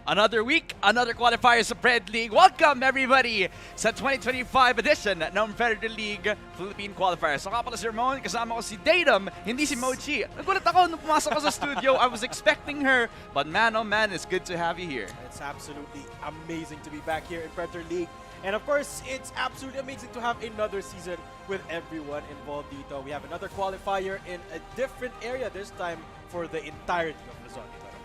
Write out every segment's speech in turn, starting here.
Another week, another qualifier sa Pred League. Welcome everybody sa 2025 edition ng Pred League Philippine Qualifiers. So nga pala si Ramon, kasama ko si Datum, hindi si Mochi. Nagulat ako nung pumasok ko sa studio. I was expecting her, but man oh man, it's good to have you here. It's absolutely amazing to be back here in Pred League. And of course, it's absolutely amazing to have another season with everyone involved dito. We have another qualifier in a different area this time for the entirety of Luzon.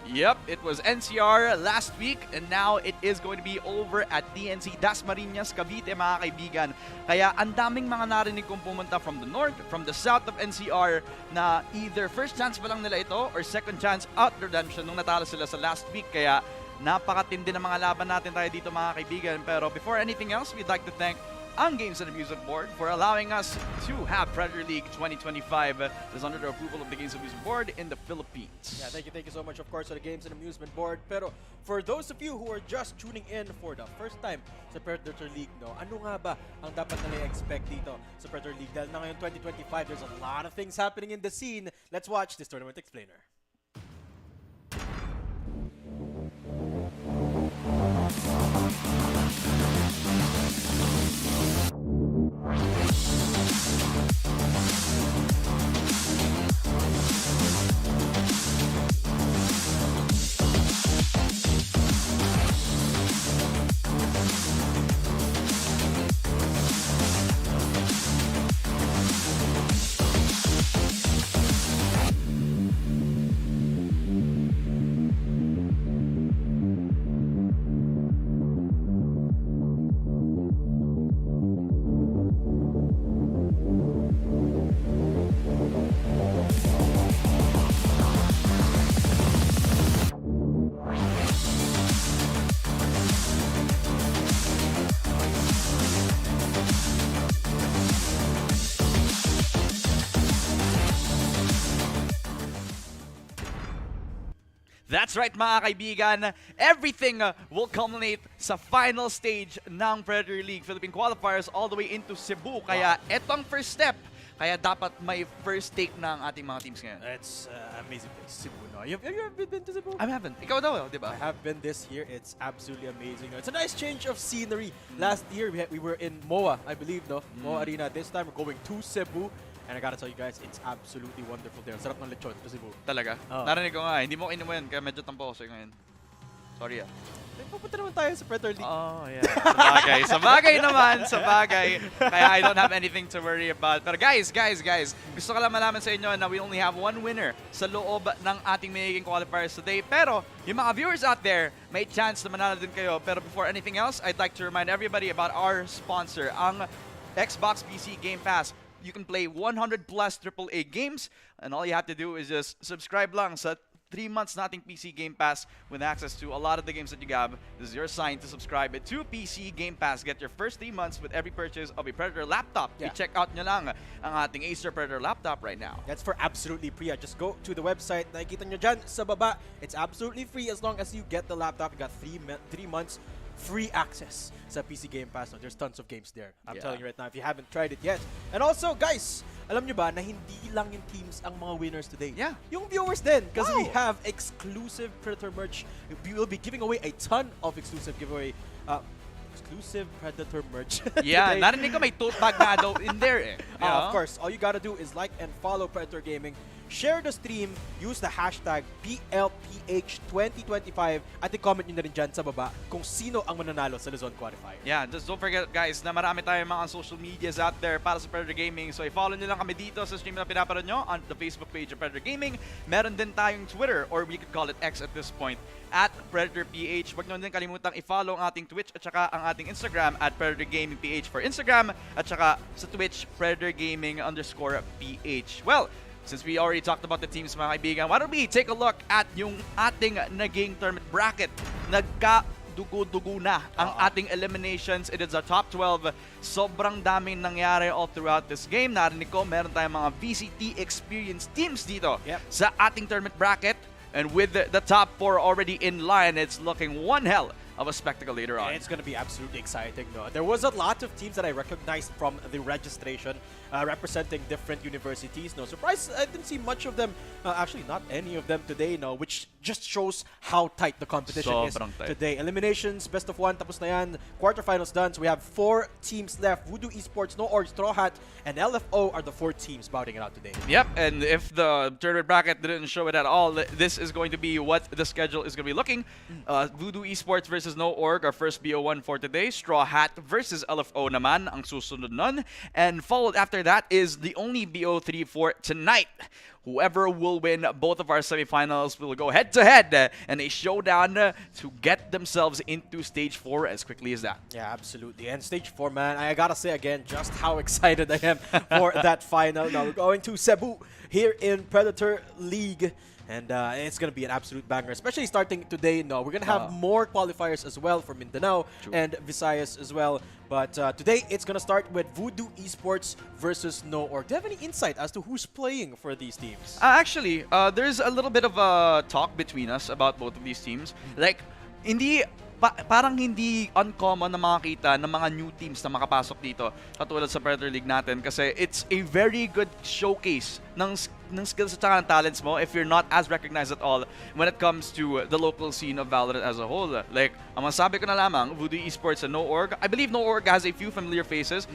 Yep, it was NCR last week and now it is going to be over at TNC Dasmariñas, Cavite mga kaibigan. Kaya ang daming mga narinig kong pumunta from the north, from the south of NCR na either first chance pa lang nila ito or second chance out redemption nung natalo sila sa last week. Kaya napakatindi ng mga laban natin tayo dito mga kaibigan. Pero before anything else, we'd like to thank ang Games and Amusement Board for allowing us to have Predator League 2025. This is under the approval of the Games and Amusement Board in the Philippines. Yeah, thank you so much of course to the Games and Amusement Board. Pero for those of you who are just tuning in for the first time sa Predator League, no, ano nga ba ang dapat na i-expect dito sa Predator League? Dahil na ngayon 2025, there's a lot of things happening in the scene. Let's watch this Tournament Explainer. That's right mga kaibigan, everything will culminate sa final stage ng Predator League Philippine Qualifiers all the way into Cebu. Kaya etong first step, kaya dapat may first take ng ating mga teams ngayon. It's amazing place, Cebu. No? Have you ever been to Cebu? I haven't. Ikaw daw, di ba? I have been this year. It's absolutely amazing. It's a nice change of scenery. Last year, we were in MOA, I believe, no? MOA Arena. This time, we're going to Cebu. And I gotta tell you guys, it's absolutely wonderful there. Sarap ng lechon sa Cebu. Talaga? Oh. Narinig ko nga, hindi mo kinuha yan, kaya medyo tampo ako sa'yo ngayon. Sorry ah. Pupunta naman tayo sa Predator League. Oh, yeah. Sabagay. Sabagay naman. Sabagay. Kaya I don't have anything to worry about. Pero guys. Gusto ko lang malaman sa inyo na we only have one winner sa loob ng ating magiging qualifiers today. Pero yung mga viewers out there, may chance na manalo din kayo. Pero before anything else, I'd like to remind everybody about our sponsor, ang Xbox PC Game Pass. You can play 100 plus AAA games and all you have to do is just subscribe lang sa 3 months nating PC Game Pass with access to a lot of the games that you have. This is your sign to subscribe to PC Game Pass. Get your first 3 months with every purchase of a Predator laptop. Yeah. I-check out nyo lang ang ating Acer Predator laptop right now. That's for absolutely free. Just go to the website. Nakikita nyo dyan sa baba. It's absolutely free as long as you get the laptop. You got 3 months free access sa PC Game Pass. No, there's tons of games there. I'm telling you right now if you haven't tried it yet. And also, guys, alam nyo ba na hindi lang yung teams ang mga winners today? Yeah. Yung viewers din. Because we have exclusive Predator merch. We will be giving away a ton of exclusive exclusive Predator merch. Yeah, narinig ko may tote bag na daw in there eh. Of course, all you gotta do is like and follow Predator Gaming. Share the stream, use the hashtag PLPH2025 at i-comment nyo na rin dyan sa baba kung sino ang mananalo sa Luzon Qualifier. Yeah, just don't forget guys na marami tayong mga social medias out there para sa Predator Gaming. So i-follow nyo lang kami dito sa stream na pinapanood nyo on the Facebook page of Predator Gaming. Meron din tayong Twitter or we could call it X at this point at Predator PH. Huwag nyo din kalimutang i-follow ang ating Twitch at saka ang ating Instagram at Predator Gaming PH for Instagram at saka sa Twitch Predator Gaming _PH. Well, since we already talked about the teams mga kaibigan, why don't we take a look at yung ating naging tournament bracket. Nagka-dugo-dugo na ang ating eliminations. It is a top 12. Sobrang daming nangyari all throughout this game. Narinig ko, meron tayong mga VCT experienced teams dito sa ating tournament bracket. And with the top 4 already in line, it's looking one hell of a spectacle later on. It's going to be absolutely exciting. No? There was a lot of teams that I recognized from the registration representing different universities. No surprise, I didn't see much of them. Actually, not any of them today, no, which just shows how tight the competition is today. Eliminations, best of 1, tapos na yan. Quarterfinals done, so we have 4 teams left. Voodoo Esports, No Org, Straw Hat, and LFO are the 4 teams bouting it out today. Yep, and if the tournament bracket didn't show it at all, this is going to be what the schedule is going to be looking. Voodoo Esports versus No Org, our first BO1 for today. Straw Hat versus LFO naman, ang susunod nun. And followed after that is the only BO3 for tonight. Whoever will win both of our semifinals will go head-to-head in a showdown to get themselves into Stage 4 as quickly as that. Yeah, absolutely. And Stage 4, man, I gotta say again just how excited I am for that final. Now we're going to Cebu here in Predator League. And it's going to be an absolute banger, especially starting today. No, we're going to have more qualifiers as well for Mindanao and Visayas as well. But today, it's going to start with Voodoo Esports versus No Org. Do you have any insight as to who's playing for these teams? Actually, there's a little bit of a talk between us about both of these teams. Like, parang hindi uncommon na makakita ng mga new teams na makapasok dito katulad sa Predator League natin kasi it's a very good showcase ng skills at ng talents mo if you're not as recognized at all when it comes to the local scene of Valorant as a whole. Like, ang masabi ko na lamang, Voodoo Esports and No Org. I believe No Org has a few familiar faces.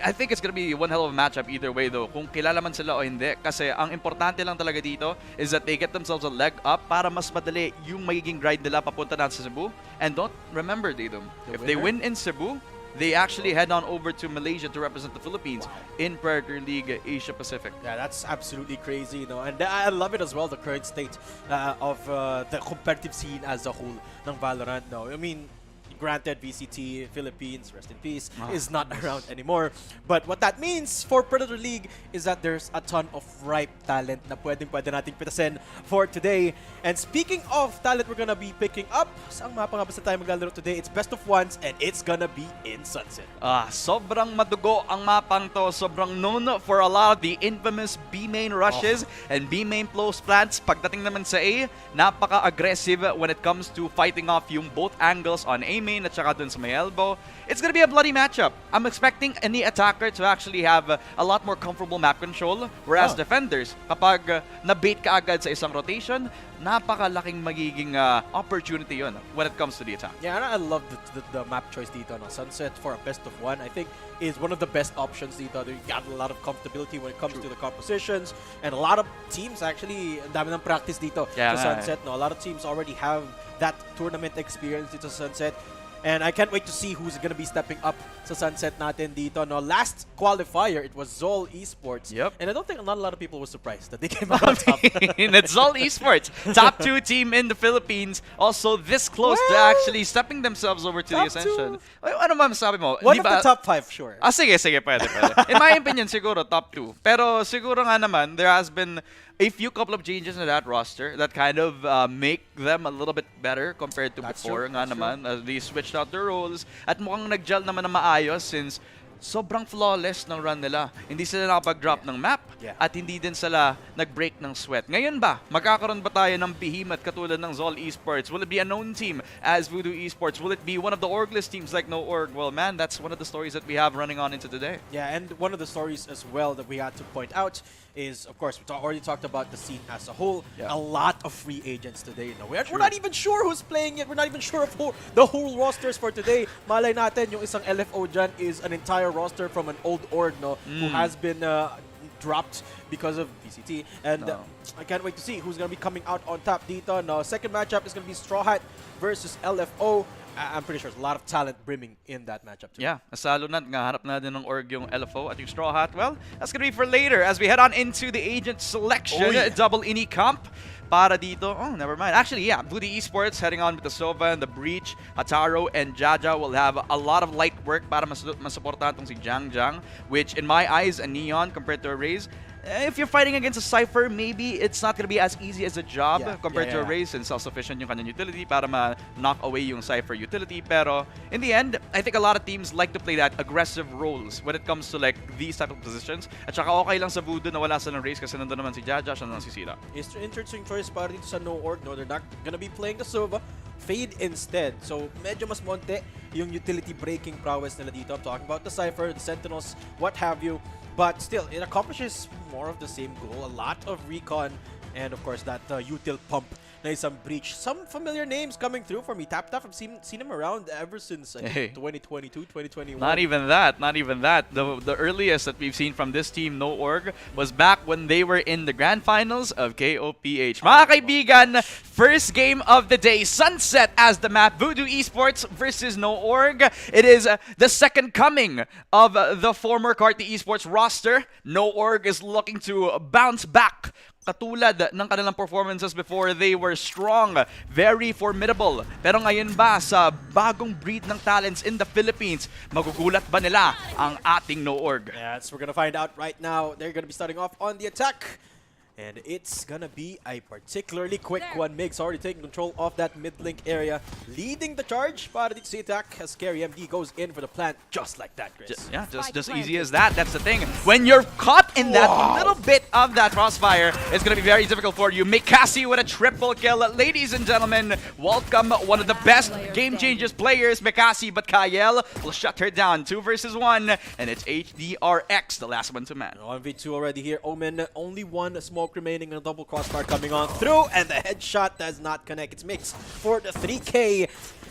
I think it's gonna be one hell of a matchup either way though, kung kilala man sila o hindi. Kasi ang importante lang talaga dito is that they get themselves a leg up para mas madali yung magiging grind nila papunta na sa Cebu. And don't remember, Datum, if they win in Cebu, they actually head on over to Malaysia to represent the Philippines in Predator League Asia Pacific. Yeah, that's absolutely crazy, you know. And I love it as well, the current state of the competitive scene as a whole ng Valorant. No, I mean, granted, VCT, Philippines, rest in peace, is not around anymore. But what that means for Predator League is that there's a ton of ripe talent na pwede nating pitasin for today. And speaking of talent we're gonna be picking up, saang mapa nga ba sa tayo maglalaro today? It's best of 1s and it's gonna be in Sunset. Sobrang madugo ang mapang to. Sobrang known for a lot of the infamous B-main rushes and B-main close plants. Pagdating naman sa A, napaka-aggressive when it comes to fighting off yung both angles on A main at saka dun sa may elbow. It's gonna be a bloody matchup. I'm expecting any attacker to actually have a lot more comfortable map control, whereas defenders, kapag na-bait ka agad sa isang rotation, napakalaking magiging opportunity yun when it comes to the attack. Yeah, and I love the map choice dito. No? Sunset for a best of 1, I think, is one of the best options dito. You got a lot of comfortability when it comes to the compositions, and a lot of teams actually, ang dami ng practice dito sa Sunset. No? A lot of teams already have that tournament experience dito sa Sunset. And I can't wait to see who's going to be stepping up sa Sunset natin dito. No, last qualifier, it was Zol Esports. Yep. And I don't think not a lot of people were surprised that they came out on top. It's Zol Esports, top 2 team in the Philippines. Also this close to actually stepping themselves over to the Ascension. Ano ba masabi mo? One of the top 5, sure. Sige, pwede. In my opinion, siguro top 2. Pero siguro nga naman, there has been a few couple of changes in that roster that kind of make them a little bit better compared to before. Nga naman, they switched out their roles at mukhang nag-gel naman na maayos since sobrang flawless ng run nila. Hindi sila nakapag-drop ng map at hindi din sila nag-break ng sweat. Ngayon ba, magkakaroon ba tayo ng behemoth katulad ng Zol Esports? Will it be a known team as Voodoo Esports? Will it be one of the orgless teams like No Org? Well, man, that's one of the stories that we have running on into today. Yeah, and one of the stories as well that we had to point out is, of course, we already talked about the scene as a whole. A lot of free agents today. No? We're not even sure who's playing yet. We're not even sure of the whole rosters for today. Malay natin, yung isang LFO dyan is an entire roster from an old org, no, who has been dropped because of VCT. And I can't wait to see who's going to be coming out on top dito. No, second matchup is going to be Straw Hat versus LFO. I'm pretty sure there's a lot of talent brimming in that matchup too. Yeah, asalo na nga harap na din ng org yung LFO at yung Straw Hat. Well, that's gonna be for later as we head on into the agent selection. Double ini comp para dito. Oh, never mind. Actually, yeah, Voodoo Esports heading on with the Sova and the Breach. Hataro and Jaja will have a lot of light work para masuportahan tong si Jang, which in my eyes, a Neon compared to a Raze. If you're fighting against a Cypher, maybe it's not going to be as easy as a job compared to a Raze and self-sufficient yung kanyang utility para ma-knock away yung Cypher utility. Pero in the end, I think a lot of teams like to play that aggressive roles when it comes to like these type of positions. At saka okay lang sa Voodoo na wala silang Raze kasi nandun naman si Jaja, siya na nasisira. Interesting choice para dito sa No Org. No, they're not going to be playing the Sova. Fade instead. So medyo mas monte yung utility breaking prowess nila dito. I'm talking about the Cypher, the Sentinels, what have you. But still, it accomplishes more of the same goal. A lot of recon and of course that util pump na isang breach. Some familiar names coming through for me. Tap, I've seen him around ever since 2022, 2021. Not even that. The earliest that we've seen from this team, No Org, was back when they were in the grand finals of KOPH. Mga kaibigan, first game of the day, Sunset as the map, Voodoo Esports versus No Org. It is the second coming of the former Carti Esports roster. No Org is looking to bounce back katulad ng kanilang performances before. They were strong, very formidable. Pero ngayon ba sa bagong breed ng talents in the Philippines, magugulat ba nila ang ating No Org? Yes, we're gonna find out right now. They're gonna be starting off on the attack. And it's gonna be a particularly quick one. Migs already taking control of that mid-link area, leading the charge. Para dito sa attack as Scary MD goes in for the plant just like that, Chris. Just easy as that. That's the thing. When you're caught in that little bit of that crossfire, it's gonna be very difficult for you. Mikasi with a triple kill. Ladies and gentlemen, welcome one of the best game changers players, Mikasi, but Kayel will shut her down. 2 versus 1, and it's HDRX, the last one to man. 1v2 already here. Omen, only one smoke remaining, and a double crossfire coming on through, and the headshot does not connect. It's Mix for the 3K,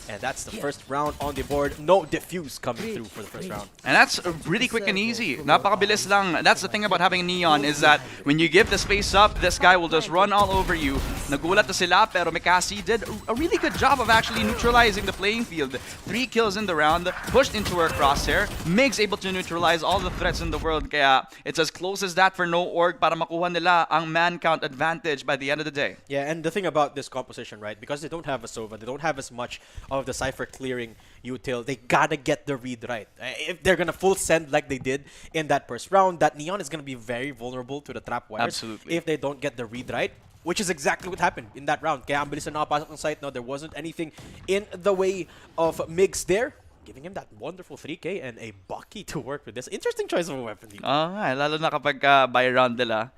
and that's the first round on the board. No diffuse coming through for the first round. And that's really quick and easy. Napakabilis lang. That's the thing about having Neon, is that when you give the space up, this guy will just run all over you. Nagulat na sila, pero Mikasi did a really good job of actually neutralizing the playing field. 3 kills in the round, pushed into her crosshair. Migs able to neutralize all the threats in the world. Kaya it's as close as that for No Org para makuha nila ang man count advantage by the end of the day. Yeah, and the thing about this composition, right, because they don't have a Sova, they don't have as much of the Cypher clearing util, they gotta get the read right. If they're gonna full send like they did in that first round, that Neon is gonna be very vulnerable to the trap wires. Absolutely. If they don't get the read right, which is exactly what happened in that round. Kaya ang bilis na nakapasok ng site. No, there wasn't anything in the way of Migs there, giving him that wonderful 3K and a Bucky to work with. This interesting choice of a weapon. Lalo na kapag by round nila,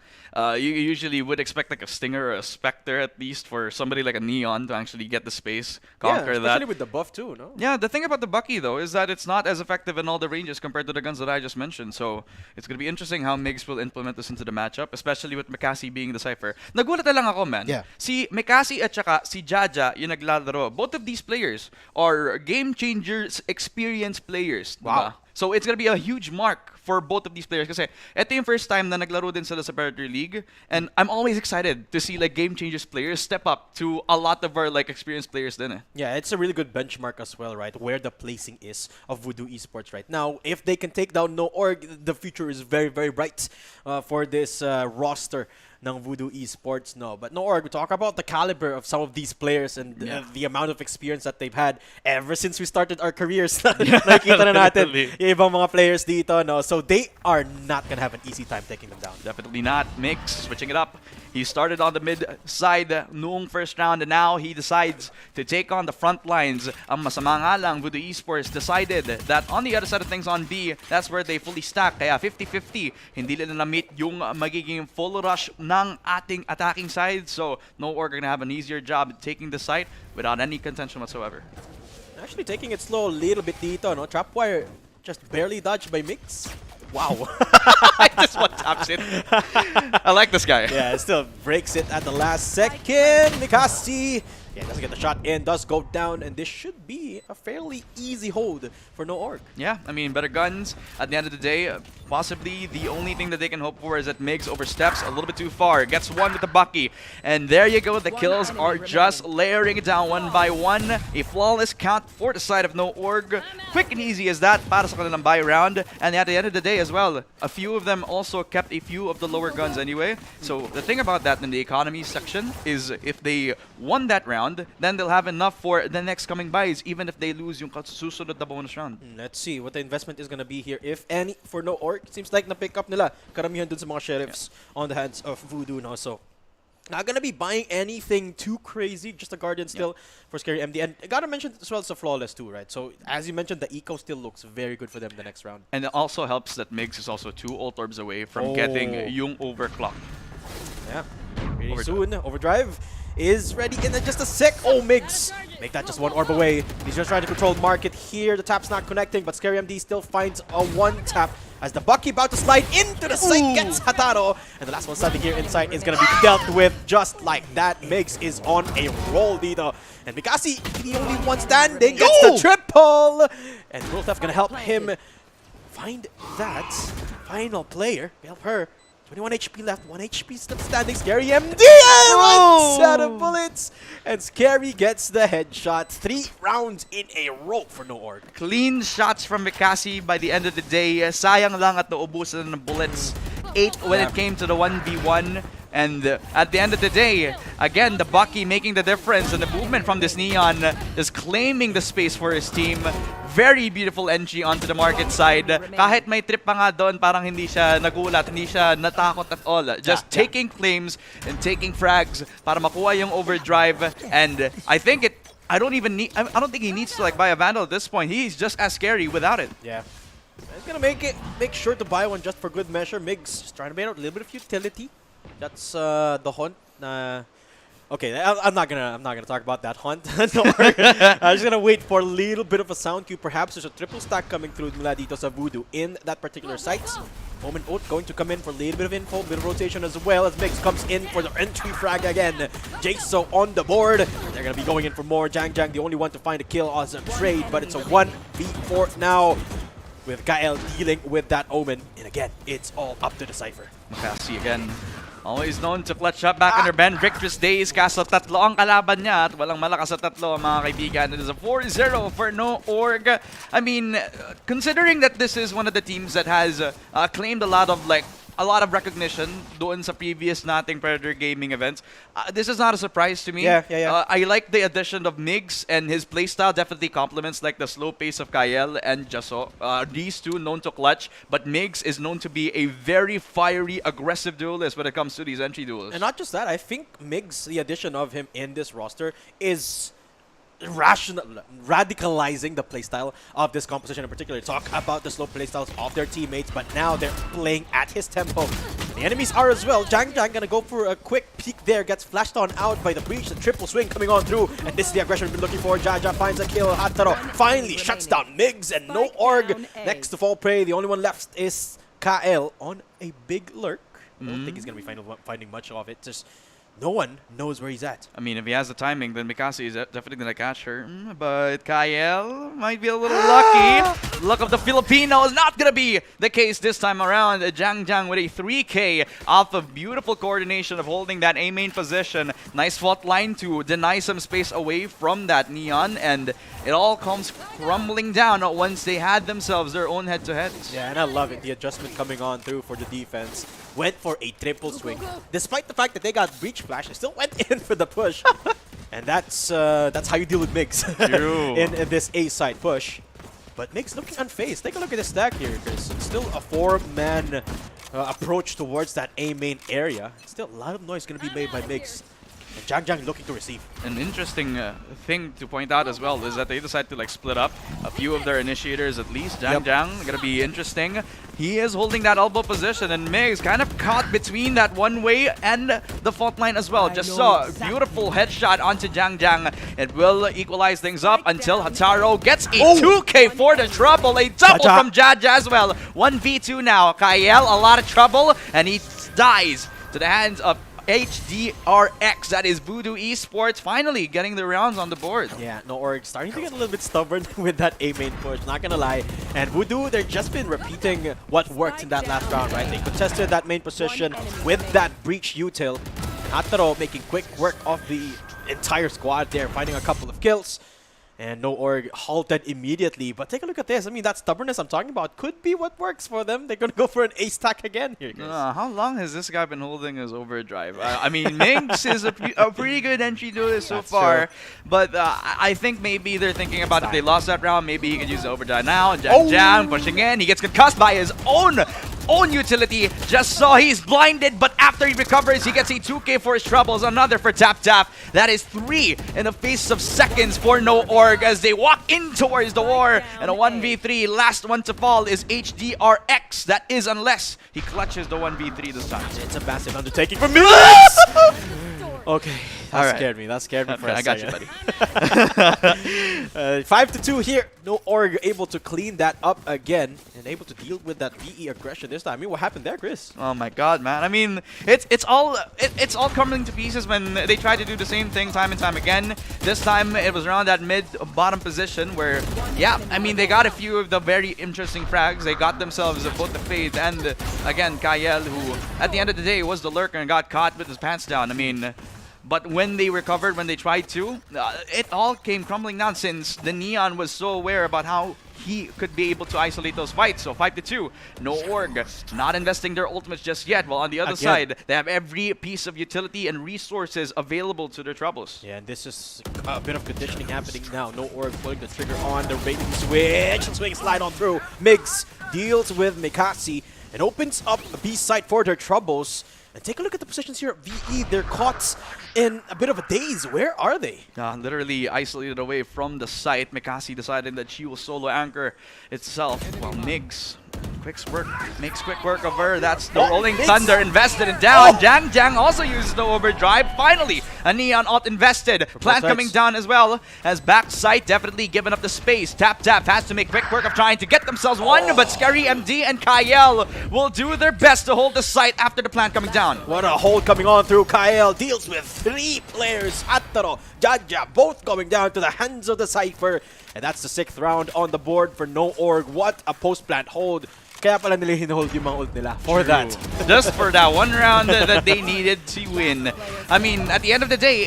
you usually would expect like a Stinger or a Spectre at least for somebody like a Neon to actually get the space, conquer that. Especially with the buff too, no? Yeah, the thing about the Bucky though is that it's not as effective in all the ranges compared to the guns that I just mentioned. So it's going to be interesting how Migs will implement this into the matchup, especially with Mikasi being the Cypher. Nagulat na lang ako, man. Yeah. Si Mikasi at saka si Jaja yung naglalaro. Both of these players are game changers, experienced players. Wow. Diba? So it's gonna be a huge mark for both of these players kasi ito yung first time na naglaro din sila sa Predator League, and I'm always excited to see like game changers players step up to a lot of our like experienced players din. Yeah, it's a really good benchmark as well, right? Where the placing is of Voodoo Esports right now. If they can take down No Org, the future is very, very bright for this roster ng Voodoo Esports. No, but No Org, we talk about the caliber of some of these players and the amount of experience that they've had ever since we started our careers. Nakikita na natin yung ibang mga players dito, no? So they are not gonna have an easy time taking them down. Definitely not. Mix, switching it up. He started on the mid side noong first round, and now he decides to take on the front lines. Ang masama nga lang, Voodoo Esports decided that on the other side of things on B, that's where they fully stack. Kaya 50-50, hindi nila na-meet yung magiging full rush ng ating attacking side. So No Org are gonna have an easier job taking the site without any contention whatsoever. Actually taking it slow a little bit dito, no? Trapwire just barely dodged by Mix. Wow. I just one taps it. I like this guy. Yeah, it still breaks it at the last second. Mikasi, yeah, doesn't get the shot in, does go down, and this should be a fairly easy hold for No Org. Yeah, I mean, better guns. At the end of the day, possibly the only thing that they can hope for is that Migs oversteps a little bit too far. Gets one with the Bucky. And there you go. The kills are just layering it down one by one. A flawless count for the side of No Org. Quick and easy as that para sa kanilang buy round. And at the end of the day as well, a few of them also kept a few of the lower guns anyway. So the thing about that in the economy section is if they won that round, then they'll have enough for the next coming buys, even if they lose yung susunod na bonus round. Let's see what the investment is going to be here, if any, for No Org. It seems like na-pick up nila karamihan dun sa mga sheriffs on the hands of Voodoo now. So not going to be buying anything too crazy, just a Guardian still for Scary MD. And I got to mention as well, it's a Flawless too, right? So as you mentioned, the eco still looks very good for them the next round. And it also helps that Migs is also 2 ult orbs away from getting yung overclock. Yeah, really soon. Overdrive is ready in just a sec. Oh, Migs Make that just one orb away. He's just trying to control market here. The tap's not connecting, but Scary MD still finds a one tap as the Bucky about to slide into the site gets Hataro. And the last one standing here inside is going to be dealt with just like that. Migs is on a roll, dito. And Mikasi, the only one standing, gets the triple. And Roltef going to help him find that final player. Help her. 21 HP left, 1 HP still standing. Scary MD! One set of bullets! And Scary gets the headshot. 3 rounds in a row for No Org. Clean shots from Mikasi by the end of the day. Sayang lang at naubusan ng bullets. 8 when it came to the 1v1. And at the end of the day, again, the Bucky making the difference, and the movement from this Neon is claiming the space for his team. Very beautiful entry onto the market side. Kahit may trip pa nga doon, parang hindi siya nagulat, hindi siya natakot at all. Just taking claims and taking frags para makuha yung overdrive. And I think I don't think he needs to like buy a Vandal at this point. He's just as scary without it. Yeah. He's gonna make sure to buy one just for good measure. Migs just trying to make out a little bit of utility. That's the hunt. Okay, I'm not gonna talk about that hunt. Don't worry. I'm just gonna wait for a little bit of a sound cue. Perhaps there's a triple stack coming through mula dito sa Voodoo in that particular site. Moment Oat going to come in for a little bit of info, bit of rotation as well as Migs comes in for the entry frag again. Jaso on the board. They're gonna be going in for more. Jang, the only one to find a kill as a trade, but it's a 1v4 now, with Kael dealing with that Omen. And again, it's all up to the Cypher. Makasi again. Always known to clutch up back under Ben Victor's days. Kaso tatlo ang kalaban niya at walang malakas sa tatlo, mga kaibigan. It is a 4-0 for No Org. I mean, considering that this is one of the teams that has claimed a lot of recognition doon sa previous nating Predator Gaming events. This is not a surprise to me. Yeah. I like the addition of Migs, and his playstyle definitely complements like the slow pace of Kael and Jaso. These two known to clutch, but Migs is known to be a very fiery, aggressive duelist when it comes to these entry duels. And not just that, I think Migs, the addition of him in this roster is radicalizing the playstyle of this composition in particular. Talk about the slow playstyles of their teammates, but now they're playing at his tempo. The enemies are as well. Jang gonna go for a quick peek there, gets flashed on out by the breach. The triple swing coming on through, and this is the aggression we've been looking for. Jaja finds a kill. Hataro finally shuts down Migs, and No Org next to fall prey. The only one left is Kael on a big lurk. I don't think he's gonna be finding much of it. Just no one knows where he's at. I mean, if he has the timing, then Mikasi is definitely going to catch her. But Kael might be a little lucky. Luck of the Filipino is not going to be the case this time around. Jang with a 3K off of beautiful coordination of holding that A main position. Nice fault line to deny some space away from that Neon. And it all comes crumbling down once they had themselves their own head-to-heads. Yeah, and I love it. The adjustment coming on through for the defense. Went for a triple swing. Despite the fact that they got breach flash, they still went in for the push. And that's how you deal with Migs in this A side push. But Migs looking unfazed. Take a look at the stack here, Chris. It's still a 4-man approach towards that A main area. Still a lot of noise going to be made by Migs. And Jang looking to receive. An interesting thing to point out as well is that they decided to like split up a few of their initiators at least. Jang gonna be interesting. He is holding that elbow position, and Migs kind of caught between that one way and the fault line as well. Just saw a beautiful headshot onto Jang. It will equalize things up until Hataro gets a 2K for the trouble. A double from Jaja as well. 1v2 now. Kael, a lot of trouble, and he dies to the hands of HDRX, that is Voodoo Esports, finally getting the rounds on the board. Yeah, No Org starting to get a little bit stubborn with that A main push, not gonna lie. And Voodoo, they've just been repeating what worked in that last round, right? They contested that main position with that breach util. Hataro making quick work of the entire squad there, finding a couple of kills. And No Org halted immediately. But take a look at this. I mean, that stubbornness I'm talking about could be what works for them. They're going to go for an ace stack again here, guys. How long has this guy been holding his overdrive? I mean, Migs is a pretty good entry to it so far. True. But I think maybe they're thinking about if they lost that round, maybe he can use the overdrive now. Jang pushing in. He gets concussed by his own utility. Just saw he's blinded, but after he recovers, he gets a 2K for his troubles. Another for Tap. That is 3 in the face of seconds for No Org as they walk in towards the war. And a 1v3. Last one to fall is HDRX. That is unless he clutches the 1v3 this time. It's a massive undertaking for me. Okay, That scared me. That scared me for a I got you, second. buddy. 5-2 here. No Org able to clean that up again and able to deal with that VE aggression this time. I mean, what happened there, Chris? Oh my God, man! I mean, it's all coming to pieces when they try to do the same thing time and time again. This time it was around that mid-bottom position where, yeah, I mean they got a few of the very interesting frags. They got themselves both the Fade and again Kyle, who at the end of the day was the lurker and got caught with his pants down. I mean. But when they recovered, when they tried to, it all came crumbling down since the Neon was so aware about how he could be able to isolate those fights. So 5-2, no Org, not investing their ultimates just yet. While on the other side, they have every piece of utility and resources available to their troubles. Yeah, and this is a bit of conditioning happening now. No Org pulling the trigger on the baiting switch. Swing slide on through. Migs deals with Mikasi and opens up a B site for their troubles. And take a look at the positions here at VE. They're caught in a bit of a daze. Where are they? Literally isolated away from the site. Mikasi decided that she will solo anchor itself. While Migs makes quick work of her. That's the Rolling Thunder invested and down. Jang also uses the overdrive. Finally, a Neon ult invested. Plant coming down as well. As back site definitely given up the space. Tap has to make quick work of trying to get themselves one. But Scary MD and Kyle will do their best to hold the site after the plant coming down. What a hold coming on through. Kyle deals with 3 players. Hataro, Jaja, both going down to the hands of the Cypher. And that's the 6th round on the board for No Org. What a post-plant hold. Kaya pala nila hinohold yung mga ult nila for that. Just for that one round that they needed to win. I mean, at the end of the day,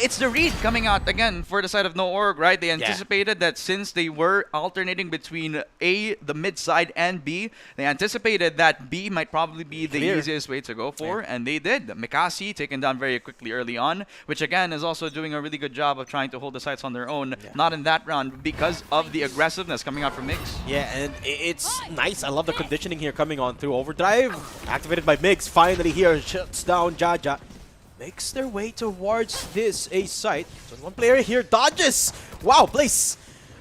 it's the read coming out again for the side of No Org, right? They anticipated that since they were alternating between A, the mid side, and B, they anticipated that B might probably be the easiest way to go for, and they did. Mikasi taken down very quickly early on, which again is also doing a really good job of trying to hold the sites on their own. Not in that round because of the aggressiveness coming out from Migs. Yeah, and it's nice. I love the conditioning here coming on through. Overdrive activated by Migs. Finally here, shuts down Jaja. Makes their way towards this A site. So one player here dodges. Wow, Blaze.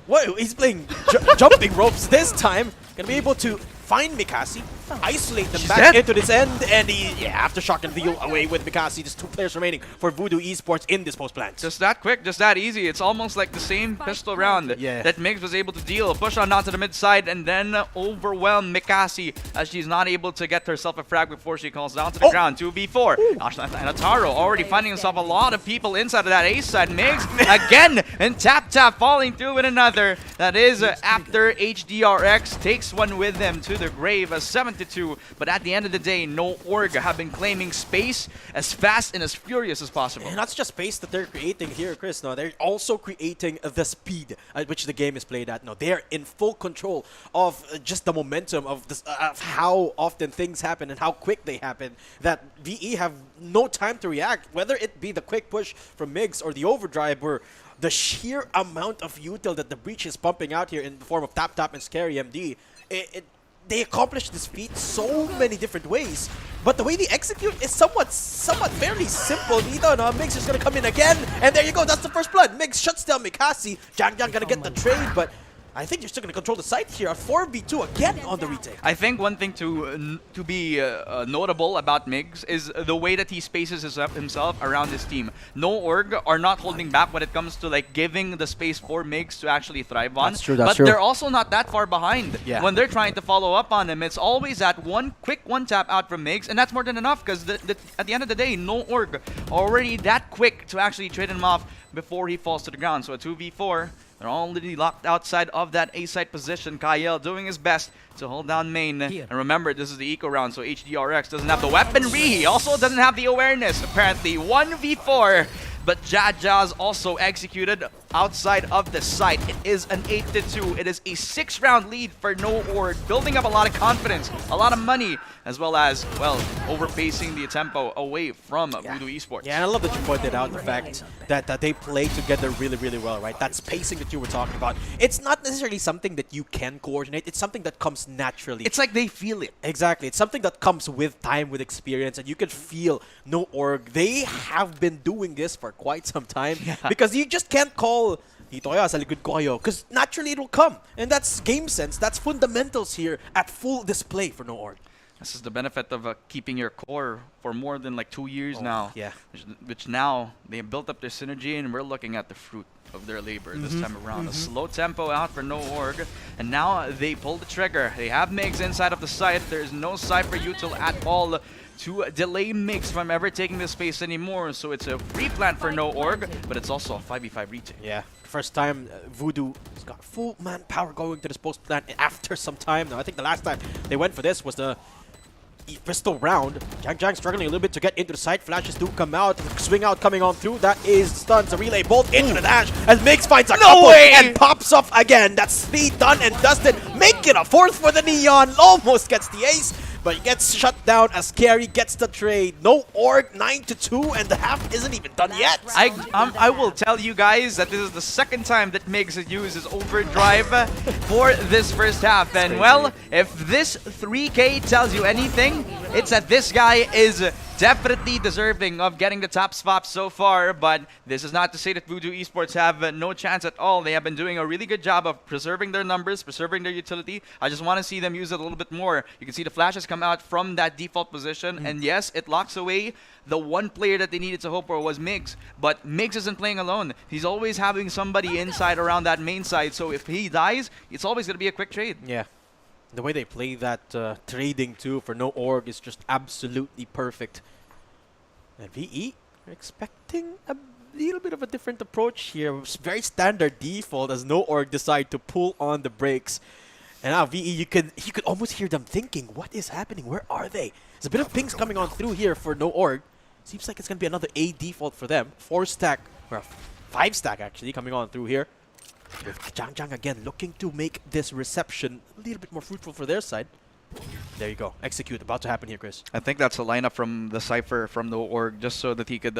What? He's playing jumping ropes this time. Gonna be able to find Mikasi, isolate them back into this end, and he, aftershock and deal away with Mikasi. Just 2 players remaining for Voodoo Esports in this post plant. Just that quick, just that easy. It's almost like the same pistol round that Migs was able to deal. Push on down to the mid side and then overwhelm Mikasi as she's not able to get herself a frag before she calls down to the ground. 2v4. And Ataro already finding himself a lot of people inside of that A side. Migs again and tap falling through with another. That is after HDRX takes one with them to the grave as 7-2. But at the end of the day, No Org have been claiming space as fast and as furious as possible. And that's just space that they're creating here, Chris. No, they're also creating the speed at which the game is played at. No, they're in full control of just the momentum of this, of how often things happen and how quick they happen. That VE have no time to react, whether it be the quick push from Migs or the overdrive, or the sheer amount of util that the Breach is pumping out here in the form of Tap and Scary MD. They accomplish this feat so many different ways, but the way they execute is somewhat fairly simple. Migs is gonna come in again, and there you go. That's the first blood. Migs shuts down Mikasi. Jang gonna get the trade, but I think they're still going to control the site here. A 4v2 again on the retake. I think one thing to be notable about Migs is the way that he spaces himself around his team. No Org are not holding back when it comes to like giving the space for Migs to actually thrive on. That's true, but they're also not that far behind. When they're trying to follow up on him, it's always that quick one tap out from Migs, and that's more than enough because at the end of the day, No Org already that quick to actually trade him off before he falls to the ground. So a 2v4. They're already locked outside of that A-site position. Kyle doing his best to hold down main. And remember, this is the eco round, so HDRX doesn't have the weaponry. He also doesn't have the awareness, apparently. 1v4. But Jaja's also executed outside of the site. It is an 8-2. It is a 6-round lead for No Org, building up a lot of confidence, a lot of money, as well as, well, overpacing the tempo away from Voodoo Esports. Yeah, and I love that you pointed out the fact that they play together really, really well, right? That spacing that you were talking about. It's not necessarily something that you can coordinate. It's something that comes naturally. It's like they feel it. Exactly. It's something that comes with time, with experience, and you can feel No Org. They have been doing this for quite some time because you just can't call dito kaya sa likod ko kayo because naturally it will come, and that's game sense. That's fundamentals here at full display for No Org. This is the benefit of keeping your core for more than like 2 years now. Yeah. Which now they have built up their synergy, and we're looking at the fruit of their labor this time around. A slow tempo out for No Org, and now they pull the trigger. They have Migs inside of the site. There's no Cypher util at all to delay Migs from ever taking this space anymore. So it's a free plant for No Org, but it's also a 5v5 retake. Yeah. First time Voodoo has got full manpower going to this post plant after some time. Now, I think the last time they went for this was the pistol round. Jang struggling a little bit to get into the site. Flashes do come out. Swing out coming on through. That is stuns. A relay bolt into the dash as Migs finds a couple and pops off again. That's 3 done and dusted. Make it a 4th for the Neon. Almost gets the ace, but he gets shut down as Carey gets the trade. No Org, 9-2, and the half isn't even done yet. I will tell you guys that this is the second time that Migs has used his overdrive for this first half. And well, if this 3K tells you anything, it's that this guy is definitely deserving of getting the top spot so far, but this is not to say that Voodoo Esports have no chance at all. They have been doing a really good job of preserving their numbers, preserving their utility. I just want to see them use it a little bit more. You can see the flashes come out from that default position, and yes, it locks away the one player that they needed to hope for was Migs, but Migs isn't playing alone. He's always having somebody inside around that main side, so if he dies, it's always going to be a quick trade. Yeah. The way they play that trading too for No Org is just absolutely perfect. And VE are expecting a little bit of a different approach here. Very standard default as No Org decide to pull on the brakes. And now VE, you could almost hear them thinking, what is happening? Where are they? There's a bit of pings coming on through here for No Org. Seems like it's going to be another A default for them. 4-stack, or 5-stack actually, coming on through here. With Jang again looking to make this reception a little bit more fruitful for their side. There you go. Execute. About to happen here, Chris. I think that's a lineup from the Cypher from the Org, just so that he could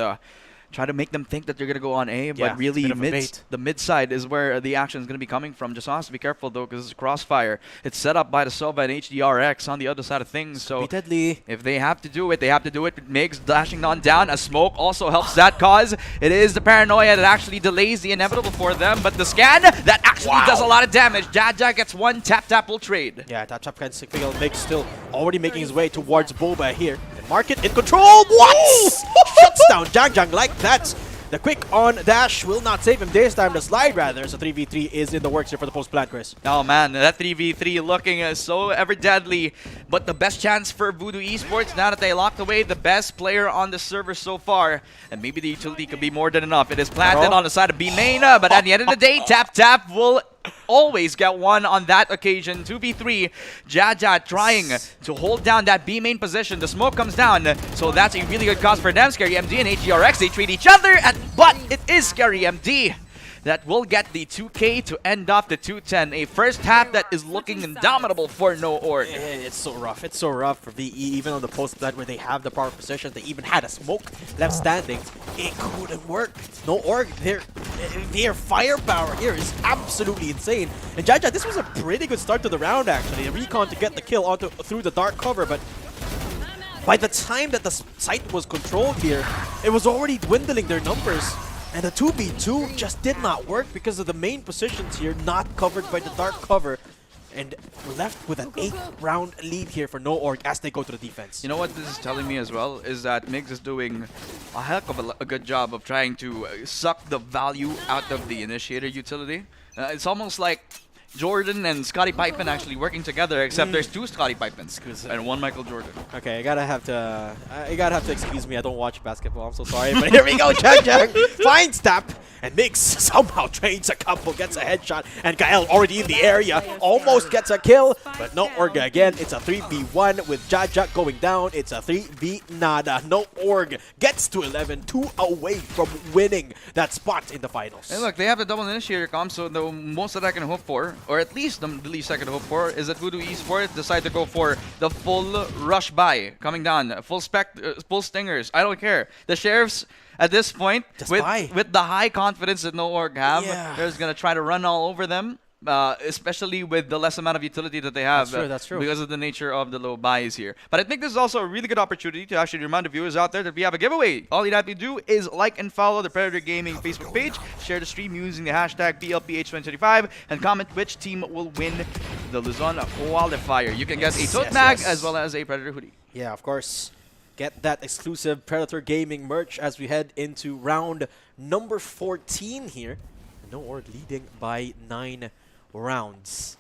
try to make them think that they're going to go on A, but really the mid side is where the action is going to be coming from. Just has to be careful though, because it's a crossfire. It's set up by the Sova and HDRX on the other side of things, so deadly. If they have to do it, they have to do it. Migs dashing on down. A smoke also helps that cause. It is the paranoia that actually delays the inevitable for them, but the scan, that actually does a lot of damage. Jaja gets one, tap will trade. Yeah, tap can signal. Migs still already making his way towards Boba here. And Market in control. What? Shuts down Jang like that. The quick on dash will not save him this time. The slide rather. So 3v3 is in the works here for the post plant, Chris. Oh man, that 3v3 looking so ever deadly. But the best chance for Voodoo Esports now that they locked away the best player on the server so far. And maybe the utility could be more than enough. It is planted on the side of B main, but at the end of the day, tap will always get one on that occasion. 2v3, Jaja trying to hold down that B main position. The smoke comes down, so that's a really good cause for them. Scary MD and HGRX, they treat each other, but it is Scary MD that will get the 2K to end off the 210. A first half that is looking indomitable for No Org. It's so rough. It's so rough for VE, even on the post plant where they have the power position. They even had a smoke left standing. It couldn't work. No Org, their firepower here is absolutely insane. And Jaja, this was a pretty good start to the round actually. A recon to get the kill through the dark cover, but by the time that the site was controlled here, it was already dwindling their numbers. And the 2v2 just did not work because of the main positions here not covered by the dark cover. And we're left with an 8-round lead here for No Org as they go to the defense. You know what this is telling me as well is that Migs is doing a heck of a good job of trying to suck the value out of the initiator utility. It's almost like Jordan and Scottie Pippen actually working together, except there's 2 Scottie Pippens and 1 Michael Jordan. Okay, I gotta have to excuse me. I don't watch basketball. I'm so sorry, but here we go. Jang finds tap and Migs somehow trades a couple, gets a headshot, and Gael already in the area, almost gets a kill, but No Org again. It's a 3v1 with Jaja going down. It's a 3v nada. No Org gets to 11, 2 away from winning that spot in the finals. Hey, look, they have the double initiator comp, so the most that I can hope for, or at least the least I can hope for, is that Voodoo Esports decide to go for the full rush buy coming down, full stingers. I don't care. The sheriffs at this point, with the high confidence that No Org have, they're just gonna try to run all over them. Especially with the less amount of utility that they have. That's true. Because of the nature of the low buys here. But I think this is also a really good opportunity to actually remind the viewers out there that we have a giveaway. All you have to do is like and follow the Predator Gaming Facebook page, share the stream using the hashtag PLPH2025, and comment which team will win the Luzon Qualifier. You can get a Yes, tote yes, bag yes. as well as a Predator hoodie. Yeah, of course. Get that exclusive Predator Gaming merch as we head into round number 14 here. No Org leading by 9 rounds.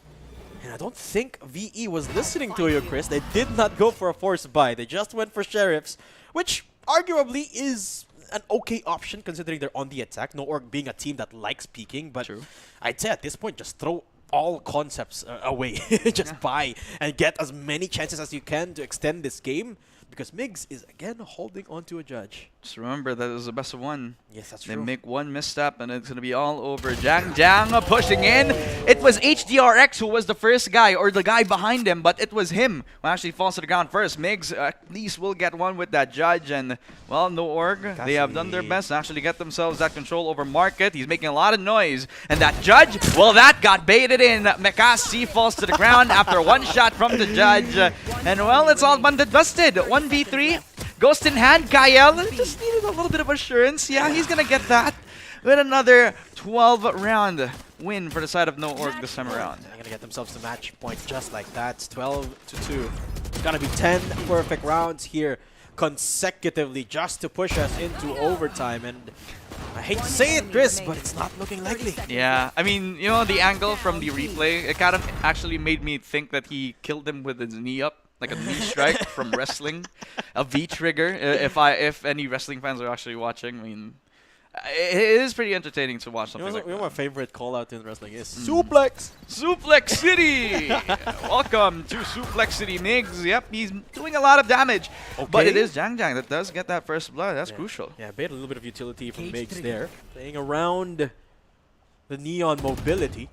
And I don't think VE was listening to you, Chris. They did not go for a forced buy. They just went for Sheriffs, which arguably is an okay option considering they're on the attack. No Org being a team that likes peeking, but True. I'd say at this point, just throw all concepts away. Just buy and get as many chances as you can to extend this game. Because Migs is again holding on to a judge. Just remember that it was the best of one. Yes, that's They true. make one misstep and it's going to be all over. Jang pushing in. It was HDRX who was the first guy, or the guy behind him, but it was him who actually falls to the ground first. Migs at least will get one with that judge, and well, no Org. They have done their best to actually get themselves that control over Market. He's making a lot of noise. And that judge, well, that got baited in. Mekasi falls to the ground after one shot from the judge. And well, it's all banded busted. 1v3. Ghost in hand, Kyle just needed a little bit of assurance. Yeah, he's gonna get that with another 12-round win for the side of No Org this time around. They're gonna get themselves the match point just like that. It's 12-2. Gonna be 10 perfect rounds here consecutively just to push us into overtime. And I hate to say it, Chris, but it's not looking likely. Yeah, I mean, you know, the angle from the replay, it kind of actually made me think that he killed him with his knee up. Like a knee strike from wrestling, a V trigger. If any wrestling fans are actually watching, I mean, it is pretty entertaining to watch something like You know that. my favorite call out in wrestling is suplex. Suplex City. Welcome to Suplex City, Migs. Yep, he's doing a lot of damage, but it is Jang that does get that first blood. That's crucial. Yeah, bait a little bit of utility from Migs there, playing around the neon mobility.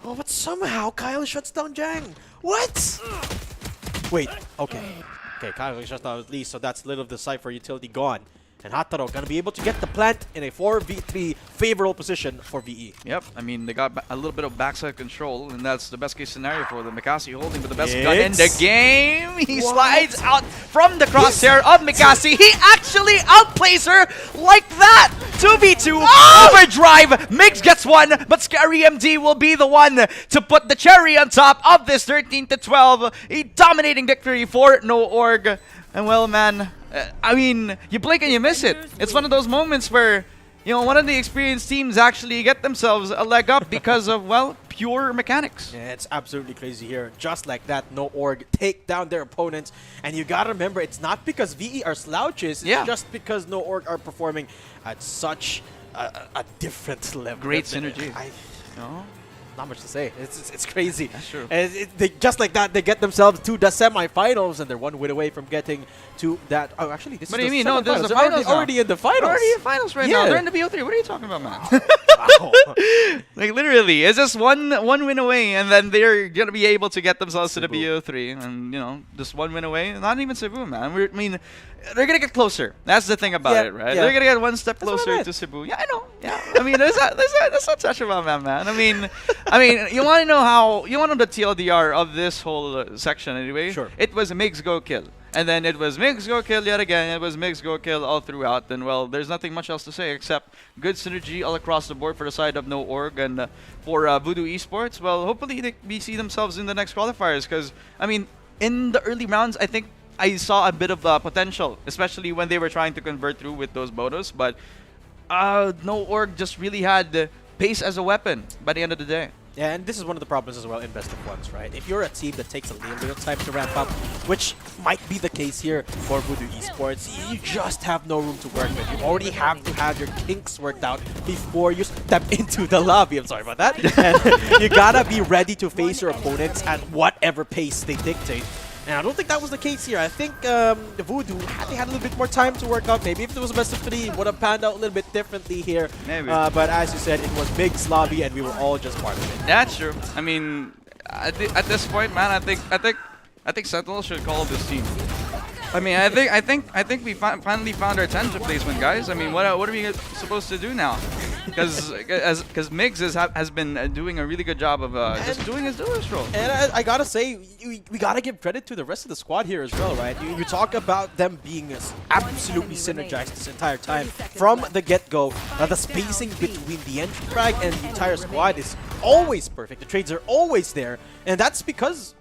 Oh, but somehow Kyle shuts down Jang. What? Wait, okay. Okay, Kyle shuts down at least, so that's little of the Cypher utility gone. And Hataro gonna be able to get the plant in a 4v3 favorable position for VE. Yep, I mean, they got a little bit of backside control, and that's the best case scenario for them. Mikasi holding with the best gun in the game. He slides out from the crosshair of Mikasi. He actually outplays her like that. 2v2 overdrive. Migs gets one, but Scary MD will be the one to put the cherry on top of this 13-12. A dominating victory for No Org. And well, man, I mean, you blink and you miss it. It's one of those moments where, you know, one of the experienced teams actually get themselves a leg up because of, well, pure mechanics. Yeah, it's absolutely crazy here. Just like that, No Org take down their opponents. And you gotta remember, it's not because VE are slouches, it's just because No Org are performing at such a different level. Great synergy. Not much to say. It's crazy. That's true. And they, just like that, they get themselves to the semifinals, and they're one win away from getting to that. Oh, actually, this What is do you the mean? No, this is semifinals. the They're finals already in the finals. They're already in finals right now. Yeah. They're in the BO3. What are you talking about, man? Wow. Like, literally, it's just one win away, and then they're going to be able to get themselves to the BO3. And, you know, just one win away. Not even Cebu, man. I mean, they're going to get closer. That's the thing about it, right? They're going to get one step closer to Cebu. Yeah, I know. Yeah. I mean, that's not such about that, man. I mean, you want to know how, you want to know the TLDR of this whole section anyway? Sure. It was Migs go kill. And then it was Migs go kill yet again. It was Migs go kill all throughout. And well, there's nothing much else to say except good synergy all across the board for the side of No Org. And for Voodoo Esports, well, hopefully we see themselves in the next qualifiers. Because, I mean, in the early rounds, I think I saw a bit of potential, especially when they were trying to convert through with those Bodos. But No Org just really had the pace as a weapon by the end of the day. Yeah, and this is one of the problems as well in Best of Ones, right? If you're a team that takes a little time to ramp up, which might be the case here for Voodoo Esports, you just have no room to work with. You already have to have your kinks worked out before you step into the lobby. I'm sorry about that. And you gotta be ready to face your opponents at whatever pace they dictate. And I don't think that was the case here. I think the Voodoo, had they had a little bit more time to work out, maybe if it was a best of 3, would have panned out a little bit differently here. Maybe. But as you said, it was Big's lobby, and we were all just part of it. That's true. I mean, at this point, man, I think Sentinel should call this team. I mean, I think we finally found our 10th replacement, guys. I mean, what are we supposed to do now? Because Migs has been doing a really good job of just doing his duelist role. And I gotta say, we gotta give credit to the rest of the squad here as well, right? You talk about them being absolutely synergized this entire time from the get-go. The spacing between the entry frag and the entire squad is always perfect. The trades are always there, and that's because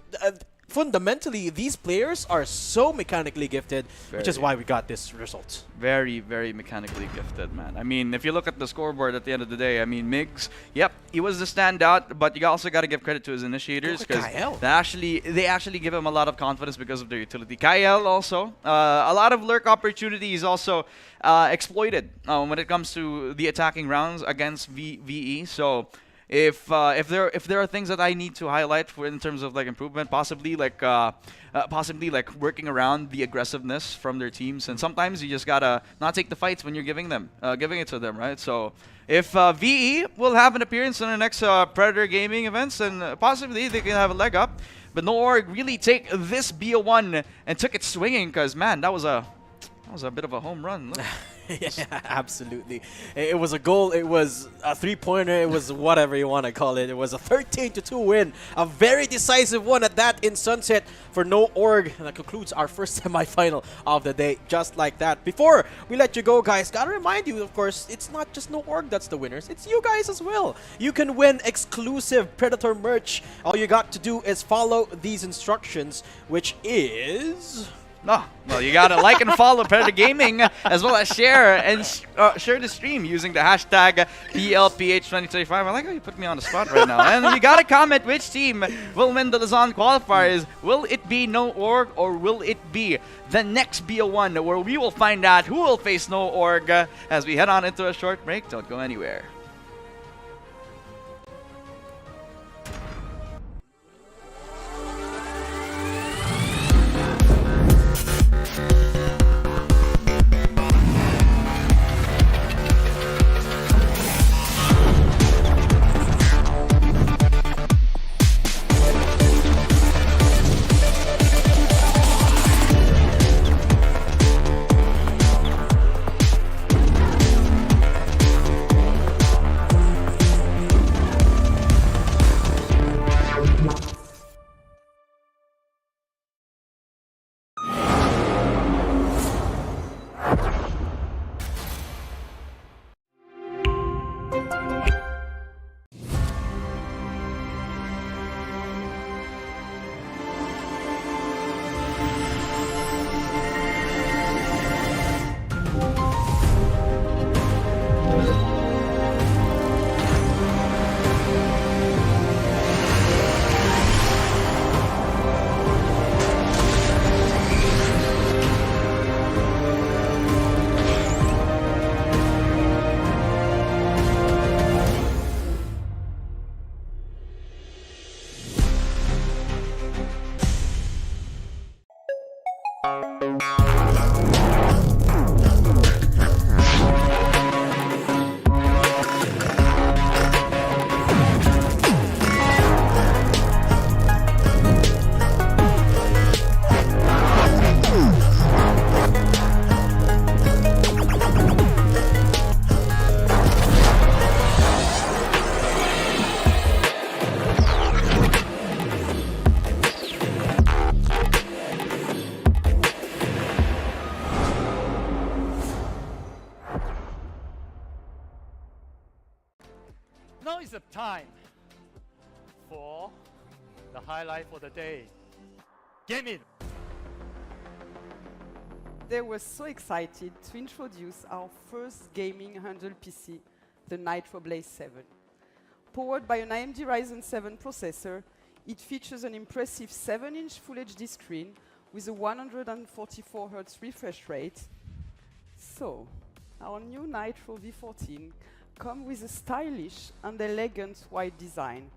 fundamentally these players are so mechanically gifted, which is why we got this result. Very, very mechanically gifted, man. I mean, if you look at the scoreboard at the end of the day, I mean, Migs, yep, he was the standout, but you also got to give credit to his initiators because they actually give him a lot of confidence because of their utility. Kyle also, a lot of lurk opportunities also exploited when it comes to the attacking rounds against VE. So if there are things that I need to highlight for in terms of like improvement, possibly like working around the aggressiveness from their teams, and sometimes you just gotta not take the fights when you're giving it to them, right? So if VE will have an appearance in the next Predator Gaming events, and possibly they can have a leg up, but Noorg really take this BO1 and took it swinging, because man, that was a bit of a home run. Look. Yeah, absolutely. It was a goal, it was a three-pointer, it was whatever you want to call it. It was a 13-2 win, a very decisive one at that in Sunset for Noorg. And that concludes our first semifinal of the day, just like that. Before we let you go, guys, gotta remind you, of course, it's not just Noorg that's the winners, it's you guys as well. You can win exclusive Predator merch. All you got to do is follow these instructions, which is... Well, you gotta like and follow Predator Gaming, as well as share the stream using the hashtag PLPH2025. I like how you put me on the spot right now. And you gotta comment which team will win the Luzon Qualifiers. Will it be Noorg, or will it be the next BO1, where we will find out who will face Noorg as we head on into a short break. Don't go anywhere. Now is the time for the highlight for the day. Game it! They were so excited to introduce our first gaming handheld PC, the Nitro Blaze 7. Powered by an AMD Ryzen 7 processor, it features an impressive 7-inch Full HD screen with a 144 Hz refresh rate. So, our new Nitro V14 comes with a stylish and elegant white design,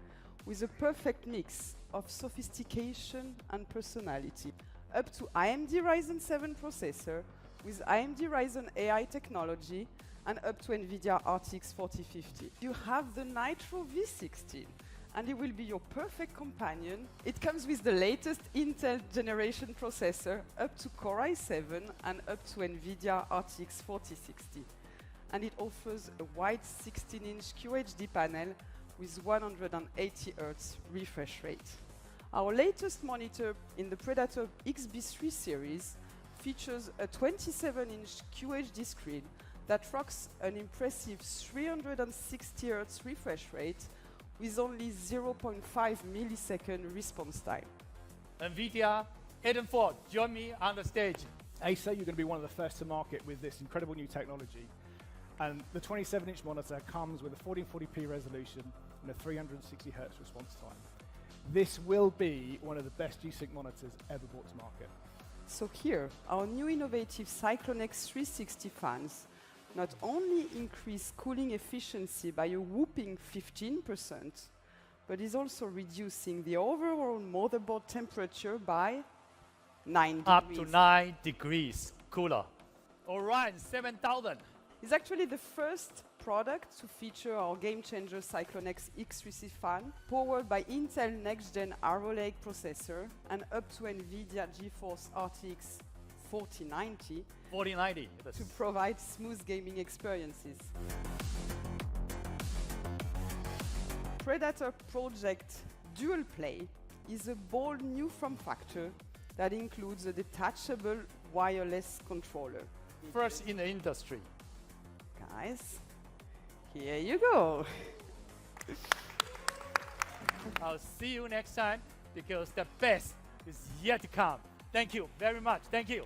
with a perfect mix of sophistication and personality. Up to AMD Ryzen 7 processor with AMD Ryzen AI technology and up to NVIDIA RTX 4050. You have the Nitro V16, and it will be your perfect companion. It comes with the latest Intel generation processor up to Core i7 and up to NVIDIA RTX 4060. and it offers a wide 16-inch QHD panel with 180 Hz refresh rate. Our latest monitor in the Predator XB3 series features a 27-inch QHD screen that rocks an impressive 360 Hz refresh rate with only 0.5 millisecond response time. NVIDIA, Eden Ford, join me on the stage. Acer, you're going to be one of the first to market with this incredible new technology. And the 27-inch monitor comes with a 1440p resolution and a 360 Hz response time. This will be one of the best G-Sync monitors ever brought to market. So here, our new innovative Cyclone X 360 fans not only increase cooling efficiency by a whopping 15%, but is also reducing the overall motherboard temperature by 9 Up degrees. to 9 degrees cooler. Orion 7000. It's actually the first product to feature our game-changer Cyclone X X360 fan, powered by Intel next-gen Arrow Lake processor and up to NVIDIA GeForce RTX 4090 4090. to provide smooth gaming experiences. Predator Project Dual Play is a bold new form factor that includes a detachable wireless controller. First in the industry. Guys, here you go. I'll see you next time because the best is yet to come. Thank you very much. Thank you.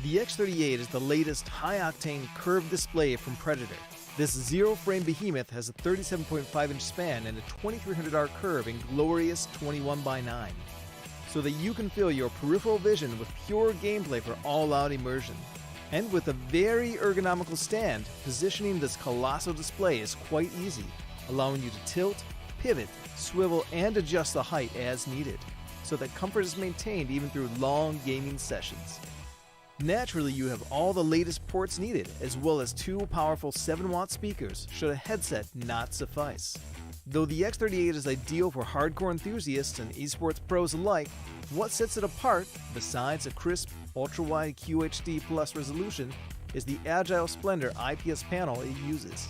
The X38 is the latest high-octane curved display from Predator. This zero-frame behemoth has a 37.5-inch span and a 2300R curve in glorious 21:9, so that you can fill your peripheral vision with pure gameplay for all-out immersion. And with a very ergonomical stand, positioning this colossal display is quite easy, allowing you to tilt, pivot, swivel, and adjust the height as needed. so that comfort is maintained even through long gaming sessions. Naturally, you have all the latest ports needed, as well as 2 powerful 7-watt speakers should a headset not suffice. Though the X38 is ideal for hardcore enthusiasts and esports pros alike, what sets it apart, besides a crisp, ultra-wide QHD Plus resolution, is the Agile Splendor IPS panel it uses.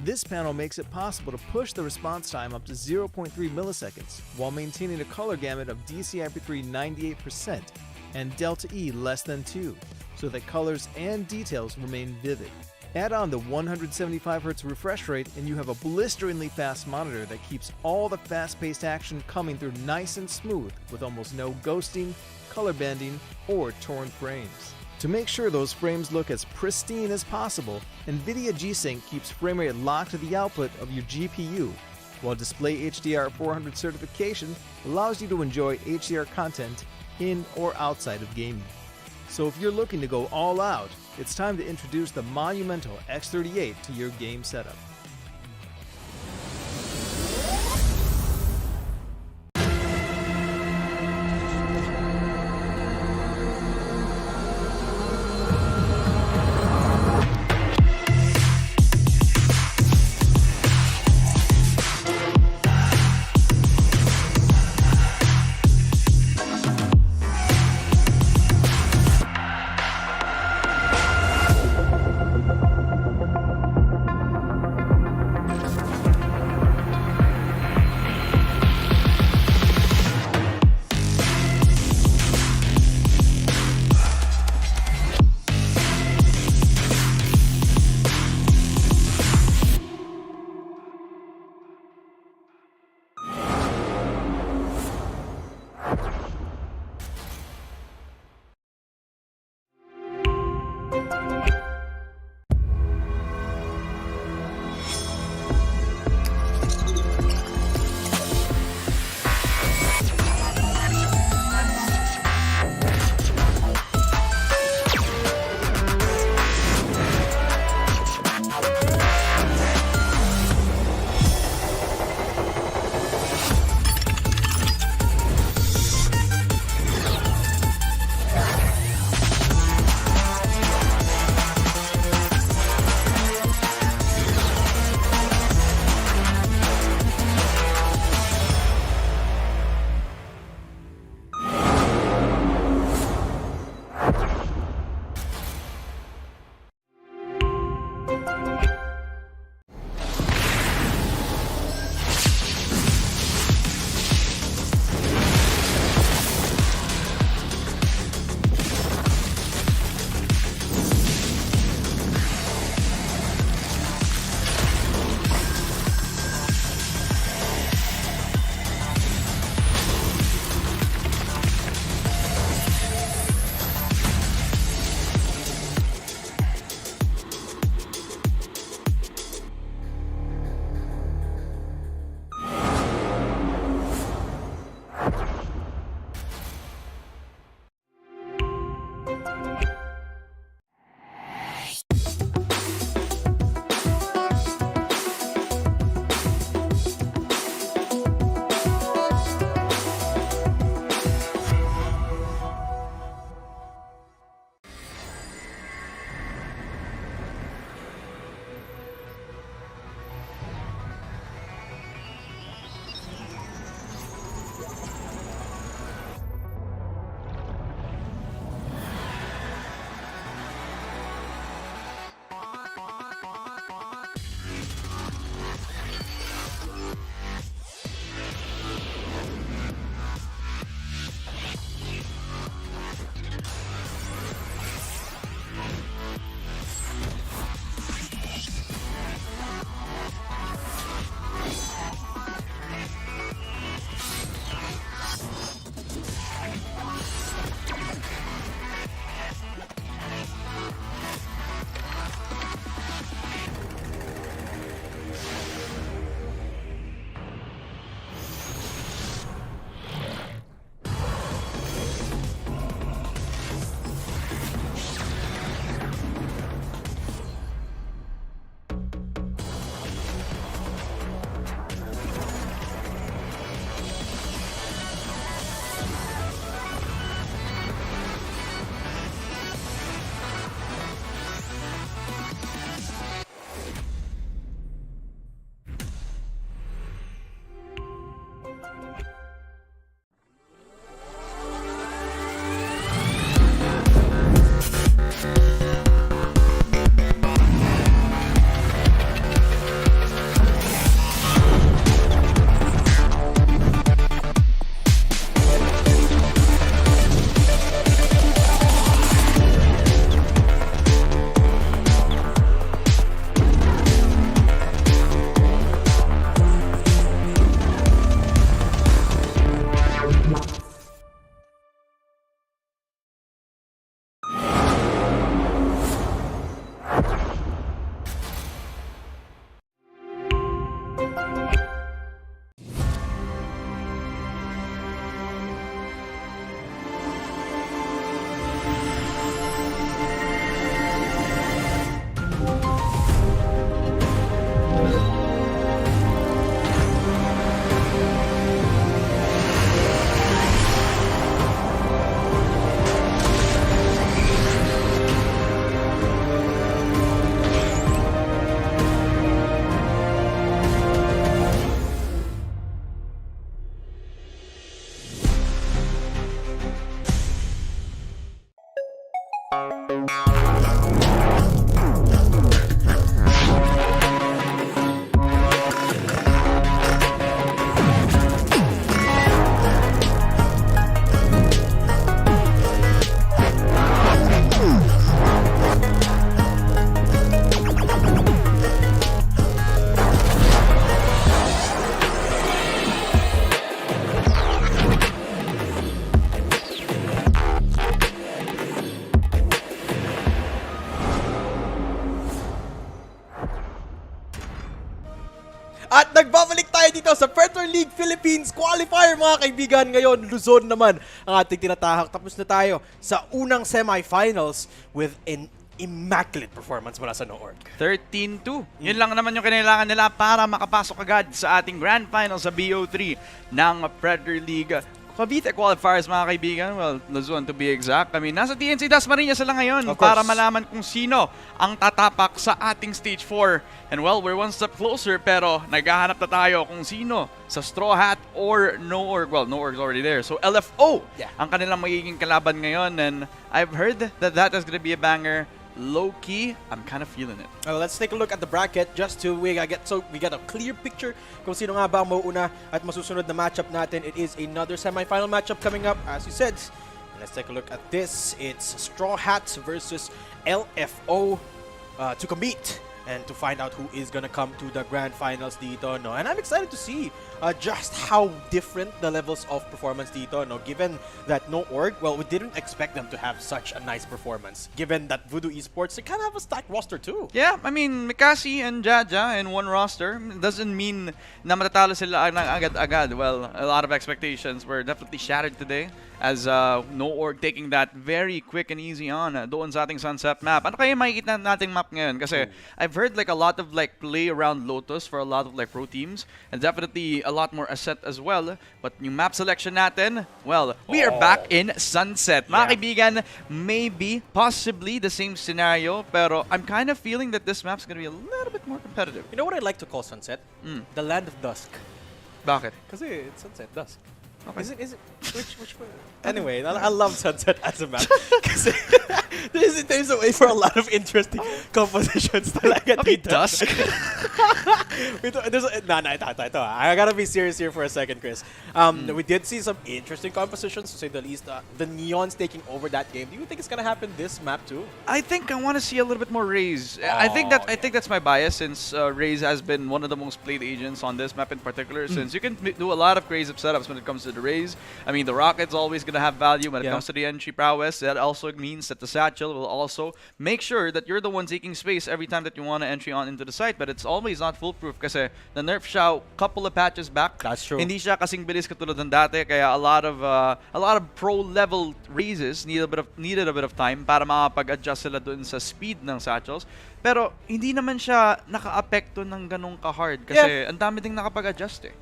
This panel makes it possible to push the response time up to 0.3 milliseconds while maintaining a color gamut of DCI-P3 98% and Delta E less than 2, so that colors and details remain vivid. Add on the 175Hz refresh rate and you have a blisteringly fast monitor that keeps all the fast-paced action coming through nice and smooth with almost no ghosting, color bending, or torn frames. To make sure those frames look as pristine as possible, NVIDIA G-Sync keeps frame rate locked to the output of your GPU, while Display HDR 400 certification allows you to enjoy HDR content in or outside of gaming. So if you're looking to go all out, it's time to introduce the monumental X38 to your game setup. At nagbabalik tayo dito sa Predator League Philippines Qualifier, mga kaibigan. Ngayon, Luzon naman ang ating tinatahak. Tapos na tayo sa unang semifinals with an immaculate performance mula sa No-Org. 13-2. Yun lang naman yung kinailangan nila para makapasok agad sa ating Grand Final sa BO3 ng Predator League Cavite Qualifiers, mga kaibigan. Well, Luzon to be exact. Kami nasa TNC Dasmariñas sila ngayon para malaman kung sino ang tatapak sa ating Stage 4. And well, we're one step closer, pero naghahanap na tayo kung sino sa Straw Hat or No-Org. Well, No-Org's already there. So LFO ang kanilang magiging kalaban ngayon. And I've heard that is gonna be a banger. Low-key, I'm kind of feeling it. Well, let's take a look at the bracket just to we get a clear picture kung sino nga ba ang mauuna at masusunod na matchup natin. It is another semi-final matchup coming up, as you said. Let's take a look at this. It's Straw Hats versus LFO to compete and to find out who is gonna come to the grand finals dito, no? And I'm excited to see just how different the levels of performance dito, no? Given that No-Org, well, we didn't expect them to have such a nice performance. Given that Voodoo Esports, they kind of have a stacked roster too. Yeah, I mean, Mikasi and Jaja in one roster doesn't mean na matatalo sila ng agad-agad. Well, a lot of expectations were definitely shattered today as No-Org taking that very quick and easy on doon sa ating Sunset map. Ano kaya makikita nating map ngayon? Kasi I've heard like a lot of like play around Lotus for a lot of like pro teams and definitely a lot more asset as well. But yung map selection natin, well, we are back in Sunset. Mga kaibigan, maybe, possibly the same scenario, pero I'm kind of feeling that this map's gonna be a little bit more competitive. You know what I like to call Sunset? The Land of Dusk. Bakit? Kasi it's Sunset Dusk. Okay. Is it which one? Anyway, I love Sunset as a map. Kasi there's a way for a lot of interesting compositions talaga dito. Dusk? Ito. I gotta be serious here for a second, Chris. We did see some interesting compositions, to say the least. The Neons taking over that game. Do you think it's gonna happen this map too? I think I want to see a little bit more Raze. I think that's my bias, since Raze has been one of the most played agents on this map in particular. Since you can do a lot of crazy setups when it comes to the Raze. I mean, the Rocket's always gonna have value when it comes to the entry prowess. That also means that the Satchel will also make sure that you're the one taking space every time that you want to entry on into the site. But it's always not foolproof kasi the nerf siya couple of patches back. That's true. Hindi siya kasing bilis katulad ng dati, kaya a lot of pro level Razes needed a bit of time para makapag-adjust sila dun sa speed ng Satchels. Pero hindi naman siya naka-apekto ng ganong ka-hard kasi ang dami ding nakapag-adjust eh.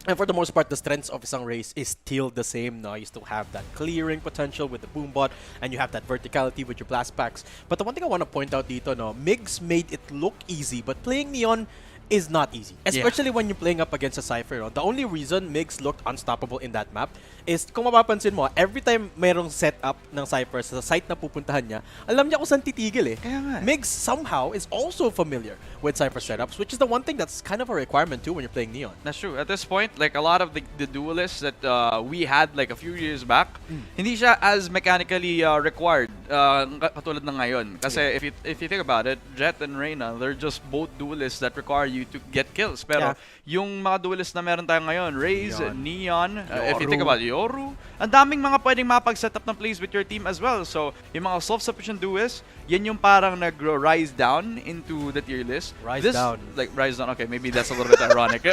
And for the most part, the strengths of isang race is still the same. No, you still have that clearing potential with the boombot, and you have that verticality with your blast packs. But the one thing I want to point out dito, no, Migs made it look easy, but playing Neon is not easy, especially when you're playing up against a Cypher. No? The only reason Migs looked unstoppable in that map is, kung mapapansin mo, every time mayroong setup ng Cypher sa site na pupuntahan niya, alam niya kung saan titigil eh. Kaya nga. Migs somehow is also familiar with Cypher setups, which is the one thing that's kind of a requirement too when you're playing Neon. That's true. At this point, like a lot of the duelists that we had like a few years back, hindi siya as mechanically required katulad ng ngayon. Kasi if you think about it, Jet and Reyna, they're just both duelists that require you to get kills. Pero yung mga duelists na meron tayo ngayon, Raze, Neon, if you think about Yoru, ang daming mga pwedeng mapag-setup ng plays with your team as well. So, yung mga self-sufficient duelists, yan yung parang nag-rise down into the tier list. Rise down. Like, rise down. Okay, maybe that's a little bit ironic.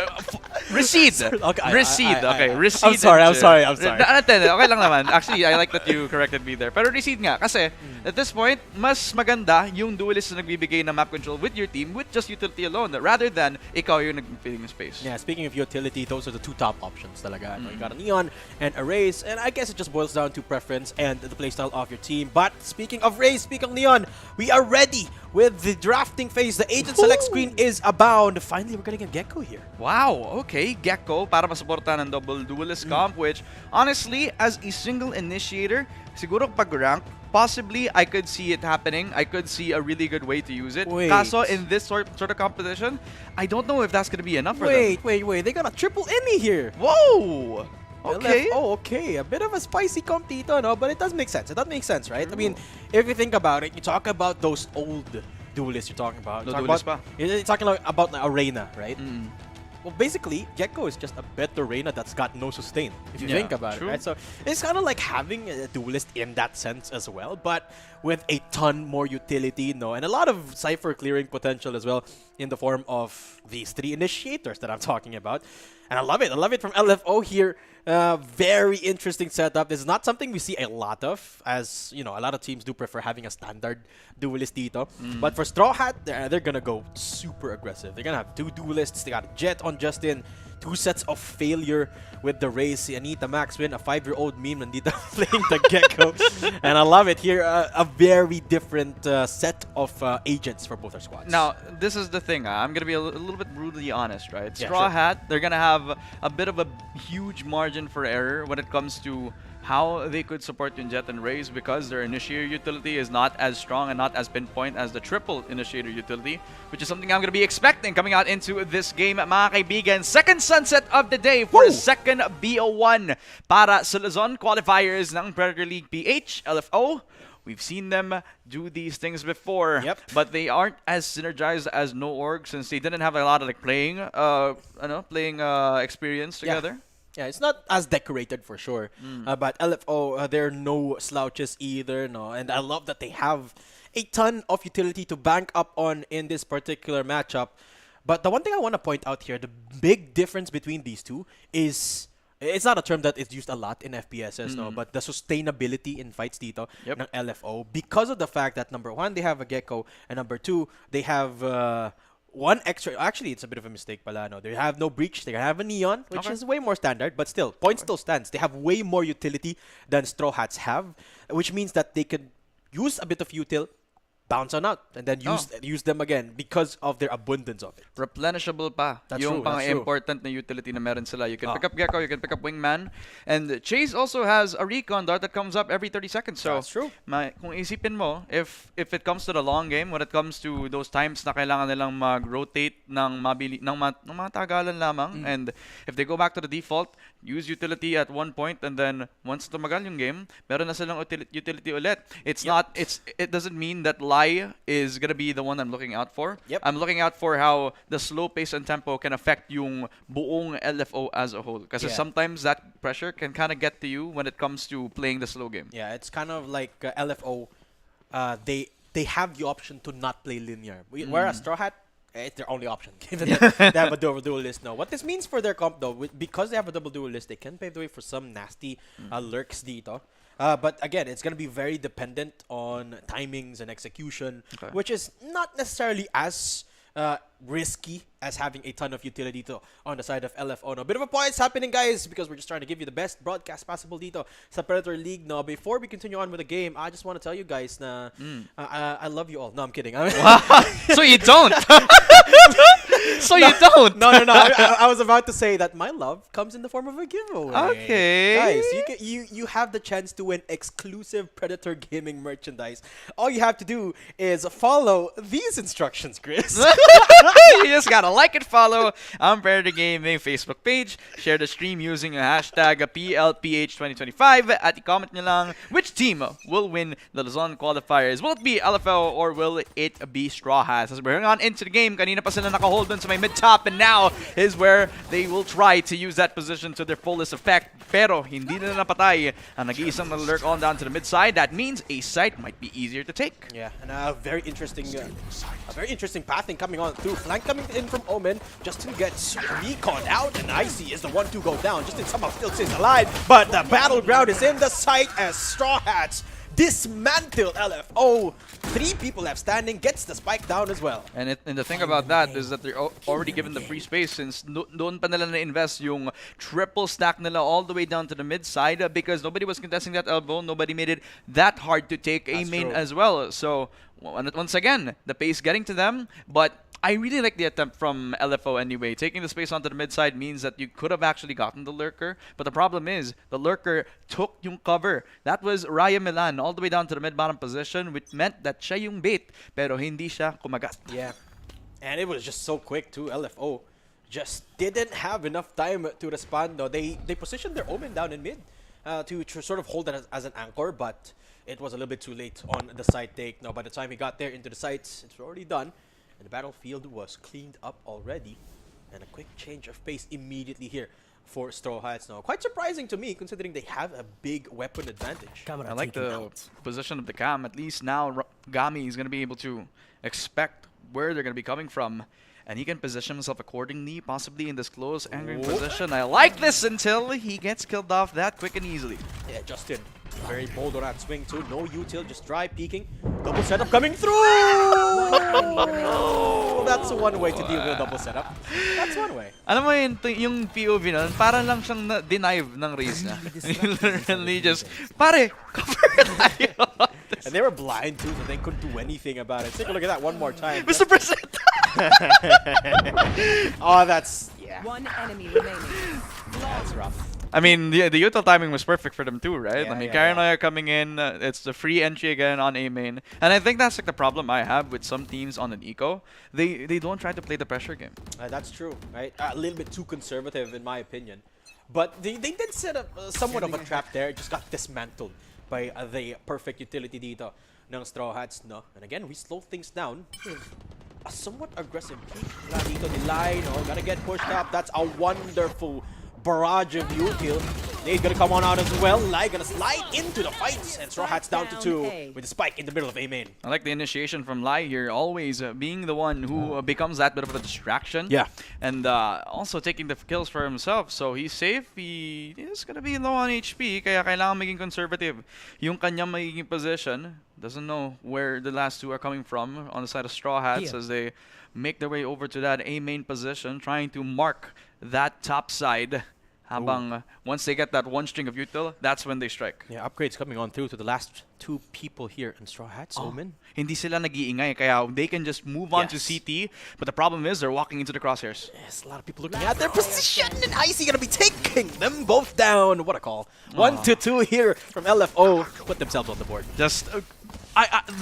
Recede. Recede. Okay, recede. I'm sorry. Okay lang naman. Actually, I like that you corrected me there. Pero recede nga. Kasi, at this point, mas maganda yung duelist na nagbibigay ng map control with your team with just utility alone, rather than ikaw yung nag-filling ng space. Yeah, speaking of utility, those are the two top options talaga. You got a Neon and a Raze, and I guess it just boils down to preference and the playstyle of your team. But speaking of Raze, speaking of Neon, we are ready with the drafting phase. The agent select screen is abound. Finally, we're getting a Gecko here. Wow, okay, Gecko para masuportahan ng double duelist comp, which honestly, as a single initiator, siguro pag rank, possibly I could see it happening. I could see a really good way to use it. Wait. Kaso in this sort of competition, I don't know if that's going to be enough for them. Wait. They got a triple Emmy here. Whoa! Okay. Okay. A bit of a spicy comp dito, no? But it does make sense. It does make sense, right? I mean, if you think about it, you talk about those old duelists you're talking about. You're talking about like Arena, right? well, basically, Gecko is just a better Reyna that's got no sustain, if you Yeah, think about true. it, right? So it's kind of like having a duelist in that sense as well, but with a ton more utility, and a lot of Cypher clearing potential as well in the form of these 3 initiators that I'm talking about. And I love it. I love it from LFO here. Very interesting setup. This is not something we see a lot of, as a lot of teams do prefer having a standard duelist dito. But for Straw Hat, they're gonna go super aggressive. They're gonna have 2 duelists. They got Jet on Justin, 2 sets of failure with the Raze. Si Anita Maxwin, a 5-year-old meme nandito playing the Gecko. And I love it here. A very different set of agents for both our squads. Now, this is the thing. I'm going to be a little bit brutally honest, right? Yeah, Straw sure. Hat, they're going to have a bit of a huge margin for error when it comes to how they could support yung Jet and Raze, because their initiator utility is not as strong and not as pinpoint as the triple initiator utility, which is something I'm going to be expecting coming out into this game, mga kaibigan. Second sunset of the day for the second BO1 para sa Luzon Qualifiers ng Predator League PH, LFO. We've seen them do these things before, but they aren't as synergized as No Org, since they didn't have a lot of playing experience together. Yeah, it's not as decorated for sure. But LFO, they're no slouches either, no. And I love that they have a ton of utility to bank up on in this particular matchup. But the one thing I want to point out here, the big difference between these two is, it's not a term that is used a lot in FPSs, no, but the sustainability in fights dito ng LFO, because of the fact that number 1, they have a Gecko, and number 2, they have one extra. Actually, it's a bit of a mistake pala, no. They have no breach. They have a Neon, which is way more standard, but still, point still stands. They have way more utility than Straw Hats have, which means that they can use a bit of util, bounce on out, and then use them again because of their abundance of it. Replenishable pa. That's yung true, that's true. important na utility na meron sila. You can pick up Gecko, you can pick up Wingman. And Chase also has a recon dart that comes up every 30 seconds. So, That's true. Kung isipin mo, if it comes to the long game, when it comes to those times na kailangan nilang mag-rotate ng mga tagalan lamang, and if they go back to the default, use utility at one point, and then once tumagal yung game, meron na silang utility ulit. It doesn't mean that Lai is gonna be the one I'm looking out for. I'm looking out for how the slow pace and tempo can affect yung buong LFO as a whole. Because sometimes that pressure can kind of get to you when it comes to playing the slow game. Yeah, it's kind of like LFO. They have the option to not play linear, whereas Straw Hat, it's their only option, given that they have a double duelist now. What this means for their comp, though, because they have a double duelist, they can pave the way for some nasty lurks dito. But again, it's going to be very dependent on timings and execution, which is not necessarily as risky as having a ton of utility on the side of LFO. No, bit of a pause happening, guys, because we're just trying to give you the best broadcast possible dito sa Predator League. No, before we continue on with the game, I just want to tell you guys na I love you all. No, I'm kidding. So you don't. So you don't. No. I was about to say that my love comes in the form of a giveaway. Okay. Guys, you have the chance to win exclusive Predator Gaming merchandise. All you have to do is follow these instructions, Chris. You just gotta like and follow on Predator Gaming Facebook page. Share the stream using the hashtag PLPH2025. At i-comment nyo lang which team will win the Luzon Qualifiers. Will it be LFO or will it be Straw Hats? As we're going on into the game, kanina pa sila nakahold dun sa may mid-top, and now is where they will try to use that position to their fullest effect. Pero hindi na napatay ang nag-iisang lurk on down to the mid-side. That means a site might be easier to take. Yeah, and a very interesting pathing coming on through. Flank coming in from Omen. Justin gets recon out, and Icy is the one to go down. Justin somehow still stays alive, but the battleground is in the sight as Straw Hats dismantle LFO. 3 people left standing, gets the spike down as well. And the thing about that is that they're already given the free space, since doon pa nila na-invest yung triple stack nila all the way down to the mid side, because nobody was contesting that elbow. Nobody made it that hard to take a main as well. So once again, the pace getting to them, but I really like the attempt from LFO anyway. Taking the space onto the mid side means that you could have actually gotten the lurker, but the problem is the lurker took yung cover. That was Raya Milan all the way down to the mid-bottom position, which meant that siya yung bait, pero hindi siya kumagat. Yeah, and it was just so quick too. LFO just didn't have enough time to respond. No, they positioned their Omen down in mid to sort of hold that as an anchor, but it was a little bit too late on the side take. No, by the time he got there into the sites, it's already done. And the battlefield was cleaned up already. And a quick change of pace immediately here for Straw Hats now. Quite surprising to me, considering they have a big weapon advantage. I like the position of the cam. At least now Gami is going to be able to expect where they're going to be coming from. And he can position himself accordingly, possibly in this close angering position. I like this until he gets killed off that quick and easily. Yeah, Justin, very bold on that swing too. No util, just dry peeking. Double setup coming through! Oh, that's one way to deal with a double setup. That's one way. Alam mo yung POV nun, parang lang siyang denive ng race niya. Literally just, pare, cover tayo. And they were blind too, so they couldn't do anything about it. Take a look at that one more time. Mr. President! Oh, that's... yeah. One enemy remaining. That's rough. I mean, the util timing was perfect for them too, right? Yeah, I mean, yeah, Karanoy are coming in. It's the free entry again on A main. And I think that's like the problem I have with some teams on an eco. They don't try to play the pressure game. That's true, right? A little bit too conservative in my opinion. But they did set up somewhat of a trap there. It just got dismantled by the perfect utility dito ng Straw Hats, no? And again, we slow things down with a somewhat aggressive peak. Dito ni Lai, no? Gonna get pushed up. That's a wonderful barrage of util. Nade's gonna come on out as well. Lai gonna slide into the fights. And Straw Hats down to 2 with the spike in the middle of A main. I like the initiation from Lai here, always being the one who becomes that bit of a distraction. Yeah. And also taking the kills for himself. So he's safe. He is gonna be low on HP, kaya kailangan maging conservative. Yung kanyang magiging position, doesn't know where the last two are coming from on the side of Straw Hats as they make their way over to that A main position, trying to mark that top side. Habang once they get that one string of util, that's when they strike. Yeah, upgrades coming on through to the last two people here in Straw Hats. Omen. Hindi sila nag-iingay, kaya they can just move on to CT. But the problem is they're walking into the crosshairs. Yes, a lot of people looking at their position, and Icy gonna be taking them both down. What a call. 1-2 here from LFO. Put themselves on the board. Just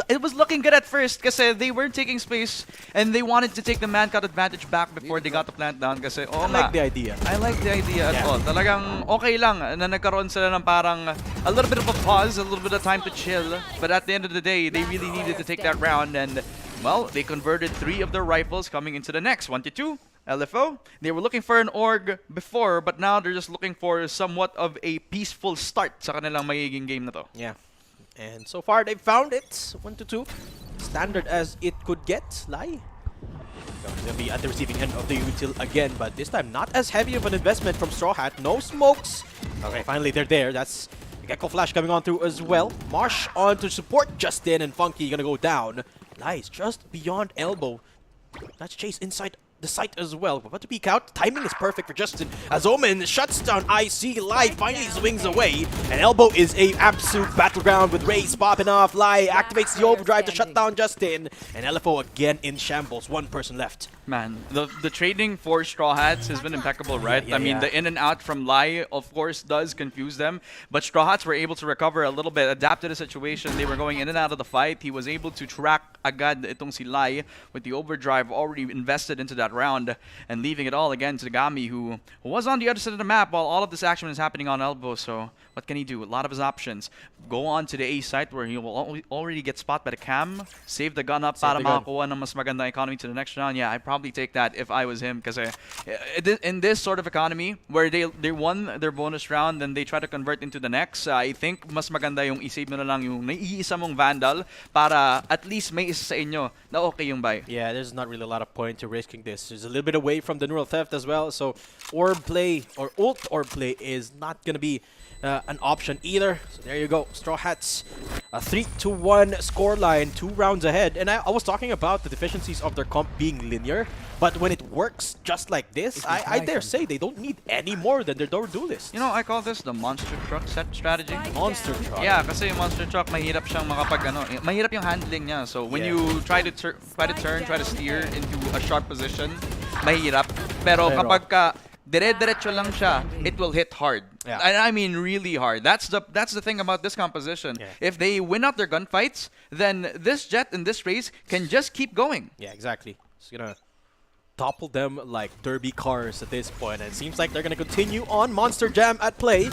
it was looking good at first kasi they weren't taking space and they wanted to take the man-cut advantage back before they got the plant down kasi I like the idea. I like the idea as well. Talagang okay lang na nagkaroon sila ng parang a little bit of a pause, a little bit of time to chill. But at the end of the day, they really needed to take that round and, well, they converted 3 of their rifles coming into the next. 1-2. LFO, they were looking for an org before, but now they're just looking for somewhat of a peaceful start sa kanilang magiging game na to. Yeah. And so far, they found it. 1-2. Standard as it could get. Lai going to be at the receiving end of the util again, but this time not as heavy of an investment from Straw Hat. No smokes. Okay, finally they're there. That's Gecko Flash coming on through as well. Marsh on to support Justin, and Funky gonna go down. Lai's just beyond elbow. That's Chase inside the site as well. But to peek out, timing is perfect for Justin as Omen shuts down IC. Lai finally swings away, and Elbow is a absolute battleground with Raze popping off. Lai activates the overdrive to shut down Justin, and LFO again in shambles. One person left. Man, the trading for Straw Hats has been impeccable, right? I mean, the in and out from Lai, of course, does confuse them. But Straw Hats were able to recover a little bit, adapt to the situation. They were going in and out of the fight. He was able to track agad itong si Lai with the overdrive already invested into that round and leaving it all again to Gami, who was on the other side of the map while all of this action is happening on Elbow. So what can he do? A lot of his options. Go on to the A site where he will already get spot by the cam, save the gun up para makakuha ng mas maganda economy to the next round. Yeah, I'd probably take that if I was him, because in this sort of economy where they won their bonus round and they try to convert into the next, I think mas maganda yung isave mo na lang yung naiisa mong Vandal para at least may isa sa inyo na okay yung buy. Yeah, there's not really a lot of point to risking this. There's a little bit away from the neural theft as well, so orb play or ult orb play is not going to be an option either. So there you go. Straw Hats, a 3-1 scoreline, 2 rounds ahead. And I was talking about the deficiencies of their comp being linear, but when it works just like this, I dare say they don't need any more than their door duelists. You know, I call this the monster truck set strategy. Monster truck. Yeah, kasi yung monster truck mahirap siyang makapag mahirap yung handling niya. So when you try to steer into a sharp position, mahirap. Pero kapag ka dire-diretso lang siya, it will hit hard. Yeah. And I mean really hard. That's the thing about this composition. Yeah. If they win out their gunfights, then this Jet and this Raze can just keep going. Yeah, exactly. It's gonna topple them like derby cars at this point. And it seems like they're gonna continue on. Monster Jam at play.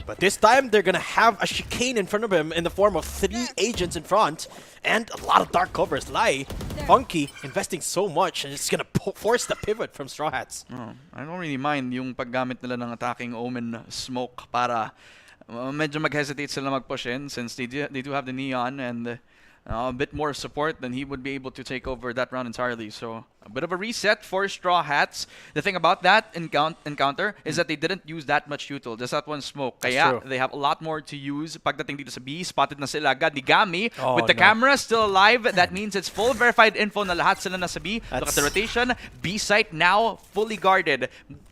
But this time, they're gonna have a chicane in front of him in the form of 3 agents in front and a lot of dark covers. Lai, Funky, investing so much, and it's gonna force the pivot from Straw Hats. Oh, I don't really mind yung paggamit nila ng attacking Omen smoke para medyo mag-hesitate sila mag-push in since they do have the Neon and a bit more support, then he would be able to take over that round entirely. So a bit of a reset for Straw Hats. The thing about that encounter is that they didn't use that much util, just that one smoke. Kaya they have a lot more to use. Pagdating dito sa B, spotted na sila agad ni Gami. With the camera still alive, that means it's full verified info na lahat sila nasa B. Look at the rotation. B site now fully guarded.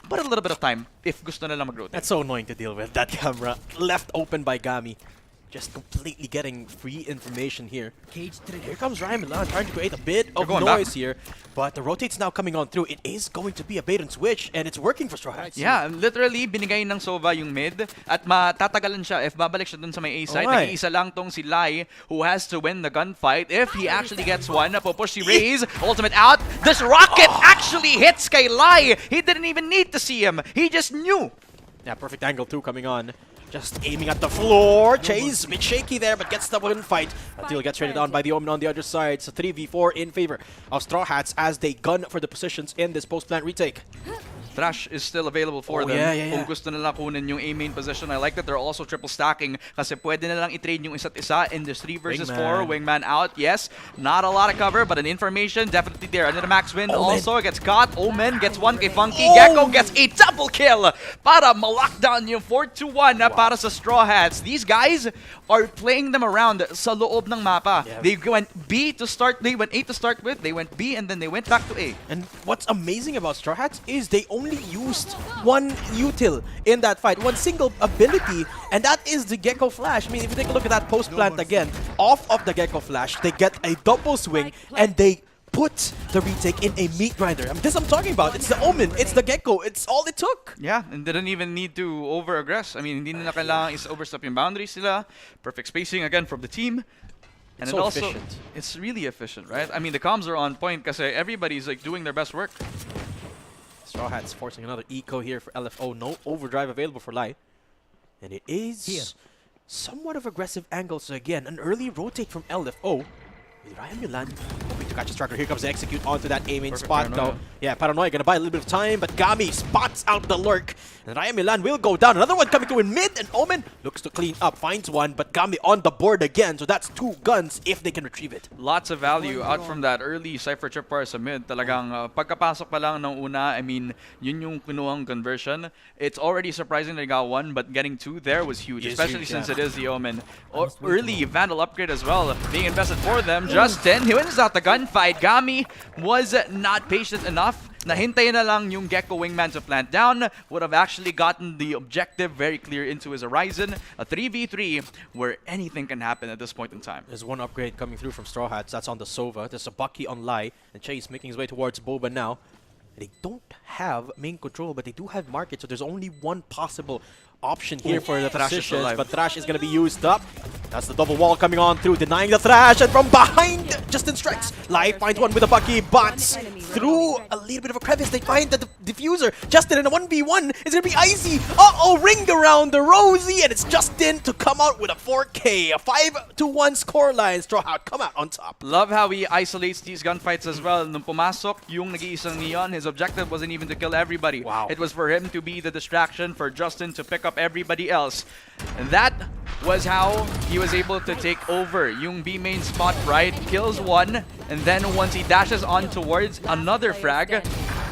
But a little bit of time if gusto nila mag-rotate. That's so annoying to deal with. That camera left open by Gami. Just completely getting free information here. Here comes Ryan Milan trying to create a bit of noise here. But the rotate's now coming on through. It is going to be a bait and switch, and it's working for Straw Hats. Yeah, literally, binigay ng Sova yung mid at matatagalan siya if babalik siya dun sa may A side. Nag-iisa lang tong si Lai who has to win the gunfight. If he actually gets one, pupush si Raze. Ultimate out. This rocket actually hits kay Lai. He didn't even need to see him. He just knew. Yeah, perfect angle too coming on. Just aiming at the floor. Chase, a bit shaky there, but gets the win fight. Until gets traded on by the Omen on the other side. So 3v4 in favor of Straw Hats as they gun for the positions in this post-plant retake. Thrash is still available for them. Kung gusto nila kunin yung A main position. I like that they're also triple stacking kasi pwede nilang i-trade yung isa't isa in this 3 versus 4. Wingman out, yes. Not a lot of cover, but an information definitely there. Another max win also gets caught. Omen gets one kay Funky. Gecko gets a double kill para ma-lockdown yung 4-2-1 para sa Straw Hats. These guys are playing them around sa loob ng mapa. They went B to start, they went A to start with, they went B, and then they went back to A. And what's amazing about Straw Hats is they only used one util in that fight, one single ability, and that is the Gecko Flash. I mean, if you take a look at that post plant again, off of the Gecko Flash, they get a double swing and they put the retake in a meat grinder. I mean, this I'm talking about. It's the Omen, it's the Gecko, it's all it took. Yeah, and didn't even need to over-aggress. I mean, hindi nila kailangan is-overstep yung boundaries sila. Perfect spacing again from the team. And It's it so also, efficient. it's really efficient, right? I mean, the comms are on point because everybody's like doing their best work. Straw Hats forcing another eco here for LFO. No overdrive available for Lai. And it is somewhat of aggressive angle. So again, an early rotate from LFO. With Ryan Milan hoping to catch a striker. Here comes the execute onto that A main spot though. Yeah, Paranoia gonna buy a little bit of time, but Gami spots out the lurk. And Ryan Milan will go down. Another one coming through in mid, and Omen looks to clean up, finds one, but Gami on the board again. So that's 2 guns if they can retrieve it. Lots of value out from that early Cypher Trip para sa mid. Talagang pagkapasok pa lang ng una, I mean, yun yung kinuhang conversion. It's already surprising they got 1, but getting 2 there was huge, especially since it is the Omen. Early Vandal upgrade as well, being invested for them. Justin, he wins out the gunfight. Gami was not patient enough. Nahintay na lang yung Gecko Wingman to plant down. Would have actually gotten the objective very clear into his horizon. A 3v3 where anything can happen at this point in time. There's one upgrade coming through from Straw Hats. That's on the Sova. There's a Bucky on Lai. And Chase making his way towards Boba now. They don't have main control, but they do have market. So there's only one possible option here for the positions, but Thrash is going to be used up. That's the double wall coming on through, denying the Thrash, and from behind, Justin strikes. Lai finds one with a Bucky, but through a little bit of a crevice, they find the diffuser. Justin in a 1v1 is going to be icy. Uh-oh, ring around the Rosie, and it's Justin to come out with a 4K. A 5-1 scoreline. Straw Hat come out on top. Love how he isolates these gunfights as well. Nung pumasok, yung nag-iisang Neon, his objective wasn't even to kill everybody. It was for him to be the distraction, for Justin to pick up everybody else. And that was how he was able to take over yung B main spot, right? Kills one, and then once he dashes on towards another frag,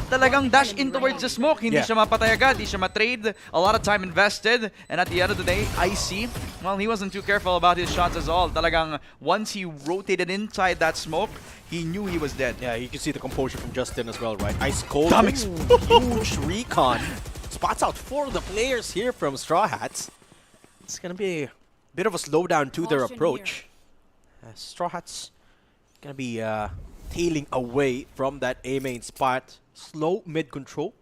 talagang dash in towards the smoke. Hindi siya mapatay agad, hindi siya matrade. A lot of time invested, and at the end of the day, Icy, well, he wasn't too careful about his shots as all. Talagang once he rotated inside that smoke, he knew he was dead. Yeah, you can see the composure from Justin as well, right? Ice cold, huge recon. Spots out 4 of the players here from Straw Hats. It's gonna be a bit of a slowdown to their approach. Straw Hats gonna be tailing away from that A main spot. Slow mid control.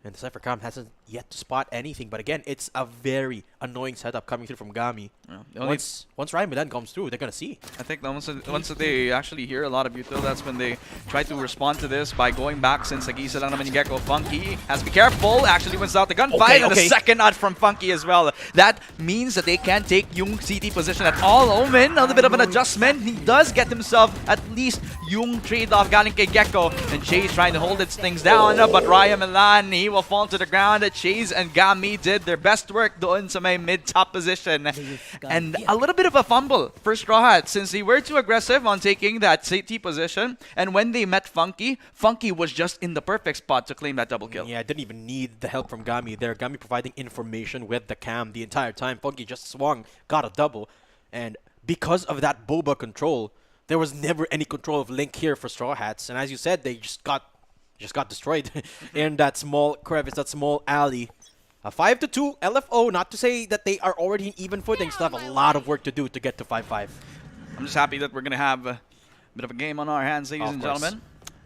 And the Cypher Cam hasn't yet to spot anything. But again, it's a very annoying setup coming through from Gami. Yeah. Once Ryan Milan comes through, they're gonna see. I think that once they actually hear a lot of util, that's when they try to respond to this by going back, since nag-isa lang naman yung Gecko. Funky has to be careful, actually wins out the gunfight, and a second nod from Funky as well. That means that they can't take yung CT position at all. Omen, a little bit of an adjustment. He does get himself at least yung trade-off galing kay Gecko, and Chase trying to hold its things down, but Ryan Milan, he will fall to the ground. Chase and Gami did their best work doon sa may mid-top position. And a little bit of a fumble for Straw Hats, since they were too aggressive on taking that CT position, and when they met Funky, Funky was just in the perfect spot to claim that double kill. Yeah, didn't even need the help from Gami there. Gami providing information with the cam the entire time. Funky just swung, got a double, and because of that boba control, there was never any control of Link here for Straw Hats, and as you said, they just got destroyed in that small crevice, that small alley. A 5-2 LFO, not to say that they are already in even footing, still have a lot of work to do to get to 5-5. I'm just happy that we're going to have a bit of a game on our hands, ladies and gentlemen.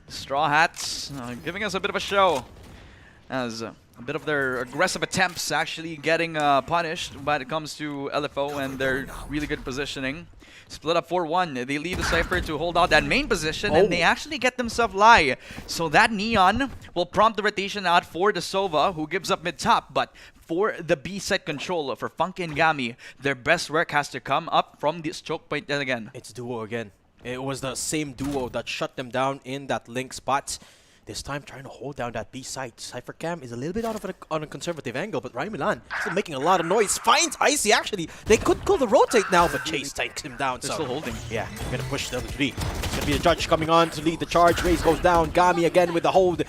Straw Hats giving us a bit of a show, as a bit of their aggressive attempts actually getting punished when it comes to LFO and their really good positioning. Split up 4-1. They leave the Cypher to hold out that main position, and they actually get themselves Lai. So that Neon will prompt the rotation out for the Sova, who gives up mid-top. But for the B-side control for Funky and Gami, their best work has to come up from this choke point yet again. It's duo again. It was the same duo that shut them down in that Link spot. This time trying to hold down that B site. Cypher Cam is a little bit out of on a conservative angle, but Ryan Milan still making a lot of noise. Finds Icy actually. They could go the rotate now, but Chase takes him down. They're still holding. Yeah, gonna push the 3. It's gonna be the judge coming on to lead the charge. Raze goes down. Gami again with the hold.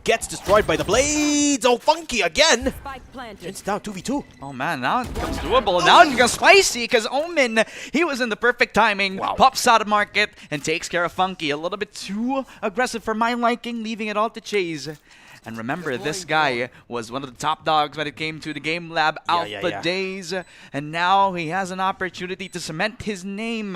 Gets destroyed by the blades. Oh, Funky again. It's down 2v2. Oh man, now it becomes doable. Now it becomes spicy, because Omen, he was in the perfect timing. Pops out of market and takes care of Funky. A little bit too aggressive for my liking, leaving it all to Chase. And remember, this guy was one of the top dogs when it came to the Game Lab Alpha days. And now he has an opportunity to cement his name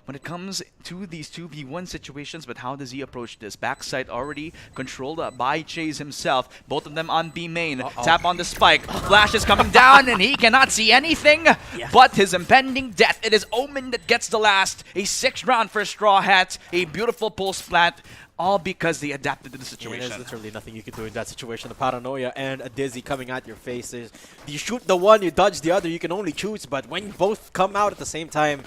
when it comes to these 2v1 situations. But how does he approach this? Backside already controlled by Chase himself. Both of them on B main. Tap on the spike. Flash is coming down, and he cannot see anything but his impending death. It is Omen that gets the last. A 6th round for Straw Hats. A beautiful pulse plant. All because they adapted to the situation. There's literally nothing you can do in that situation. The paranoia and a dizzy coming at your face. You shoot the one, you dodge the other, you can only choose. But when you both come out at the same time,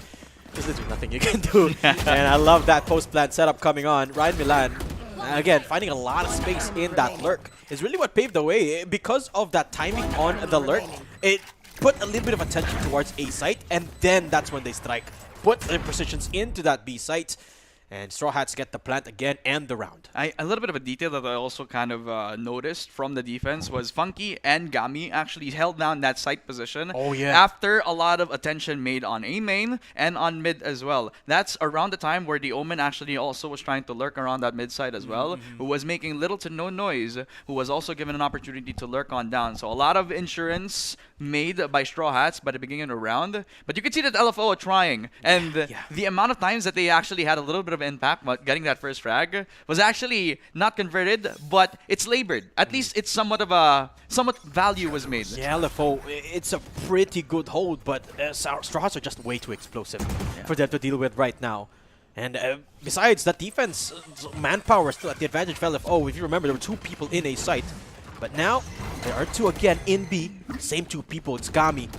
there's literally nothing you can do. And I love that post-plant setup coming on. Ryan Milan, again, finding a lot of space in that lurk is really what paved the way. Because of that timing on the lurk, it put a little bit of attention towards A site, and then that's when they strike. Put their precisions into that B site. And Straw Hats get the plant again and the round. A little bit of a detail that I also kind of noticed from the defense was Funky and Gami actually held down that site position after a lot of attention made on A main and on mid as well. That's around the time where the Omen actually also was trying to lurk around that mid side as well, who was making little to no noise, who was also given an opportunity to lurk on down. So a lot of insurance made by Straw Hats by the beginning of the round. But you could see that LFO are trying, and the amount of times that they actually had a little bit of impact but getting that first frag was actually not converted, but it's labored. At least it's somewhat value was made. Yeah, LFO, it's a pretty good hold, but Straw Hats are just way too explosive for them to deal with right now. And besides, that defense, manpower is still at the advantage of LFO. If you remember, there were 2 people in A site. But now, there are 2 again in B. Same 2 people. It's Gami.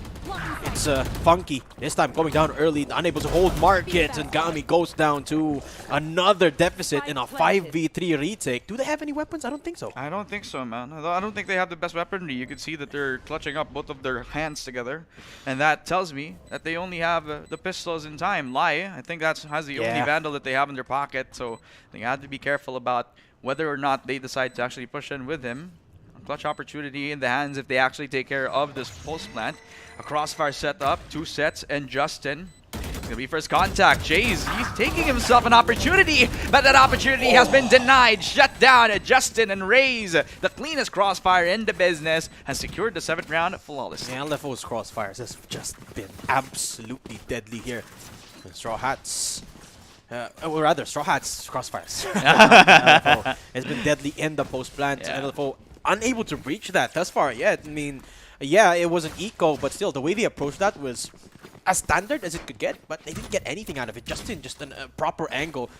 It's Funky. This time going down early, unable to hold market. And Gami goes down to another deficit in a 5v3 retake. Do they have any weapons? I don't think so. I don't think so, man. I don't think they have the best weaponry. You can see that they're clutching up both of their hands together. And that tells me that they only have the pistols in time. Lai, I think that's the only Vandal that they have in their pocket. So they have to be careful about whether or not they decide to actually push in with him. Clutch opportunity in the hands if they actually take care of this pulse plant. A crossfire setup, 2 sets, and Justin. It's gonna be first contact. Chase, he's taking himself an opportunity, but that opportunity has been denied. Shut down. Justin and Raze, the cleanest crossfire in the business, has secured the 7th round flawlessly. Yeah, LFO's crossfires has just been absolutely deadly here. And Straw Hats, or rather, Straw Hats crossfires. LFO has been deadly in the post plant. LFO unable to breach that thus far yet. I mean, yeah, it was an eco, but still, the way they approached that was as standard as it could get, but they didn't get anything out of it. Just in a proper angle.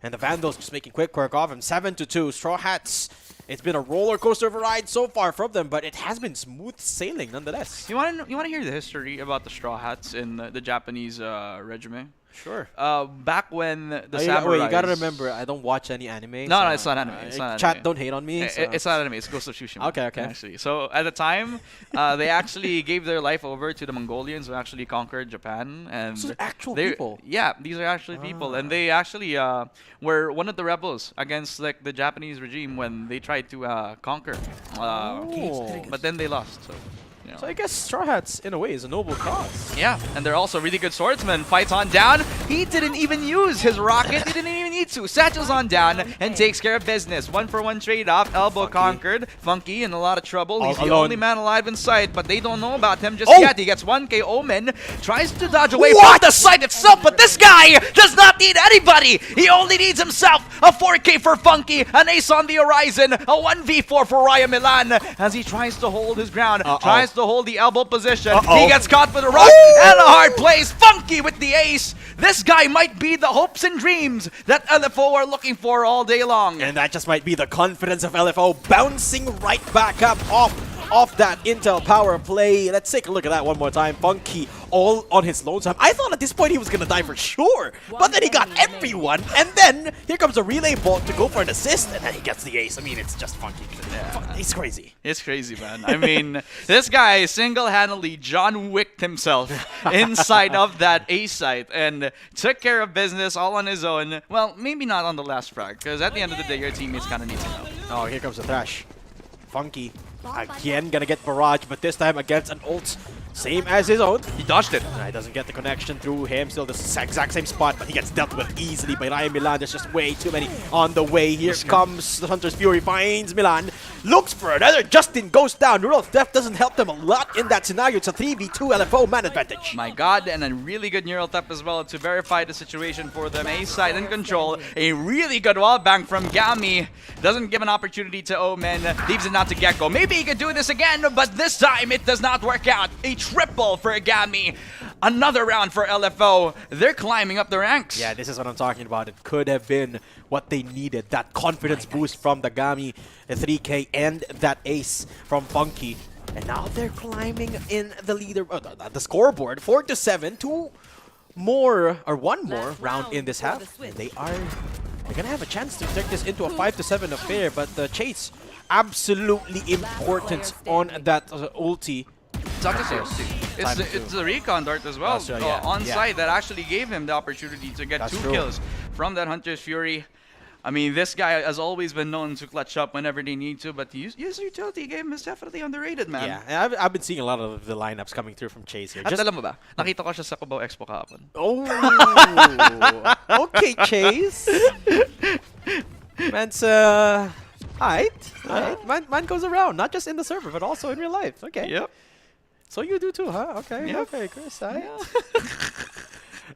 And the Vandals just making quick work of him. 7-2. Straw Hats. It's been a roller coaster of a ride so far from them, but it has been smooth sailing nonetheless. You want to hear the history about the Straw Hats in the Japanese regime? Sure. Back when the Wait, samurais... you gotta remember, I don't watch any anime. No, so, no, it's not anime. It's not chat, anime. don't hate on me. So. It's not anime. It's Ghost of Tsushima. Okay, okay. Actually, so at the time, they actually gave their life over to the Mongolians who actually conquered Japan, and These are actual they- people. Yeah, these are actually people, and they actually were one of the rebels against like the Japanese regime when they tried to conquer. But then they lost. So. You know. So I guess Straw Hats, in a way, is a noble cause. Yeah, and they're also really good swordsmen. Fights on down. He didn't even use his rocket. He didn't even need to. Satchel's on down and takes care of business. 1-for-1 trade-off. Elbow conquered. Funky in a lot of trouble. He's the alone. only man alive in sight, but they don't know about him just Oh! yet. He gets 1K. Omen tries to dodge away from the site itself, but this guy does not need anybody. He only needs himself. A 4K for Funky. An ace on the horizon. A 1v4 for Raya Milan as he tries to hold his ground. Tries to hold the elbow position. He gets caught with a rock and a hard place. Funky with the ace. This guy might be the hopes and dreams that LFO are looking for all day long. And that just might be the confidence of LFO bouncing right back up off that Intel power play. Let's take a look at that one more time. Funky all on his lonesome. I thought at this point he was going to die for sure, but then he got everyone, and then here comes a relay bolt to go for an assist, and then he gets the ace. I mean, it's just Funky. He's crazy. It's crazy, man. I mean, this guy single-handedly John Wicked himself inside of that ace site and took care of business all on his own. Well, maybe not on the last frag, because at the end of the day, your teammates kind of need to know. Oh, here comes the Thrash. Funky again gonna get barrage, but this time against an ult same as his own. He dodged it. He doesn't get the connection through him. Still the exact same spot, but he gets dealt with easily by Ryan Milan. There's just way too many on the way. Here comes the Hunter's Fury, finds Milan, looks for another. Justin goes down. Neural Theft doesn't help them a lot in that scenario. It's a 3v2 LFO man advantage. My god, and a really good neural tap as well to verify the situation for them. Ace side in control. A really good wall bang from Gami. Doesn't give an opportunity to Omen. Leaves it not to Gecko. Maybe he could do this again, but this time it does not work out. A triple for Gami. Another round for LFO. They're climbing up the ranks. Yeah, this is what I'm talking about. It could have been what they needed. That confidence boost from the Gami 3K and that ace from Funky. And now they're climbing in the leader, the scoreboard. 4-7. One more round in this half. And they're gonna have a chance to take this into a 5-7 affair. But the chase, absolutely important on that ulti. It's not just ulti. It's the recon dart as well on site that actually gave him the opportunity to get 2 kills from that Hunter's Fury. I mean, this guy has always been known to clutch up whenever they need to, but his utility game is definitely underrated, man. Yeah, and I've been seeing a lot of the lineups coming through from Chase here. At alam mo ba, nakita ko siya sa Cubao Expo kahapon. Oh, okay, Chase. Man's man goes around, not just in the server, but also in real life. Okay. Yep. So you do too, huh? Okay. Yep. Okay, Chris.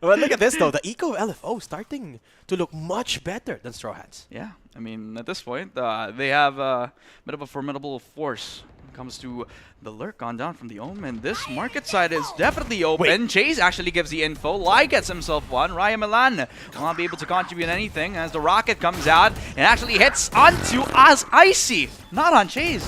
Well, look at this though. The eco LFO starting to look much better than Straw Hats. Yeah, I mean, at this point, they have a bit of a formidable force when it comes to the lurk on down from the Omen. This market side is definitely open. Chase actually gives the info. Lai gets himself one. Raya Milan will not be able to contribute anything as the rocket comes out and actually hits onto Icy, not on Chase.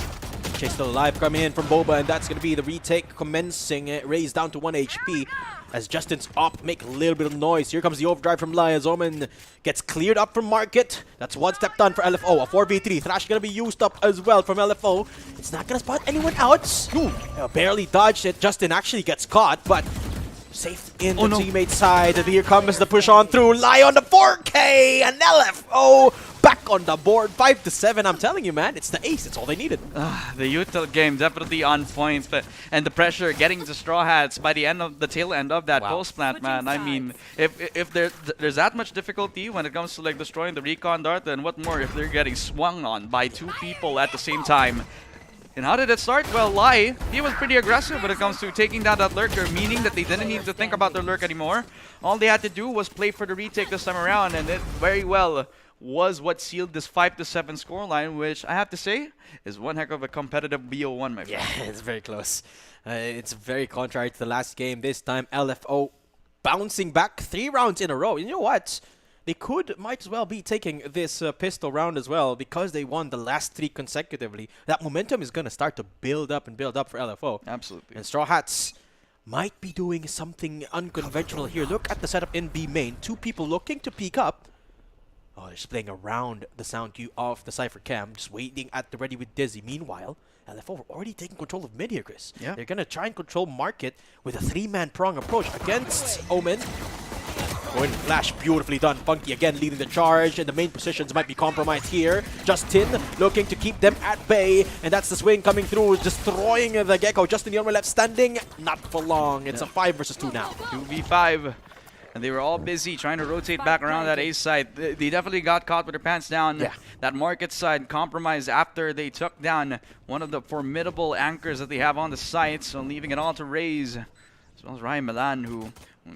Chase still alive, coming in from Boba, and that's going to be the retake commencing. Raised down to 1 HP as Justin's up, make a little bit of noise. Here comes the overdrive from Lai as Omen gets cleared up from market. That's one step done for LFO. A 4v3. Thrash going to be used up as well from LFO. It's not going to spot anyone out. Barely dodged it. Justin actually gets caught, but safe in the teammate side. And here comes the push on through. Lai on the 4K and LFO back on the board. 5-7. I'm telling you, man, it's the ace. It's all they needed. The util game definitely on point, and the pressure getting to Straw Hats by the end of the tail end of that post plant, man. I mean, if there's that much difficulty when it comes to like destroying the recon dart, then what more if they're getting swung on by 2 people at the same time? And how did it start? Well, Lai, he was pretty aggressive when it comes to taking down that lurker, meaning that they didn't need to think about their lurk anymore. All they had to do was play for the retake this time around, and it very well was what sealed this 5-7 scoreline, which I have to say is one heck of a competitive BO1, my friend. Yeah, it's very close. It's very contrary to the last game. This time, LFO bouncing back 3 rounds in a row. You know what? They might as well be taking this pistol round as well because they won the last 3 consecutively. That momentum is going to start to build up for LFO. Absolutely. And Straw Hats might be doing something unconventional here. Look at the setup in B main. 2 people looking to peek up. Oh, they're just playing around the sound cue of the Cypher Cam, just waiting at the ready with Dizzy. Meanwhile, LFO were already taking control of mid here, Chris. Yeah. They're going to try and control market with a 3-man prong approach against Omen. Going flash, beautifully done. Funky again leading the charge, and the main positions might be compromised here. Justin looking to keep them at bay, and that's the swing coming through, destroying the Gecko. Justin the only left standing, not for long. It's a 5 versus 2 now. 2v5. And they were all busy trying to rotate back around that A side. They definitely got caught with their pants down. Yeah. That market side compromised after they took down one of the formidable anchors that they have on the site. So leaving it all to Raze, as well as Ryan Milan, who,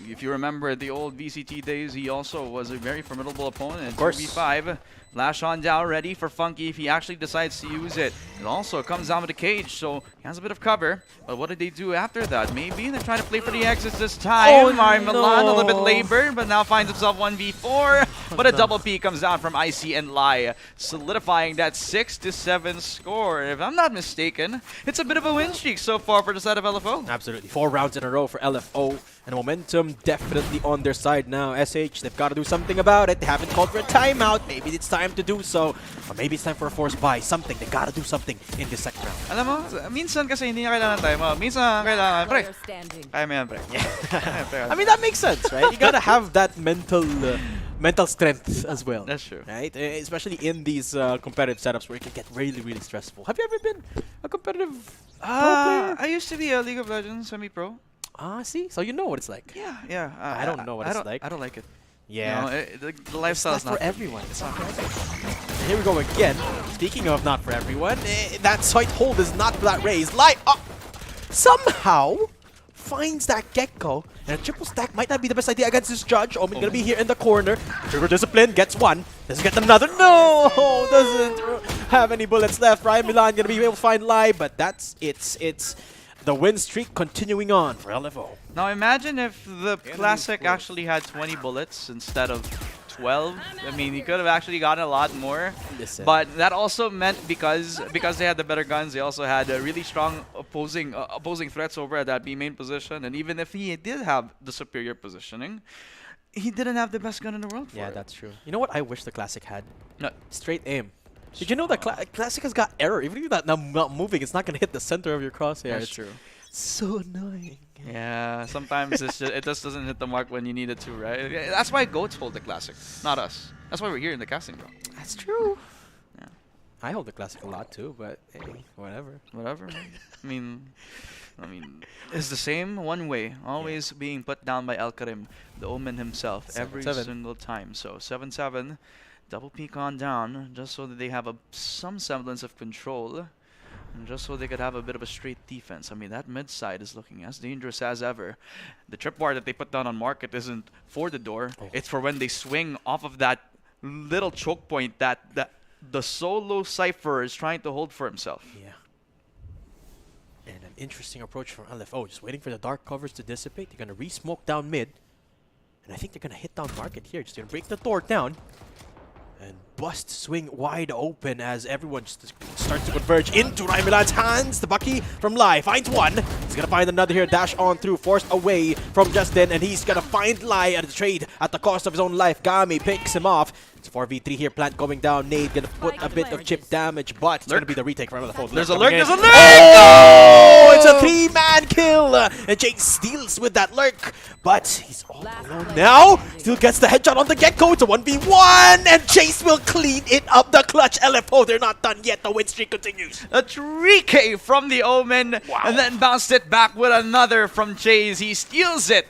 if you remember the old VCT days, he also was a very formidable opponent. Of course. 2v5. Flash on down, ready for Funky if he actually decides to use it. It also comes down with the cage, so he has a bit of cover. But what did they do after that? Maybe they're trying to play for the exits this time. Oh, Milan a little bit no. labored, but now finds himself 1v4. But a double P comes down from Icy and Lai, solidifying that 6-7 score. If I'm not mistaken, it's a bit of a win streak so far for the side of LFO. Absolutely. 4 rounds in a row for LFO. And momentum definitely on their side now. SH, they've got to do something about it. They haven't called for a timeout. Maybe it's time to do so. Or maybe it's time for a forced buy. Something. They got to do something in this second round. Alam mo, minsan kasi hindi niya kailangan timeout. Minsan kailangan, pre, kaya mo yan, pre. I mean, that makes sense, right? You got to have that mental strength as well. That's true. Right? Especially in these competitive setups where it can get really, really stressful. Have you ever been a competitive pro player? I used to be a League of Legends semi-pro. Ah, see? So you know what it's like. Yeah. I don't know what it's like. I don't like it. Yeah. No, the lifestyle is It's not not for everyone. It's not for everyone. And here we go again. Speaking of not for everyone, that side hold is not for that raise. Light up! Somehow finds that Gecko. And a triple stack might not be the best idea against this judge. Omen gonna be here in the corner. Trigger Discipline gets 1. Doesn't get another. No! Doesn't have any bullets left. Ryan Milan gonna be able to find Lai, but that's it's the win streak continuing on for LFO. Now imagine if the Classic actually had 20 bullets instead of 12. I mean, he could have actually gotten a lot more. Listen. But that also meant because they had the better guns, they also had a really strong opposing threats over at that B main position. And even if he did have the superior positioning, he didn't have the best gun in the world for Yeah, it. that's true. You know what I wish the Classic had? No. Straight aim. Did you know that Classic has got error? Even if that's not moving, it's not going to hit the center of your crosshair. That's It's true. so annoying. Yeah, sometimes it just doesn't hit the mark when you need it to, right? Yeah, that's why goats hold the Classic, not us. That's why we're here in the casting room. That's true. Yeah. I hold the Classic a lot too, but hey, whatever. Whatever. I mean, it's the same one way, always being put down by El Karim, the Omen himself, every 7-7. single time. So 7-7, double peek on down, just so that they have some semblance of control. And just so they could have a bit of a straight defense. I mean, that mid side is looking as dangerous as ever. The tripwire that they put down on market isn't for the door. Oh. It's for when they swing off of that little choke point that the solo Cypher is trying to hold for himself. Yeah. And an interesting approach from LFO. Just waiting for the dark covers to dissipate. They're going to re-smoke down mid. And I think they're going to hit down market here. Just going to break the door down. And bust swing wide open as everyone just starts to converge into Ryan Milan's hands. The Bucky from Lai finds 1. He's going to find another here. Dash on through. Forced away from Justin. And he's going to find Lai at the trade at the cost of his own life. Gami picks him off. It's 4v3 here. Plant going down. Nade going to put a bit of chip damage. But it's going to be the retake from LFO. There's a lurk, there's a lurk! Oh! It's a 3-man kill. And Jake steals with that lurk. But he's all alone now. Still gets the headshot on the Gecko. It's a 1v1. And Chase will clean it up. The clutch LFO. They're not done yet. The win streak continues. A 3K from the Omen, Wow. and then bounced it back with another from Chase. He steals it.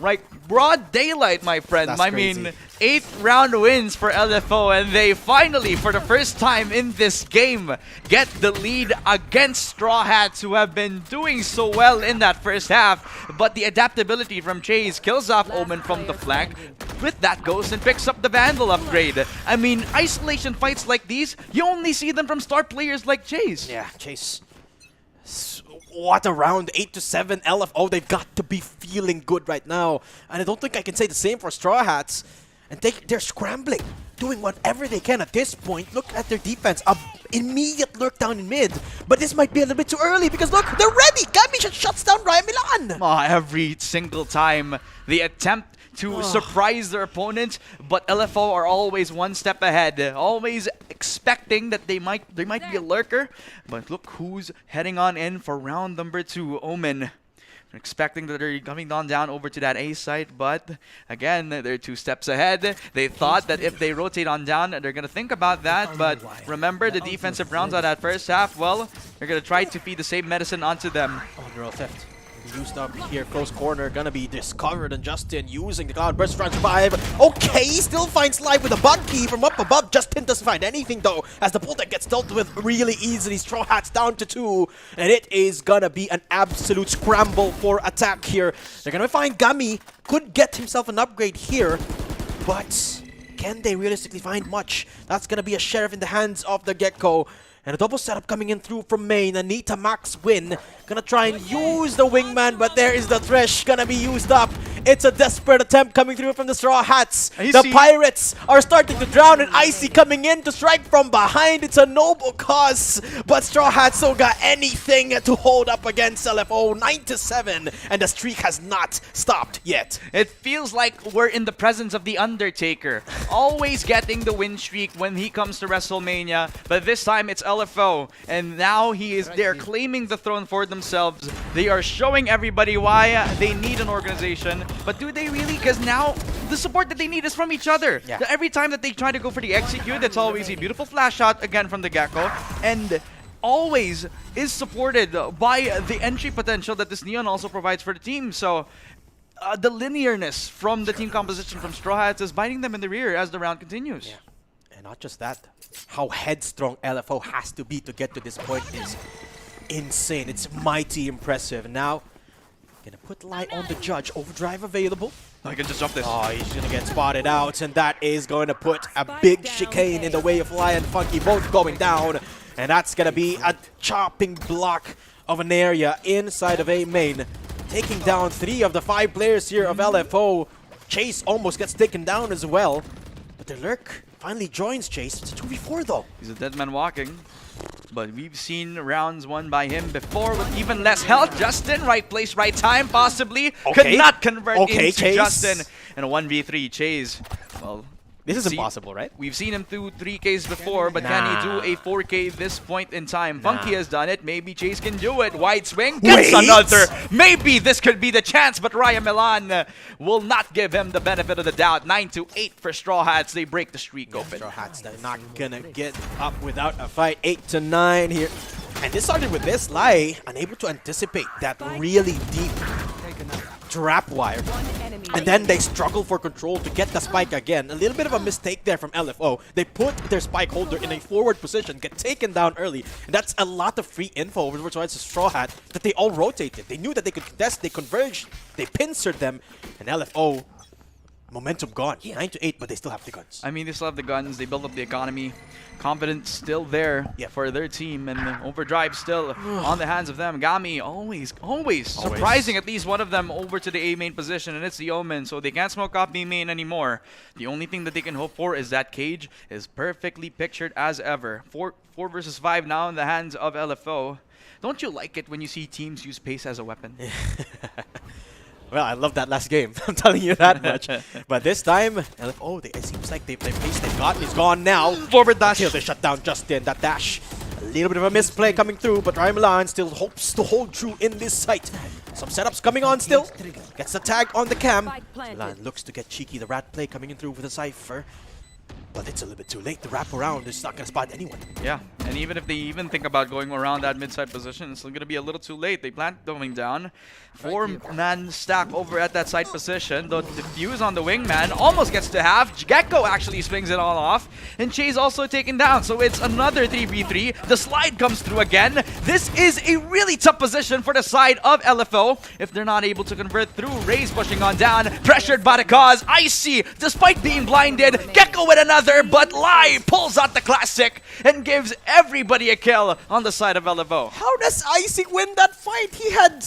Right, broad daylight, my friend. That's I crazy. mean, 8th round wins for LFO, and they finally, for the first time in this game, get the lead against Straw Hats, who have been doing so well in that first half. But the adaptability from Chase kills off Omen from the flank. With that goes and picks up the Vandal upgrade. I mean, isolation fights like these, you only see them from star players like Chase. Yeah, Chase. What a round, 8-7 LFO. They've got to be feeling good right now. And I don't think I can say the same for Straw Hats. And they're scrambling, doing whatever they can at this point. Look at their defense. Immediate lurk down in mid. But this might be a little bit too early because look, they're ready. Gami just shuts down Ryan Milan. Oh, every single time they attempt to surprise their opponent, but LFO are always one step ahead, always expecting that they might be a lurker. But look who's heading on in for round number 2, Omen. Expecting that they're coming down over to that A site, but again, they're 2 steps ahead. They thought that if they rotate on down, they're going to think about that, but remember the defensive rounds on that first half, well, they're going to try to feed the same medicine onto them. Oh, neural theft. Used up here, close corner, gonna be discovered, and Justin using the Cloud Burst to try and survive. Okay, still finds life with a bug key from up above. Justin doesn't find anything though, as the Bulldog gets dealt with really easily. Straw Hats down to 2, and it is gonna be an absolute scramble for attack here. They're gonna find Gami, could get himself an upgrade here, but can they realistically find much? That's gonna be a sheriff in the hands of the Gecko. And a double setup coming in through from main. Anita Max win. Gonna try and use the wingman, but there is the Thresh. Gonna be used up. It's a desperate attempt coming through from the Straw Hats. The Pirates are starting to drown, and Icy coming in to strike from behind. It's a noble cause, but Straw Hats don't got anything to hold up against LFO. 9-7, and the streak has not stopped yet. It feels like we're in the presence of The Undertaker. Always getting the win streak when he comes to WrestleMania, but this time it's LFO, and now they're claiming the throne for themselves. They are showing everybody why they need an organization, but do they really? Because now the support that they need is from each other. Yeah. Every time that they try to go for the execute, it's always a beautiful flash shot again from the Gecko, and always is supported by the entry potential that this Neon also provides for the team. So the linearness from the team composition from Straw Hats is biting them in the rear as the round continues. Yeah. And not just that, how headstrong LFO has to be to get to this point is insane. It's mighty impressive. Now, gonna put light on the Judge. Overdrive available. I can just jump this. Oh, he's gonna get spotted out, and that is going to put a big chicane in the way of Lion Funky, both going down. And that's gonna be a chopping block of an area inside of A main. Taking down 3 of the 5 players here of LFO. Chase almost gets taken down as well. But the Lurk finally joins Chase. It's a 2v4 though. He's a dead man walking. But we've seen rounds won by him before with even less health. Justin, right place, right time, possibly. Okay. Could not convert into Chase. Justin. And a 1v3 Chase. Well, This is impossible, right? We've seen him do 3Ks before, but can he do a 4K this point in time? Funky has done it. Maybe Chase can do it. Wide swing gets another. Maybe this could be the chance, but Ryan Milan will not give him the benefit of the doubt. 9-8 for Straw Hats. They break the streak open. Straw Hats, they're not gonna get up without a fight. 8-9 here. And this started with this Lai, unable to anticipate that really deep trap wire. And then they struggle for control to get the spike again. A little bit of a mistake there from LFO. They put their spike holder in a forward position, get taken down early. And that's a lot of free info over towards the Straw Hat that they all rotated. They knew that they could contest, they converged, they pincered them, and LFO, momentum gone. 9-8, but they still have the guns. I mean, they still have the guns. They build up the economy. Confidence still there for their team, and overdrive still on the hands of them. Gami always surprising at least one of them over to the A main position, and it's the Omen, so they can't smoke off B main anymore. The only thing that they can hope for is that cage is perfectly pictured as ever. 4 versus 5 now in the hands of LFO. Don't you like it when you see teams use pace as a weapon? Well, I love that last game. I'm telling you that much. But this time, LFO, it seems like the pace they've got is gone now. Forward dash. Until they shut down Justin. That dash. A little bit of a misplay coming through, but Ryan Milan still hopes to hold true in this site. Some setups coming on still. Gets the tag on the cam. Milan looks to get cheeky. The rat play coming in through with a Cypher. But it's a little bit too late. The wrap around is not going to spot anyone. Yeah, And even if they even think about going around that mid-side position, it's going to be a little too late. They plant going down. 4-man stack over at that side position. The defuse on the wingman almost gets to half. Gecko actually swings it all off. And Chase also taken down. So it's another 3v3. The slide comes through again. This is a really tough position for the side of LFO. If they're not able to convert through, Ray's pushing on down. Pressured by the cause. Icy, despite being blinded. Gecko with another, but Lai pulls out the classic and gives everybody a kill on the side of LFO. How does Icy win that fight? He had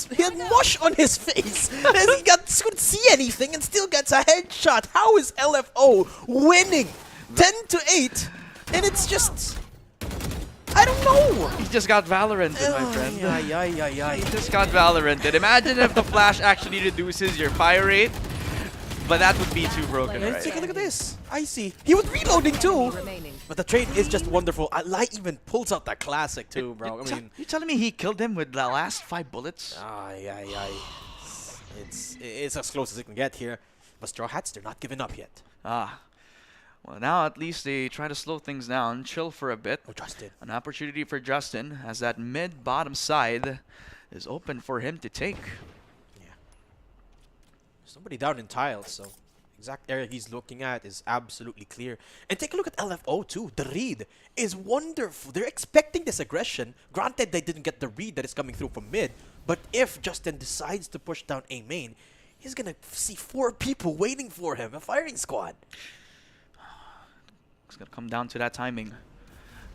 mush on his face. And he couldn't see anything and still gets a headshot. How is LFO winning 10-8? And it's just, I don't know. He just got Valoranted, my friend. He He just got Valoranted. Imagine if the flash actually reduces your fire rate. But that would be too broken, right? Take a look at this. Icy. He was reloading too. But the trade is just wonderful. Lai even pulls out that classic too, bro. I mean, you telling me he killed him with the last 5 bullets? It's as close as it can get here. But Straw Hats, they're not giving up yet. Well, now at least they try to slow things down, chill for a bit. Oh, Justin. An opportunity for Justin as that mid-bottom side is open for him to take. Somebody down in tiles, so exact area he's looking at is absolutely clear. And take a look at LFO too. The read is wonderful. They're expecting this aggression. Granted, they didn't get the read that is coming through from mid. But if Justin decides to push down A main, he's gonna see 4 people waiting for him, a firing squad. It's gonna come down to that timing.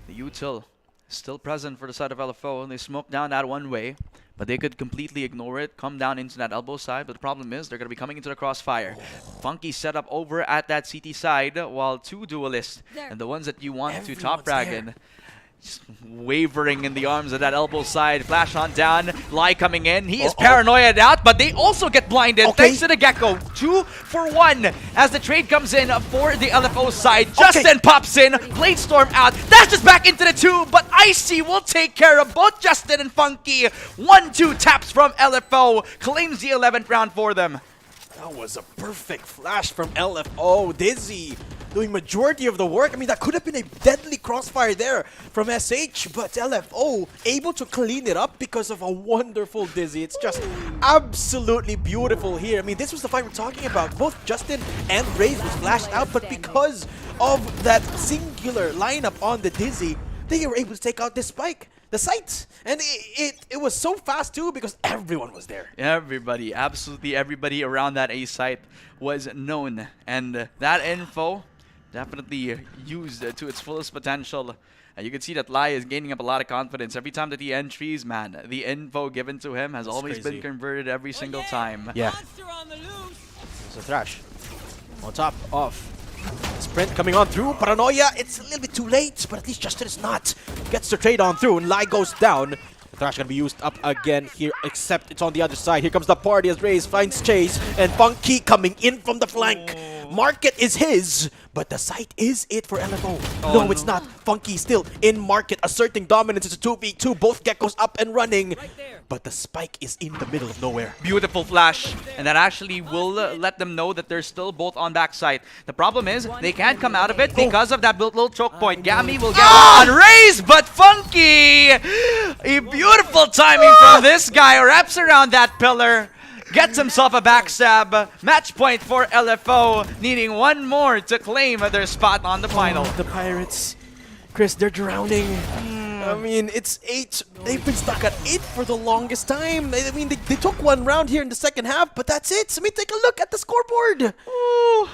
The util is still present for the side of LFO, and they smoke down that one way. But they could completely ignore it, come down into that elbow side. But the problem is they're going to be coming into the crossfire. Funky set up over at that CT side, while 2 duelists, and the ones that you want to top frag, just wavering in the arms of that elbow side. Flash on down. Lai coming in. He is paranoid out, but they also get blinded thanks to the Gecko. 2 for 1 as the trade comes in for the LFO side. Justin pops in. Blade Storm out. Dashes back into the 2, but Icy will take care of both Justin and Funky. 1-2 taps from LFO. Claims the 11th round for them. That was a perfect flash from LFO. Dizzy doing majority of the work. I mean, that could have been a deadly crossfire there from SH, but LFO able to clean it up because of a wonderful Dizzy. It's just absolutely beautiful here. I mean, this was the fight we're talking about. Both Justin and Raze was flashed out, but because of that singular lineup on the Dizzy, they were able to take out this spike. The site, and it was so fast too because everyone was there. Everybody, absolutely everybody around that A site was known, and that info definitely used to its fullest potential. You can see that Lai is gaining up a lot of confidence every time that he entries, man. The info given to him has always been converted every single time. Yeah. It's a Thrash on top of Sprint coming on through. Paranoia, it's a little bit too late, but at least Justin is not. Gets the trade on through, and Lai goes down. The Thrash gonna be used up again here, except it's on the other side. Here comes the party as Raze finds Chase, and Funky coming in from the flank. Market is his, but the site is it for LFO. No, it's not. Funky still in market, asserting dominance. It's a 2v2, both Geckos up and running. But the spike is in the middle of nowhere. Beautiful flash, and that actually will let them know that they're still both on backside. The problem is, they can't come out of it because of that little choke point. Gammy will get on Raze, but Funky! A beautiful timing from this guy, wraps around that pillar. Gets himself a backstab. Match point for LFO, needing 1 more to claim their spot on the final. The Pirates, Chris, they're drowning. I mean, it's 8. They've been stuck at 8 for the longest time. I mean, they took 1 round here in the second half, but that's it. I mean, take a look at the scoreboard. Ooh.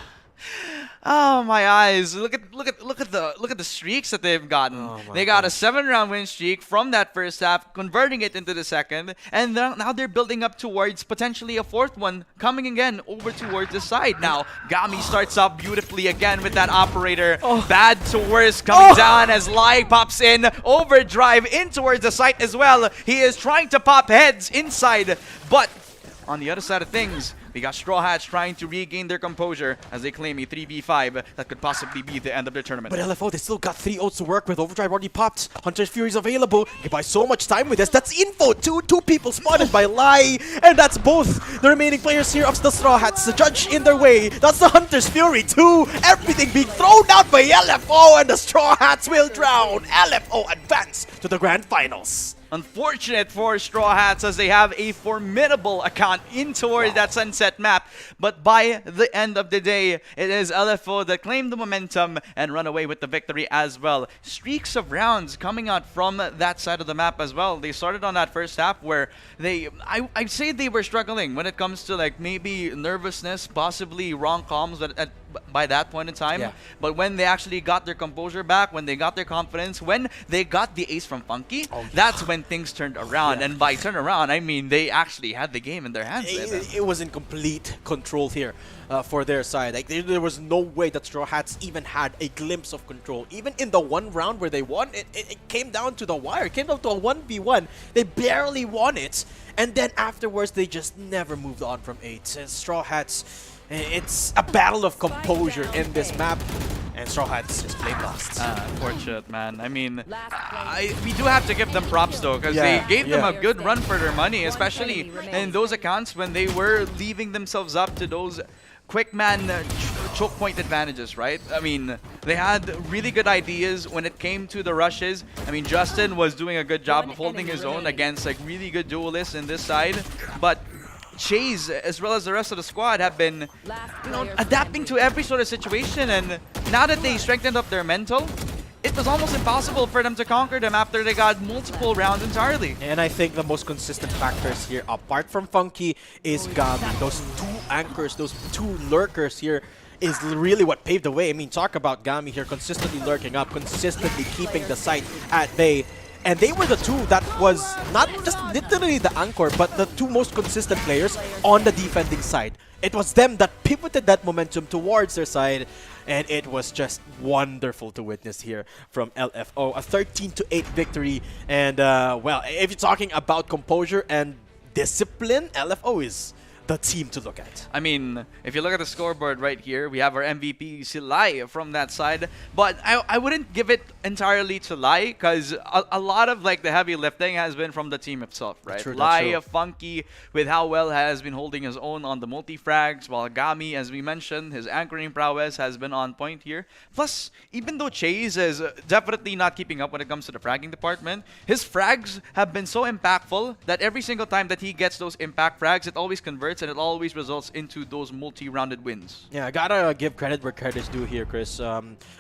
Oh my eyes! Look at the streaks that they've gotten. They got a 7-round win streak from that first half, converting it into the second, and now they're building up towards potentially a 4th one coming again over towards the side. Now Gami starts off beautifully again with that operator. Bad to worse coming down as Lai pops in, overdrive in towards the site as well. He is trying to pop heads inside, but on the other side of things, we got Straw Hats trying to regain their composure as they claim a 3v5 that could possibly be the end of their tournament. But LFO, they still got 3 ults to work with. Overdrive already popped. Hunter's Fury is available. They buy so much time with this. That's info. Two people spotted by Lai. And that's both the remaining players here of the Straw Hats. The judge in their way. That's the Hunter's Fury too. Everything being thrown out by LFO, and the Straw Hats will drown. LFO advance to the grand finals. Unfortunate for Straw Hats as they have a formidable account in towards that Sunset map. But by the end of the day, it is LFO that claimed the momentum and run away with the victory as well. Streaks of rounds coming out from that side of the map as well. They started on that first half where I'd say they were struggling when it comes to like maybe nervousness, possibly wrong comms by that point in time. Yeah. But when they actually got their composure back, when they got their confidence, when they got the ace from Funky, that's when things turned around. And by turn around, I mean they actually had the game in their hands. It was in complete control here for their side. Like there was no way that Straw Hats even had a glimpse of control. Even in the one round where they won, it came down to the wire. It came down to a 1v1. They barely won it. And then afterwards, they just never moved on from 8. And Straw Hats, it's a battle of composure in this map. And Straw Hats just plain lost. Unfortunate, man. I mean, we do have to give them props though, because they gave them a good run for their money, especially in those accounts when they were leaving themselves up to those quick man choke point advantages, right? I mean, they had really good ideas when it came to the rushes. I mean, Justin was doing a good job of holding his own against like really good duelists in this side, but Chase, as well as the rest of the squad, have been, adapting to every sort of situation. And now that they strengthened up their mental, it was almost impossible for them to conquer them after they got multiple rounds entirely. And I think the most consistent factors here, apart from Funky, is Gabi. Those 2 anchors, those 2 lurkers here is really what paved the way. I mean, talk about Gami here consistently lurking up, consistently keeping the site at bay. And they were the 2 that was not just literally the anchor, but the 2 most consistent players on the defending side. It was them that pivoted that momentum towards their side, and it was just wonderful to witness here from LFO. A 13-8 victory, and well, if you're talking about composure and discipline, LFO is the team to look at. I mean, if you look at the scoreboard right here, we have our MVP Silai from that side, but I wouldn't give it entirely to Lai, because a lot of like the heavy lifting has been from the team itself, right? Lai, Funky, with how well has been holding his own on the multi-frags, while Gami, as we mentioned, his anchoring prowess has been on point here. Plus, even though Chase is definitely not keeping up when it comes to the fragging department, his frags have been so impactful that every single time that he gets those impact frags, it always converts and it always results into those multi-rounded wins. Yeah, I gotta give credit where credit's due here, Chris.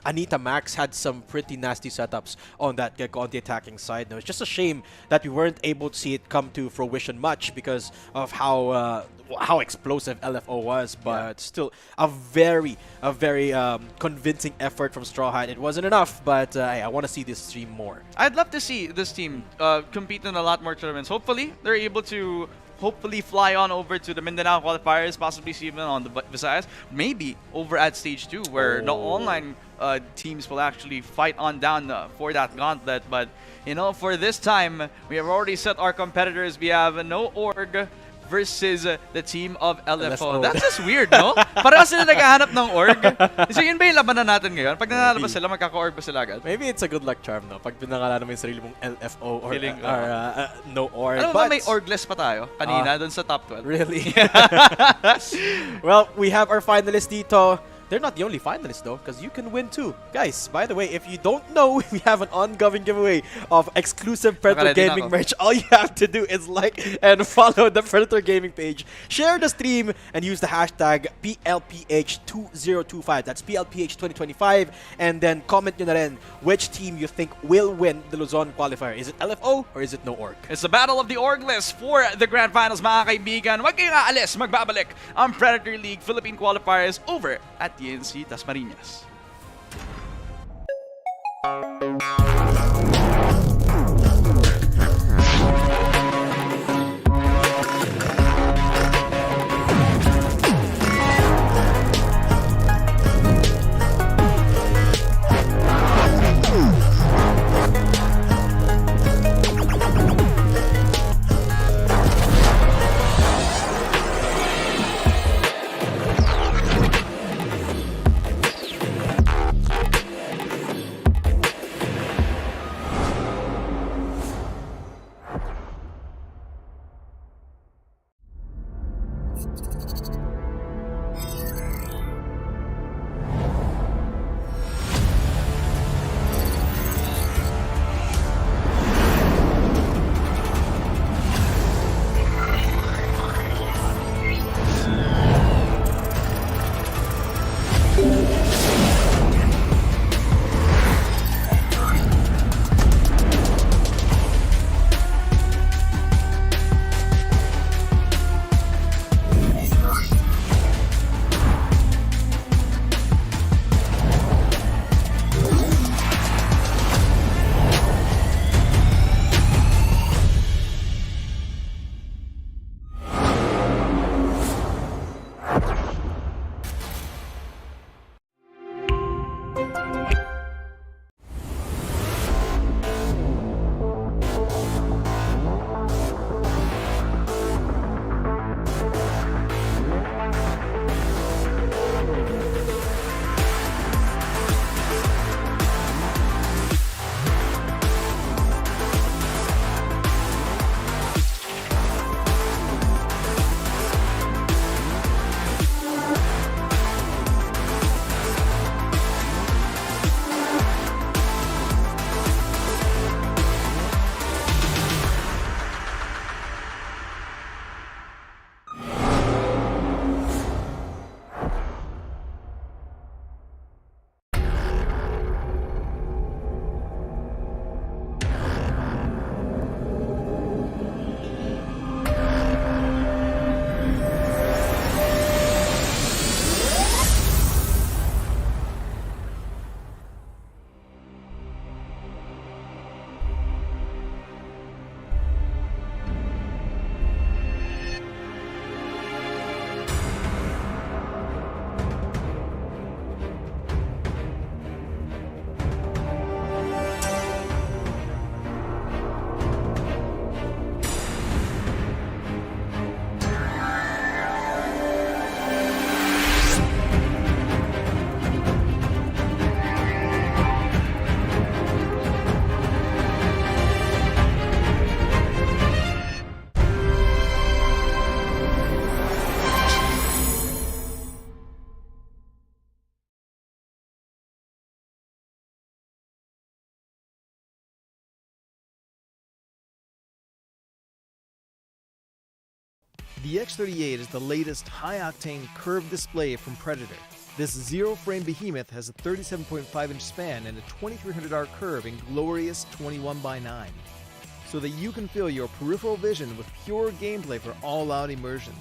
Anita Max had some pretty nasty setups on that Gecko on the attacking side. Now, it's just a shame that we weren't able to see it come to fruition much because of how explosive LFO was, but still a very convincing effort from Straw Hat. It wasn't enough, but I want to see this team more. I'd love to see this team compete in a lot more tournaments. Hopefully, they're able to fly on over to the Mindanao qualifiers, possibly see even on the Visayas, maybe over at stage 2 where the online teams will actually fight on down for that gauntlet. But for this time, we have already set our competitors. We have No Org versus the team of LFO. That's just weird, no? Parang sila naghahanap ng org. So yun ba yung labanan natin ngayon? Pag nanalo sila, magkaka-org ba sila agad? Maybe it's a good luck charm, no? Pag pinangalanan mo yung sarili mong LFO or No Org. Alam mo, may orgless pa tayo kanina dun sa top 12. Really? Well, we have our finalists dito. They're not the only finalists though, because you can win too. Guys, by the way, if you don't know, we have an ongoing giveaway of exclusive Predator Gaming merch. All you have to do is like and follow the Predator Gaming page, share the stream, and use the hashtag PLPH2025. That's PLPH2025. And then comment nyo na rin which team you think will win the Luzon Qualifier. Is it LFO or is it No Org? It's the battle of the orgless for the Grand Finals, mga kaibigan. Huwag kayong aalis, magbabalik ang Predator League Philippine Qualifiers over at TNC Dasmariñas. The X38 is the latest high-octane curved display from Predator. This zero-frame behemoth has a 37.5-inch span and a 2300R curve in glorious 21:9, so that you can feel your peripheral vision with pure gameplay for all-out immersion.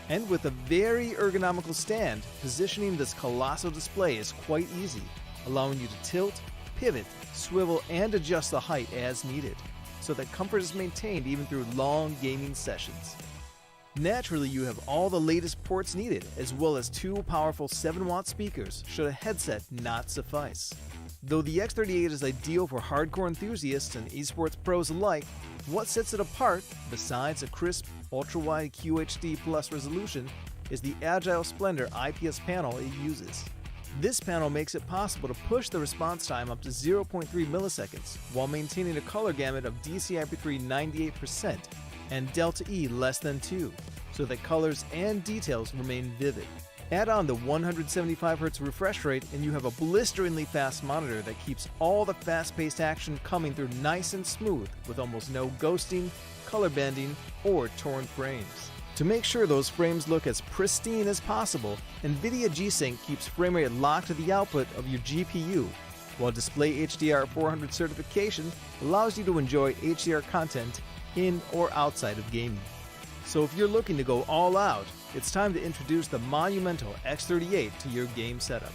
And with a very ergonomical stand, positioning this colossal display is quite easy, allowing you to tilt, pivot, swivel, and adjust the height as needed, so that comfort is maintained even through long gaming sessions. Naturally, you have all the latest ports needed, as well as 2 powerful 7-watt speakers should a headset not suffice. Though the X38 is ideal for hardcore enthusiasts and esports pros alike, what sets it apart, besides a crisp, ultra-wide QHD Plus resolution, is the Agile Splendor IPS panel it uses. This panel makes it possible to push the response time up to 0.3 milliseconds while maintaining a color gamut of DCI-P3 98% and Delta E less than 2, so that colors and details remain vivid. Add on the 175Hz refresh rate and you have a blisteringly fast monitor that keeps all the fast-paced action coming through nice and smooth with almost no ghosting, color bending, or torn frames. To make sure those frames look as pristine as possible, NVIDIA G-Sync keeps frame rate locked to the output of your GPU, while Display HDR 400 certification allows you to enjoy HDR content in or outside of gaming. So if you're looking to go all out, it's time to introduce the monumental X38 to your game setup.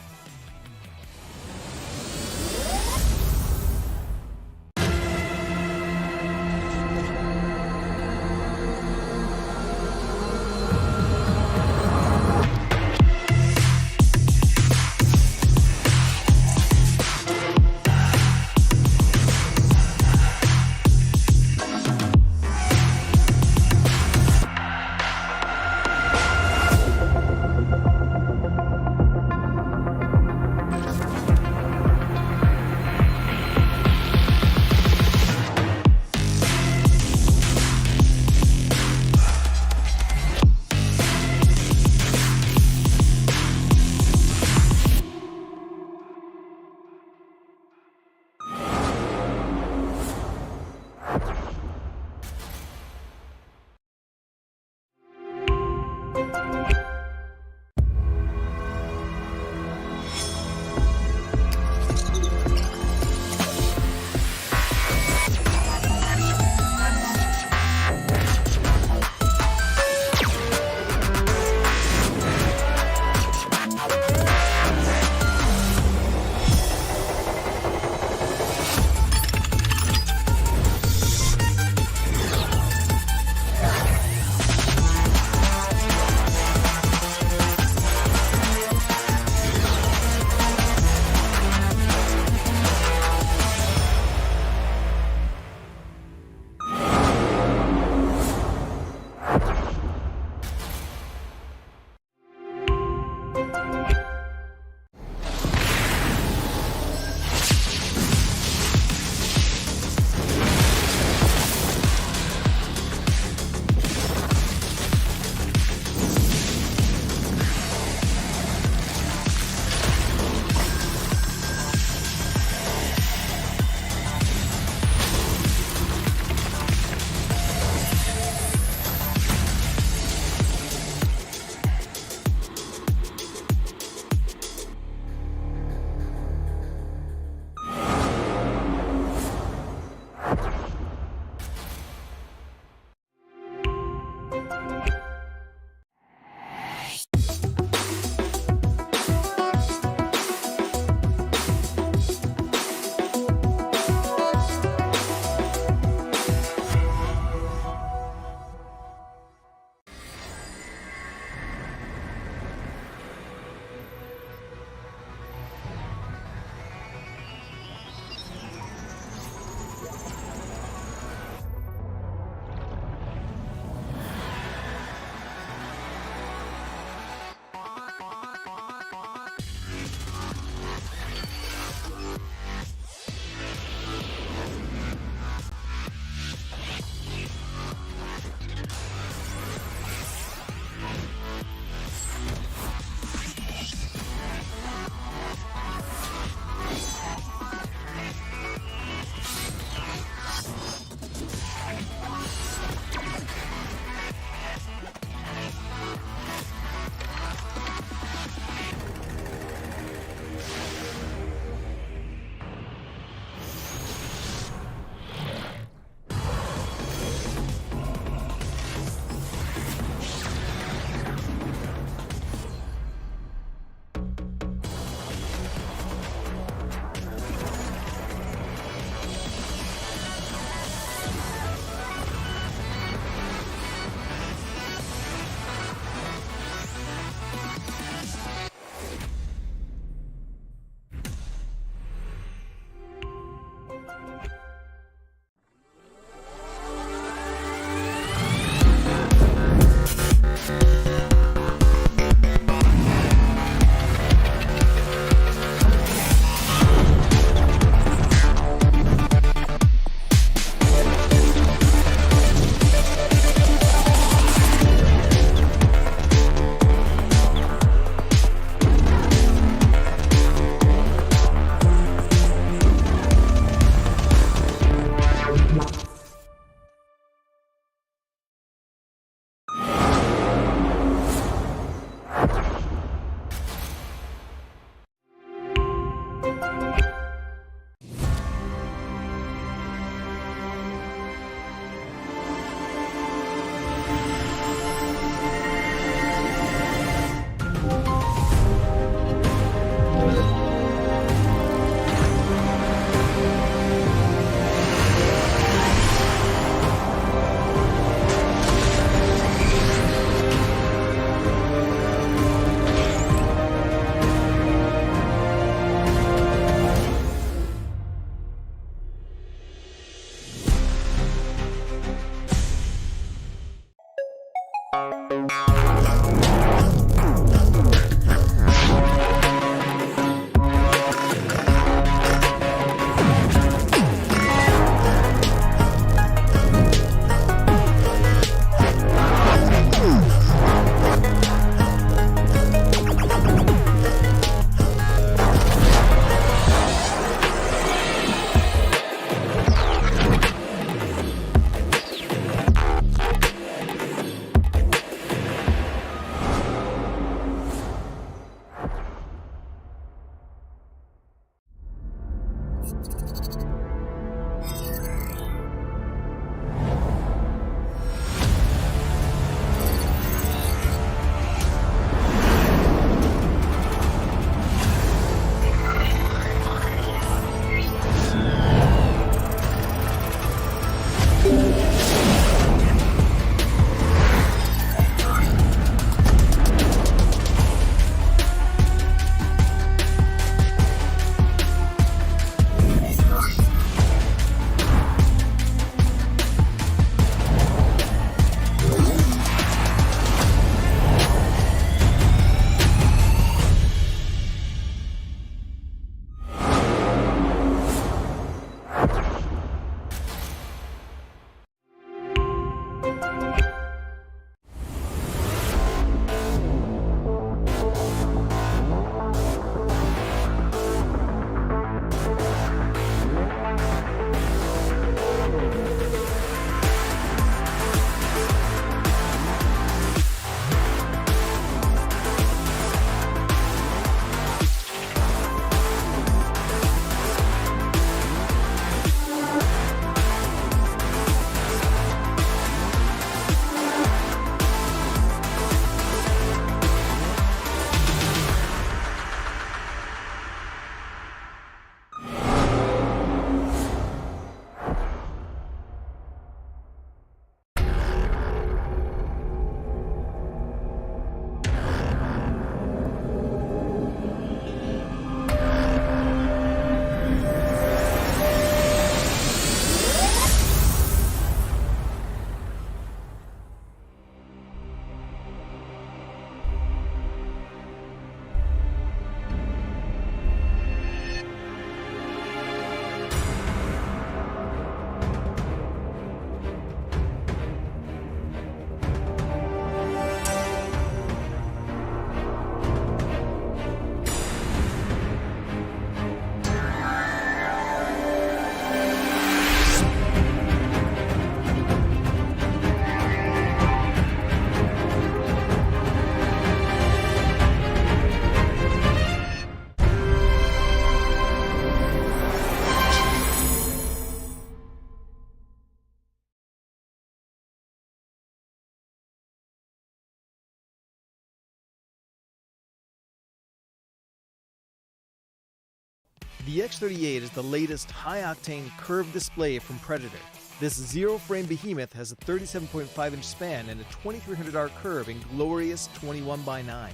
The X38 is the latest high-octane curved display from Predator. This zero-frame behemoth has a 37.5-inch span and a 2300R curve in glorious 21:9,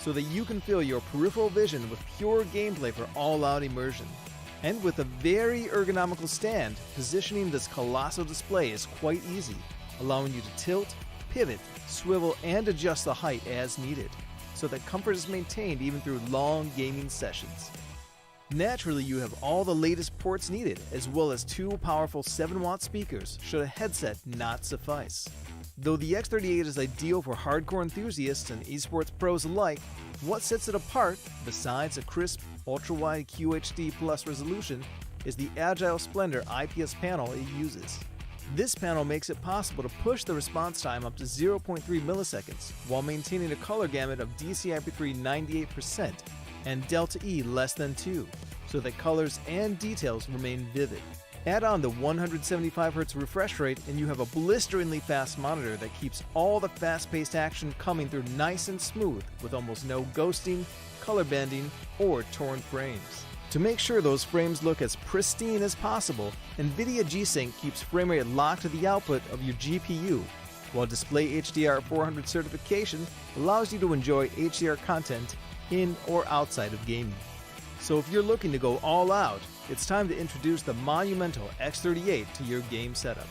so that you can feel your peripheral vision with pure gameplay for all-out immersion. And with a very ergonomical stand, positioning this colossal display is quite easy, allowing you to tilt, pivot, swivel, and adjust the height as needed, so that comfort is maintained even through long gaming sessions. Naturally, you have all the latest ports needed, as well as 2 powerful 7-watt speakers should a headset not suffice. Though the X38 is ideal for hardcore enthusiasts and esports pros alike, what sets it apart, besides a crisp, ultra-wide QHD Plus resolution, is the Agile Splendor IPS panel it uses. This panel makes it possible to push the response time up to 0.3 milliseconds, while maintaining a color gamut of DCI-P3 98% and Delta E less than 2, so that colors and details remain vivid. Add on the 175Hz refresh rate and you have a blisteringly fast monitor that keeps all the fast-paced action coming through nice and smooth with almost no ghosting, color bending, or torn frames. To make sure those frames look as pristine as possible, NVIDIA G-Sync keeps frame rate locked to the output of your GPU, while Display HDR 400 certification allows you to enjoy HDR content in or outside of gaming. So if you're looking to go all out, it's time to introduce the monumental X38 to your game setup.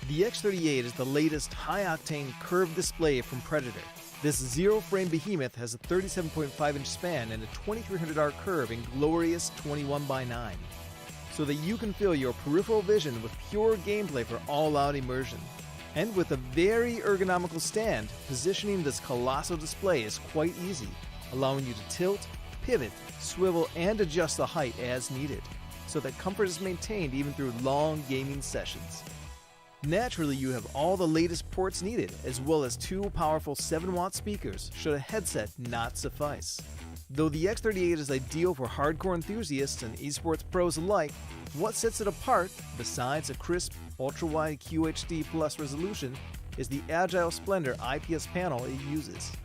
The X38 is the latest high-octane curved display from Predator. This zero-frame behemoth has a 37.5-inch span and a 2300R curve in glorious 21:9, so that you can feel your peripheral vision with pure gameplay for all-out immersion. And with a very ergonomical stand, positioning this colossal display is quite easy, allowing you to tilt, pivot, swivel, and adjust the height as needed, so that comfort is maintained even through long gaming sessions. Naturally, you have all the latest ports needed, as well as 2 powerful 7-watt speakers should a headset not suffice. Though the X38 is ideal for hardcore enthusiasts and esports pros alike, what sets it apart, besides a crisp, ultra-wide QHD Plus resolution, is the Agile Splendor IPS panel it uses.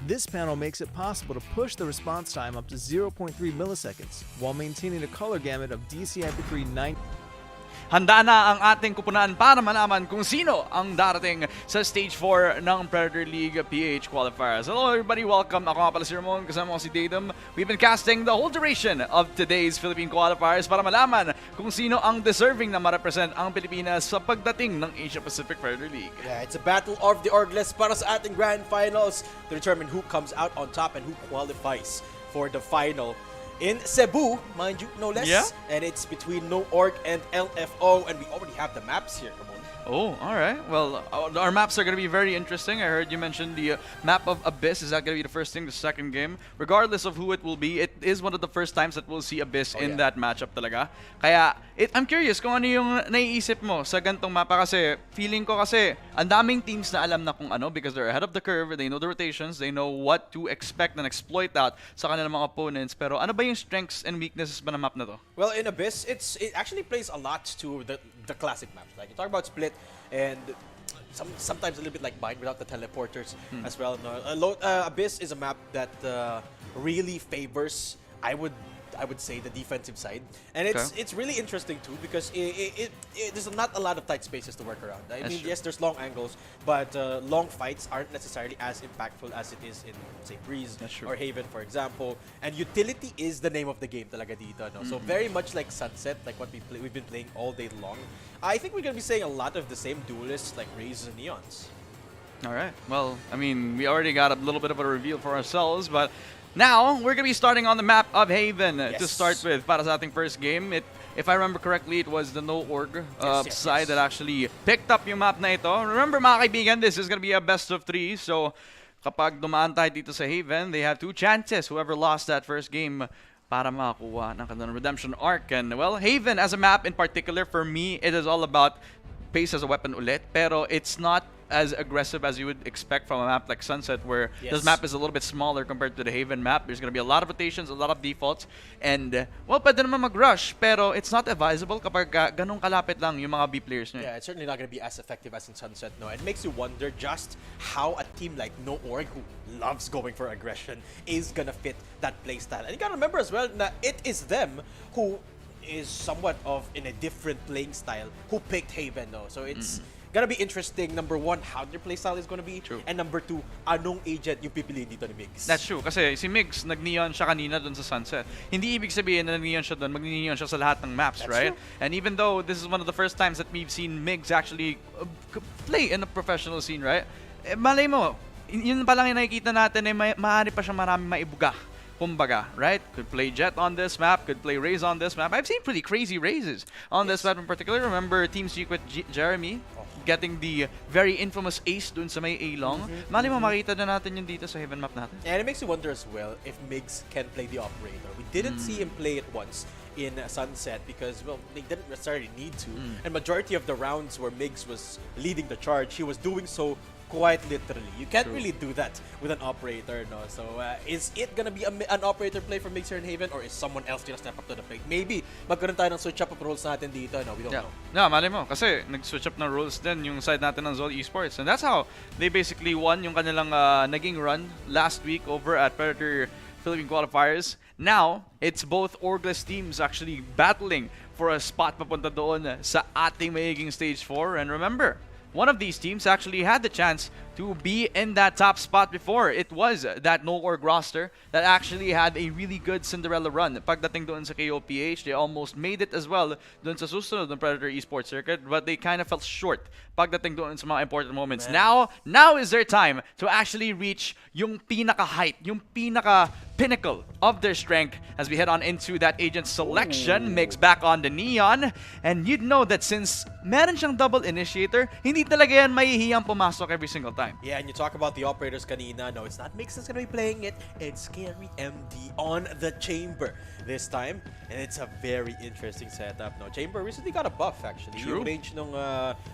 This panel makes it possible to push the response time up to 0.3 milliseconds while maintaining a color gamut of DCI-P3 9. Handa na ang ating kupunan para malaman kung sino ang darating sa Stage 4 ng Predator League PH Qualifiers. Hello everybody, welcome. Ako nga pala si Ramon, kasama ko si Datum. We've been casting the whole duration of today's Philippine Qualifiers para malaman kung sino ang deserving na ma-represent ang Pilipinas sa pagdating ng Asia Pacific Predator League. Yeah, it's a battle of the orgless para sa ating grand finals to determine who comes out on top and who qualifies for the final. In Cebu, mind you, no less. Yeah. And it's between No Org and LFO, and we already have the maps here. Come on. Oh, alright. Well, our maps are going to be very interesting. I heard you mention the map of Abyss. Is that going to be the first thing, the second game? Regardless of who it will be, it is one of the first times that we'll see Abyss in that matchup talaga. Kaya, I'm curious kung ano yung naiisip mo sa gantong mapa kasi feeling ko kasi ang daming teams na alam na kung ano because they're ahead of the curve, they know the rotations, they know what to expect and exploit out sa kanilang mga opponents. Pero ano ba yung strengths and weaknesses ba ng map na to? Well, in Abyss, it actually plays a lot to the classic maps. Like you talk about Split and sometimes a little bit like Bind without the teleporters as well. No, Abyss is a map that really favors, I would say, the defensive side, and it's really interesting too because there's not a lot of tight spaces to work around. I mean, yes, there's long angles, but long fights aren't necessarily as impactful as it is in, say, Breeze or Haven, for example. And utility is the name of the game talaga dito, no? So very much like Sunset, like what we've been playing all day long. I think we're gonna be saying a lot of the same duelists like Rays and Neons. All right. Well, I mean, we already got a little bit of a reveal for ourselves, but now we're going to be starting on the map of Haven to start with para sa ating first game. If I remember correctly, it was the No Org side that actually picked up yung map na ito. Remember mga kaibigan, this is going to be a best of 3. So kapag dumaan tayo dito sa Haven, they have 2 chances. Whoever lost that first game para makakuha ng kanilang redemption arc. And well, Haven as a map in particular, for me, it is all about pace as a weapon ulit. Pero it's not as aggressive as you would expect from a map like Sunset, where this map is a little bit smaller compared to the Haven map. There's going to be a lot of rotations, a lot of defaults, and well, pwede naman mag-rush, pero it's not advisable kapag ganong kalapit lang yung mga B players nyo. Yeah, it's certainly not going to be as effective as in Sunset, no. It makes you wonder just how a team like No Org, who loves going for aggression, is going to fit that playstyle. And you got to remember as well that it is them who is somewhat of in a different playing style who picked Haven, no. So it's gonna be interesting, number 1, how their playstyle is gonna be. True. And number 2, anong agent yung pipiliin dito ni Migs. That's true. Kasi si Migs, nag-neon siya kanina dun sa Sunset. Hindi ibig sabihin na nag-neon siya dun, mag-neon siya sa lahat ng maps, right? True. And even though this is one of the first times that we've seen Migs actually play in a professional scene, right? Malay mo, yun pa lang yung nakikita natin ay maaari pa siya marami maibuga. Kumbaga, right? Could play Jet on this map, could play Raze on this map. I've seen pretty crazy Razes on this map in particular. Remember Team Secret Jeremy getting the very infamous ace dun sa may A-long. Mali mo makita na natin yun dito sa Haven map natin. And it makes you wonder as well if Migs can play the operator. We didn't see him play it once in Sunset because, well, they didn't necessarily need to. And majority of the rounds where Migs was leading the charge, he was doing so quite literally. You can't really do that with an operator, no? So, is it gonna be an operator play for Migs here in Haven, or is someone else gonna step up to the plate? Maybe magkaroon tayo ng switch up of roles natin dito, no? We don't know. Yeah, mali mo. Kasi nag-switch up ng roles din yung side natin ng Zol Esports. And that's how they basically won yung kanilang naging run last week over at Predator Philippine Qualifiers. Now, it's both Orgless teams actually battling for a spot papunta doon sa ating magiging Stage 4. And remember, one of these teams actually had the chance to be in that top spot before. It was that no-org roster that actually had a really good Cinderella run. Pagdating doon sa KOPH, they almost made it as well doon sa susunod ng Predator Esports circuit, but they kind of fell short pagdating doon sa mga important moments. Now is their time to actually reach yung pinaka-height, yung pinaka-pinnacle of their strength as we head on into that agent selection. Mix back on the Neon, and you'd know that since meron siyang double initiator, hindi talaga yan mahihiyang pumasok every single time. Yeah, and you talk about the operators kanina. No, it's not Mix that's gonna be playing it. It's Scary MD on the Chamber this time. And it's a very interesting setup. No, Chamber recently got a buff actually. True. Yung range ng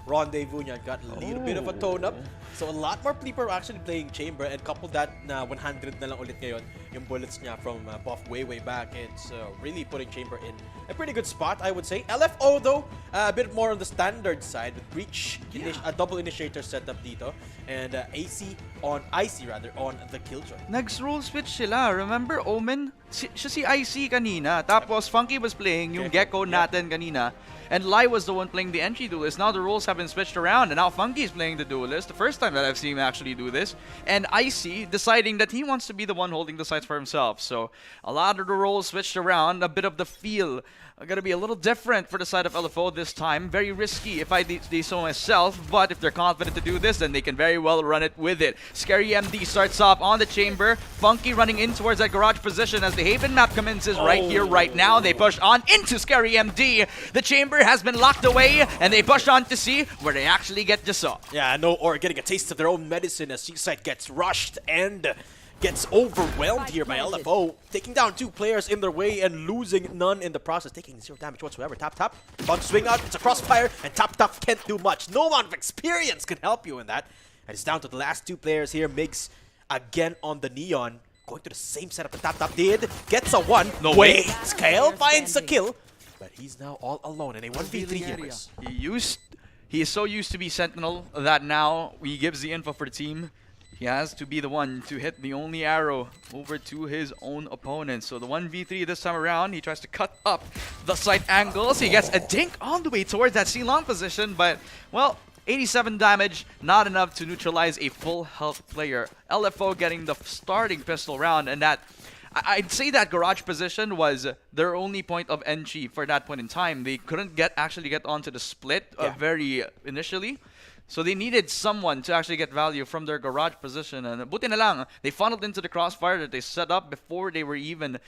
rendezvous niya got a little bit of a tone up. So a lot more people are actually playing Chamber, and couple that na 100 na lang ulit ngayon yung bullets niya from buff way back. It's really putting Chamber in a pretty good spot, I would say. LFO though, a bit more on the standard side with Breach, a double initiator setup dito, and IC on the Killjoy. Rule switch sila. Remember Omen? Siya si IC kanina. Tapos Funky was playing yung Gecko natin kanina. And Lai was the one playing the entry duelist. Now the roles have been switched around, and now Funky is playing the duelist. The first time that I've seen him actually do this. And IC deciding that he wants to be the one holding the sights for himself. So a lot of the roles switched around. A bit of the feel gonna be a little different for the side of LFO this time. Very risky if I do so myself, but if they're confident to do this, then they can very well run it with it. Scary MD starts off on the Chamber. Funky running in towards that garage position as the Haven map commences right here, right now. They push on into Scary MD. The Chamber has been locked away, and they push on to see where they actually get Jisoo. Yeah, no, or getting a taste of their own medicine as Seaside gets rushed and gets overwhelmed here by LFO, taking down 2 players in their way and losing none in the process, taking 0 damage whatsoever. Tap, about to swing out, it's a crossfire, and Tap can't do much. No amount of experience can help you in that. And it's down to the last 2 players here. Migs again on the Neon, going to the same setup that Tap did, gets a 1. No way. Scale finds a kill, but he's now all alone in a 1v3 here. He is so used to be Sentinel that now he gives the info for the team. He has to be the one to hit the only arrow over to his own opponent. So the 1v3 this time around, he tries to cut up the sight angles. He gets a dink all the way towards that C-long position, but, well, 87 damage, not enough to neutralize a full health player. LFO getting the starting pistol round, and that, I'd say that garage position was their only point of entry for that point in time. They couldn't actually get onto the split very initially. So they needed someone to actually get value from their garage position. And buti na lang, they funneled into the crossfire that they set up before they were even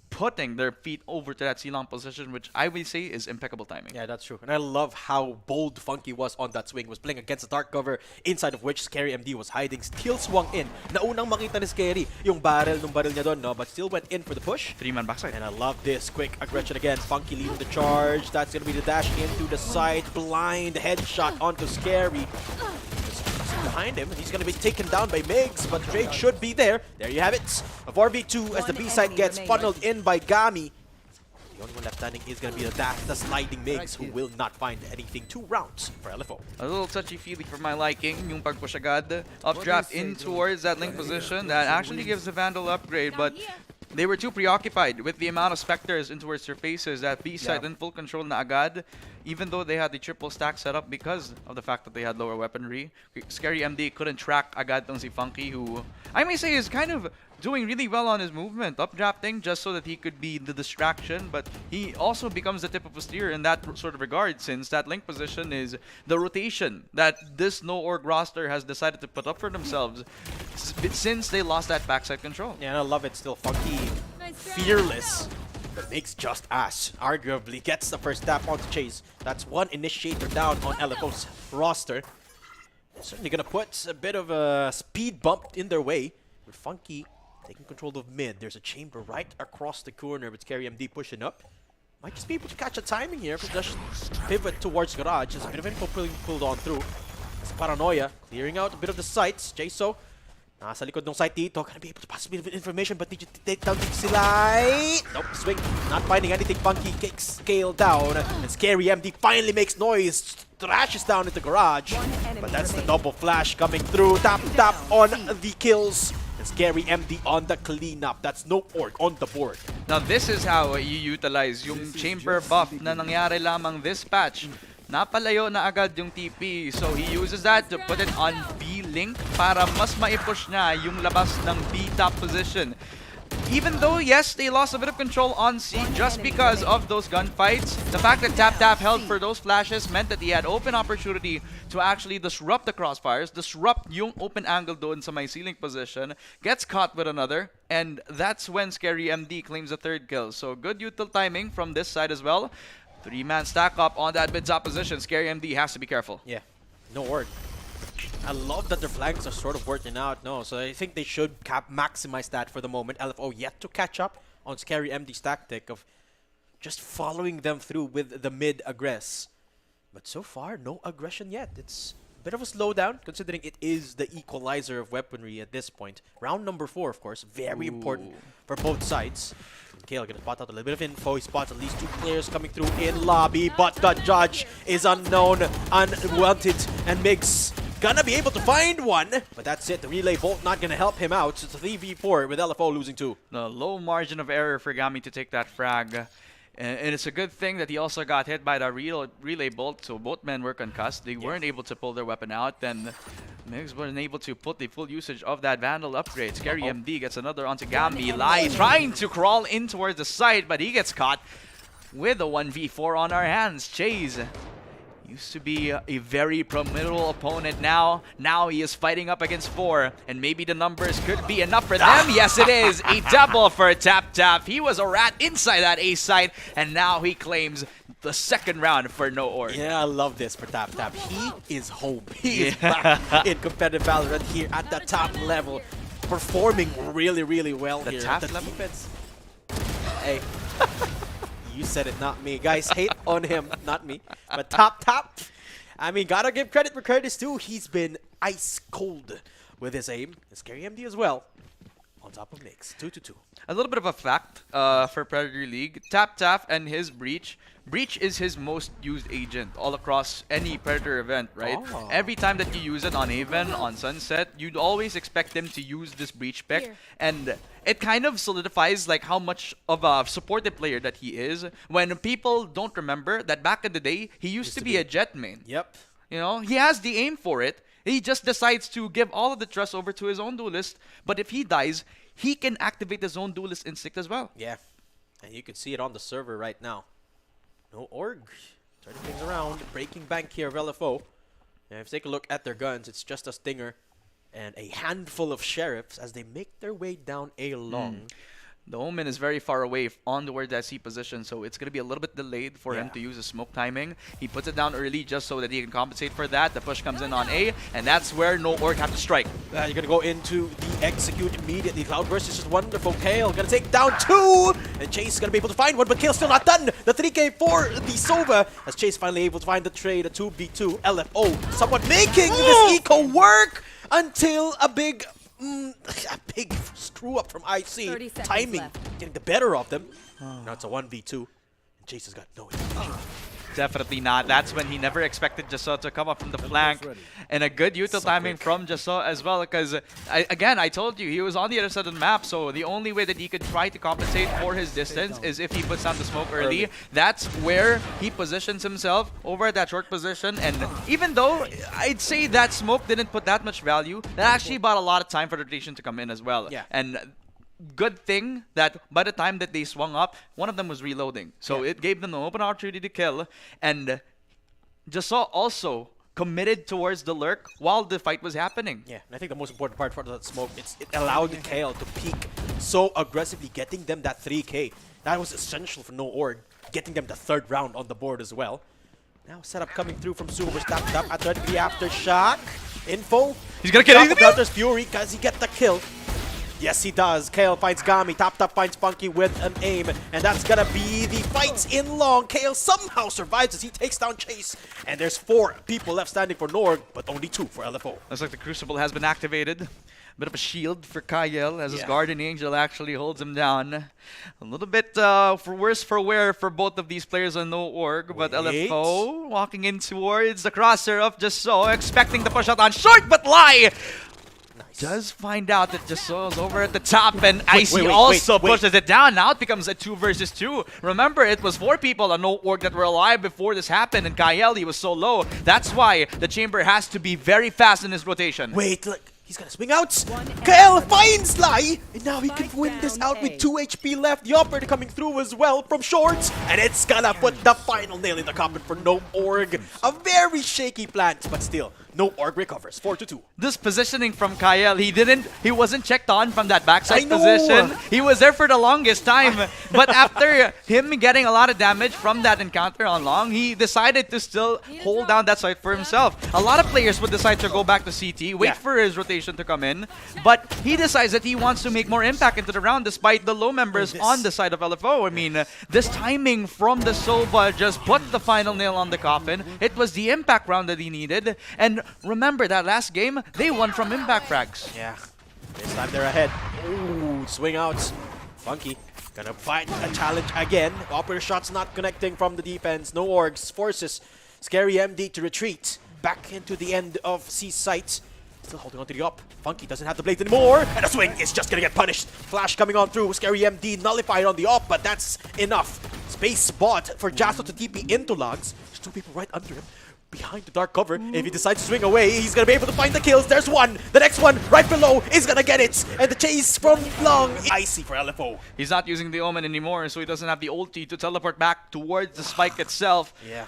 putting their feet over to that C-long position, which I would say is impeccable timing. Yeah, that's true. And I love how bold Funky was on that swing. Was playing against a dark cover, inside of which Scary MD was hiding. Still swung in. Naunang makita ni Scary yung barrel niya doon, no? But still went in for the push. 3-man backside. And I love this quick aggression again. Funky leading the charge. That's going to be the dash into the side. Blind headshot onto Scary. Behind him, he's going to be taken down by Migs, but Drake should be there. There you have it. A 4v2 as the B-side gets funneled in by Gami. The only one left standing is going to be the sliding Migs, who will not find anything. 2 rounds for LFO. A little touchy-feely for my liking, yung pag-push agad. Updraft in towards that link position. That actually gives the Vandal upgrade, but they were too preoccupied with the amount of Spectres in towards their faces that B-side in full control na agad, even though they had the triple stack set up because of the fact that they had lower weaponry. Scary MD couldn't track agad tong si Funky, who I may say is kind of doing really well on his movement, updrafting just so that he could be the distraction, but he also becomes the tip of a steer in that sort of regard, since that link position is the rotation that this no-org roster has decided to put up for themselves since they lost that backside control. Yeah, and I love it still. Funky, fearless, but makes just ass. Arguably gets the first tap onto Chase. That's 1 initiator down on LFO's roster. They're certainly gonna put a bit of a speed bump in their way with Funky taking control of mid. There's a chamber right across the corner with Scary MD pushing up. Might just be able to catch a timing here, but just pivot towards garage. There's a bit of info pulled on through. It's Paranoia clearing out a bit of the sights. Jaso nasa likod ng site dito. Gonna be able to pass a bit of information, but did you take down Silai? Nope, swing. Not finding anything. Funky kicks scale down. And Scary MD finally makes noise. Thrashes down into garage. But that's the double flash coming through. Tap on the kills. And Scary MD on the cleanup. That's no org on the board. Now this is how you utilize yung chamber buff na nangyari lamang this patch. Napalayo na agad yung TP, so he uses that to put it on B link para mas maipush niya yung labas ng B top position. Even though, yes, they lost a bit of control on C just because of those gunfights, the fact that TapTap held for those flashes meant that he had open opportunity to actually disrupt the crossfires, disrupt yung open angle doon sa may ceiling position, gets caught with another, and that's when Scary MD claims a third kill. So good util timing from this side as well. 3-man stack up on that mid-top position. Scary MD has to be careful. Yeah, no word. I love that their flanks are sort of working out. No, so I think they should maximize that for the moment. LFO yet to catch up on Scary MD's tactic of just following them through with the mid aggress. But so far, no aggression yet. It's a bit of a slowdown considering it is the equalizer of weaponry at this point. Round number 4, of course, very important for both sides. Kale gonna spot out a little bit of info. He spots at least 2 players coming through in lobby, but the judge is unknown, unwanted, and Migs gonna be able to find one. But that's it. The relay bolt not gonna help him out. It's a 3v4 with LFO losing 2. The low margin of error for Gami to take that frag. And it's a good thing that he also got hit by the relay bolt, so both men were concussed. They weren't able to pull their weapon out. Then Migs wasn't able to put the full usage of that Vandal upgrade. Scary MD gets another onto Gami. Lai trying to crawl in towards the side, but he gets caught with a 1v4 on our hands. Chase used to be a very formidable opponent now. Now he is fighting up against 4, and maybe the numbers could be enough for them. Yes, it is. A double for TapTap. He was a rat inside that A site, and now he claims the second round for No Org. Yeah, I love this for TapTap. He is home. He is back in competitive Valorant here at the top level, performing really, really well here. Top The level? defense. Hey. You said it, not me. Guys, hate on him, not me. But TapTap, I mean, gotta give credit where credit's due. He's been ice cold with his aim. And Scary MD as well. On top of Mix. 2-2. A little bit of a fact for Predator League. TapTap and his Breach. Breach is his most used agent all across any Predator event, right? Oh. Every time that you use it on Haven, on Sunset, you'd always expect them to use this Breach pick. And it kind of solidifies like how much of a supportive player that he is. When people don't remember that back in the day, he used to be a Jet main. Yep. You know, he has the aim for it. He just decides to give all of the trust over to his own duelist. But if he dies, he can activate his own duelist instinct as well. Yeah. And you can see it on the server right now. No Org. Turning things around. Breaking bank here of LFO. And if you take a look at their guns, it's just a Stinger and a handful of Sheriffs as they make their way down A long. The Omen is very far away on towards that C position, so it's going to be a little bit delayed for him to use his smoke timing. He puts it down early just so that he can compensate for that. The push comes in on A, and that's where No Org have to strike. You're going to go into the execute immediately. Cloudburst is just wonderful. Kale going to take down 2, and Chase is going to be able to find one, but Kale's still not done. The 3K for the Sova, as Chase finally able to find the trade, a 2v2. LFO somewhat making this eco work until a big screw up from IC. Timing getting the better of them. Now it's a 1v2. And Chase has got no information. Definitely not. That's when he never expected Jasso to come up from the flank. And a good util timing from Jasso as well, because again, I told you, he was on the other side of the map, so the only way that he could try to compensate for his distance is if he puts down the smoke early. That's where he positions himself over at that short position, and even though I'd say that smoke didn't put that much value, that actually bought a lot of time for the rotation to come in as well. Yeah. And good thing that by the time that they swung up, one of them was reloading. So it gave them an open opportunity to kill. And Jasso also committed towards the lurk while the fight was happening. Yeah, and I think the most important part for that smoke, it allowed Kale to peek so aggressively, getting them that 3K. That was essential for No Org, getting them the 3rd round on the board as well. Now setup coming through from Super, tapped up at the aftershock. Info. He's gonna kill him. There's Fury. Does he get the kill? Yes, he does. Kale finds Gami. TapTap finds Funky with an aim. And that's gonna be the fights in long. Kale somehow survives as he takes down Chase. And there's 4 people left standing for Norg, but only 2 for LFO. Looks like the Crucible has been activated. Bit of a shield for Kyle as his Guardian Angel actually holds him down. A little bit for worse for wear for both of these players on No Org, but LFO walking in towards the crosser of Jasso, expecting the push out on short, but Lai! does find out that Jaso's over at the top, and Wait, Icy wait, wait, also wait. pushes it down. Now it becomes a 2 versus 2. Remember, it was 4 people on No Org that were alive before this happened, and Kaeli was so low. That's why the Chamber has to be very fast in his rotation. Wait, look. He's gonna swing out. Kael finds Lai, and now he can win this out with 2 HP left. The operator coming through as well from short, and it's gonna put the final nail in the coffin for No Org. A very shaky plant, but still, No Org recovers 4-2. This positioning from Kael, he wasn't checked on from that backside I know. position. He was there for the longest time, but after him getting a lot of damage from that encounter on long, he decided to still hold down that site for himself. A lot of players would decide to go back to CT, wait for his rotation to come in, but he decides that he wants to make more impact into the round despite the low members on the side of LFO. I mean, this timing from the Sova just put the final nail on the coffin. It was the impact round that he needed, and remember that last game, they won from impact frags. Yeah, this time they're ahead. Ooh, swing out. Funky. Gonna fight a challenge again. Operator shots not connecting from the defense. No Orgs forces Scary MD to retreat back into the end of C site. Still holding on to the up. Funky doesn't have the blade anymore, and the swing is just gonna get punished. Flash coming on through. Scary MD nullified on the op, but that's enough. Space bought for Jasso to TP into Logs. There's 2 people right under him. Behind the dark cover. If he decides to swing away, he's gonna be able to find the kills. There's one. The next one right below is gonna get it. And the chase from Long. Icy for LFO. He's not using the Omen anymore, so he doesn't have the ulti to teleport back towards the spike itself. Yeah.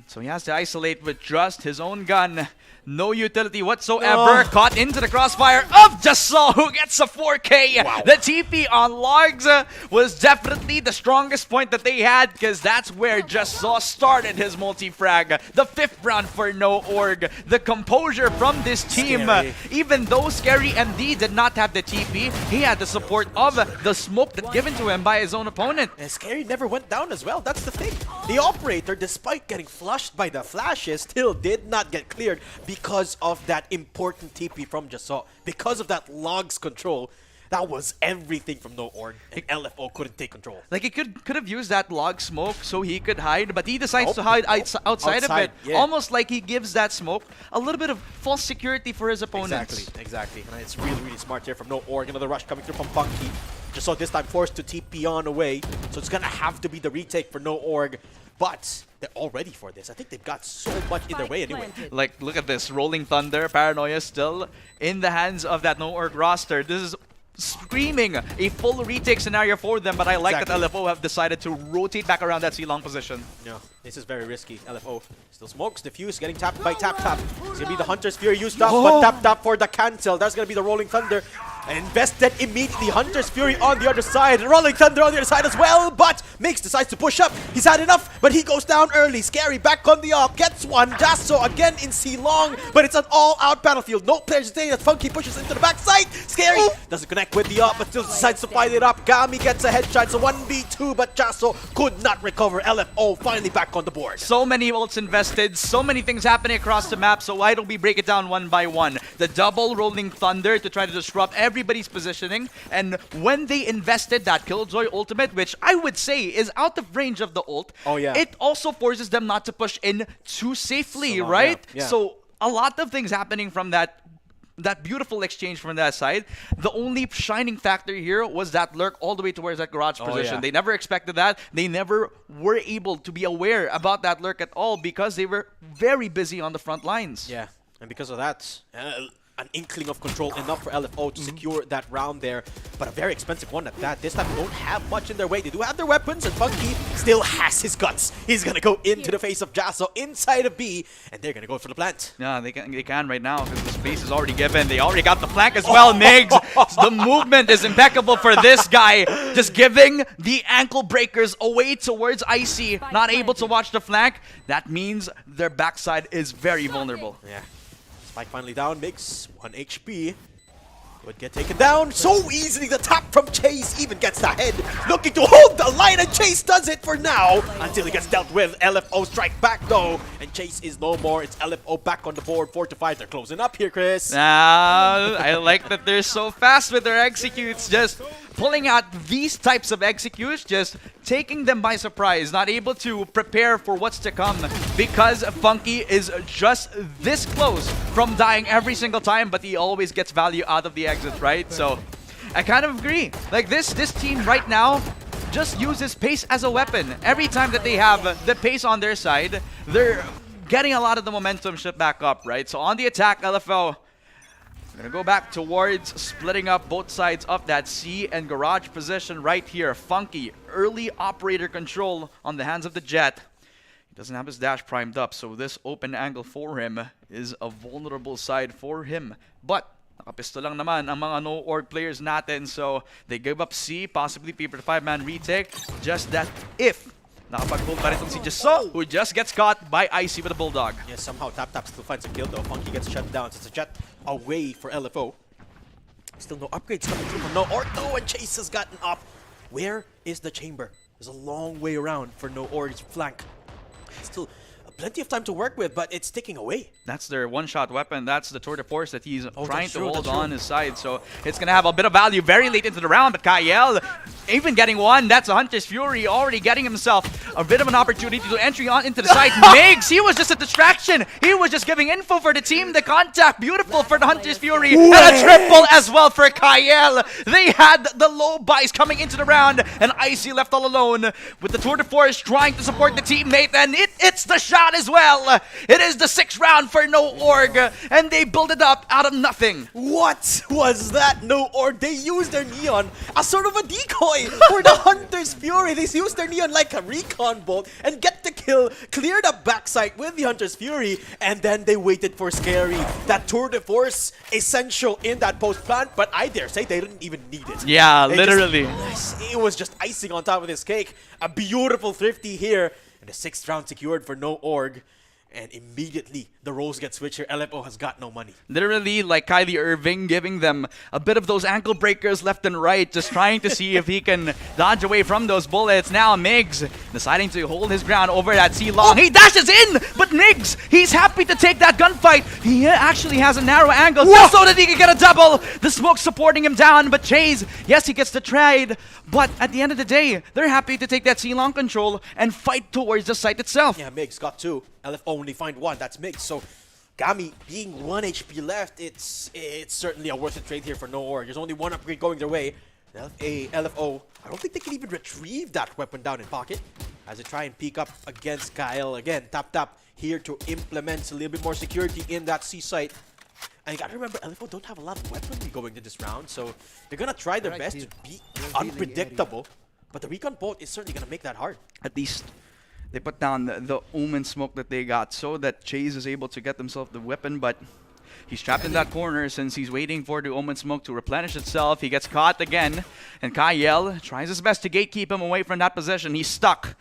So he has to isolate with just his own gun. No utility whatsoever. Caught into the crossfire of Jasso, who gets a 4K. Wow. The TP on Logs was definitely the strongest point that they had, because that's where Jasso started his multi-frag. The 5th round for No Org. The composure from this team. Scary. Even though Scary MD did not have the TP, he had the support of the smoke that given to him by his own opponent. And Scary never went down as well. That's the thing. The operator, despite getting flushed by the flashes, still did not get cleared because of that important TP from Jasso. Because of that Logs control, that was everything from No Org, and LFO couldn't take control. Like, he could have used that log smoke so he could hide, but he decides to hide outside of it. yeah. Almost like he gives that smoke a little bit of false security for his opponents. Exactly. And it's really, really smart here from No Org. Another rush coming through from Funky. Jasso this time forced to TP on away, so it's gonna have to be the retake for No Org. But they're all ready for this. I think they've got so much in their way anyway. Like, look at this. Rolling Thunder, Paranoia still in the hands of that No Org roster. This is screaming a full retake scenario for them, but I like that LFO have decided to rotate back around that C-long position. No, this is very risky. LFO still smokes, diffuse, getting tapped by Tap Tap. It's gonna be the Hunter's Fury used up, but Tap Tap for the cancel. That's gonna be the Rolling Thunder. Invested immediately. Hunter's Fury on the other side. Rolling Thunder on the other side as well, but Mix decides to push up. He's had enough, but he goes down early. Scary back on the op, gets one. Jasso again in C-long, but it's an all-out battlefield. No players staying as Funky pushes into the backside. Scary doesn't connect with the op, but still decides to fight it up. Gami gets a headshot, so 1v2, but Jasso could not recover. LFO finally back on the board. So many ults invested, so many things happening across the map, so why don't we break it down one by one? The double Rolling Thunder to try to disrupt everybody's positioning, and when they invested that Killjoy ultimate, which I would say is out of range of the ult, it also forces them not to push in too safely, right? Yeah. So a lot of things happening from that beautiful exchange from that side. The only shining factor here was that lurk all the way towards that garage position. They never expected that. They never were able to be aware about that lurk at all because they were very busy on the front lines. Yeah, and because of that, an inkling of control enough for LFO to secure that round there, but a very expensive one at that. This time they don't have much in their way. They do have their weapons, and Funky still has his guts. He's gonna go into the face of Jasso inside of B, and they're gonna go for the plant. Yeah, they can right now because the space is already given. They already got the flank as well, Migs. The movement is impeccable for this guy. Just giving the ankle breakers away towards Icy, not able to watch the flank. That means their backside is very vulnerable. Yeah. Spike finally down, Mix 1 HP. Would get taken down so easily. The tap from Chase even gets the head. Looking to hold the line, and Chase does it for now until he gets dealt with. LFO strike back though, and Chase is no more. It's LFO back on the board, 4-5. They're closing up here, Chris. I like that they're so fast with their executes. Just pulling out these types of executes, just taking them by surprise, not able to prepare for what's to come because Funky is just this close from dying every single time, but he always gets value out of the exit, right? So I kind of agree. Like this team right now just uses pace as a weapon. Every time that they have the pace on their side, they're getting a lot of the momentum shift back up, right? So on the attack, LFO gonna go back towards splitting up both sides of that C and garage position right here. Funky, early operator control on the hands of the Jet. He doesn't have his dash primed up, so this open angle for him is a vulnerable side for him. But nakapisto lang naman ang mga no-org players natin, so they give up C, possibly paper to 5-man retake. Just that if nakapag-hold pa rin itong si Jiso, who just gets caught by Icy with a Bulldog. Yeah, somehow Tap still finds a kill though. Funky gets shut down. So it's a Jet away for LFO. Still no upgrades coming through from No Org. No, and Chase has gotten off. Where is the chamber? There's a long way around for No Org's flank. Still plenty of time to work with, but it's ticking away. That's their one-shot weapon. That's the tour de force that he's trying to hold on his side. So it's going to have a bit of value very late into the round. But Kyle, even getting one, that's a Hunter's Fury already getting himself a bit of an opportunity to entry on into the side. Migs, he was just a distraction. He was just giving info for the team. The contact, beautiful for the Hunter's Fury. And a triple as well for Kyle. They had the low buys coming into the round. And Icy left all alone with the tour de force trying to support the teammate. And it's the shot as well. It is the 6th round for No Org, and they build it up out of nothing. What was that? No Org, they used their neon as sort of a decoy for the Hunter's Fury. They used their neon like a recon bolt and get the kill, clear the backside with the Hunter's Fury, and then they waited for Scary. That tour de force essential in that post plant, but I dare say they didn't even need it. Yeah, They literally. it was just icing on top of this cake. A beautiful thrifty here. And the 6th round secured for No Org. And immediately, the roles get switched here. LFO has got no money. Literally, like Kylie Irving, giving them a bit of those ankle breakers left and right, just trying to see if he can dodge away from those bullets. Now, Migs deciding to hold his ground over that C-Long. He dashes in, but Migs, he's happy to take that gunfight. He actually has a narrow angle just so that he can get a double. The smoke supporting him down, but Chase, yes, he gets the trade. But at the end of the day, they're happy to take that C-Long control and fight towards the site itself. Yeah, Migs got 2. LFO only find 1. That's Migs. So Gami being 1 HP left, it's certainly a worth it trade here for No Org. There's only 1 upgrade going their way. LFO, I don't think they can even retrieve that weapon down in pocket as they try and peek up against Kyle. Again, Tap here to implement a little bit more security in that C site. And you gotta remember, LFO don't have a lot of weaponry going to this round, so they're gonna try their best to be unpredictable. But the recon bolt is certainly gonna make that hard. At least they put down the Omen smoke that they got so that Chase is able to get himself the weapon, but he's trapped in that corner since he's waiting for the Omen smoke to replenish itself. He gets caught again, and Kyle tries his best to gatekeep him away from that position. He's stuck.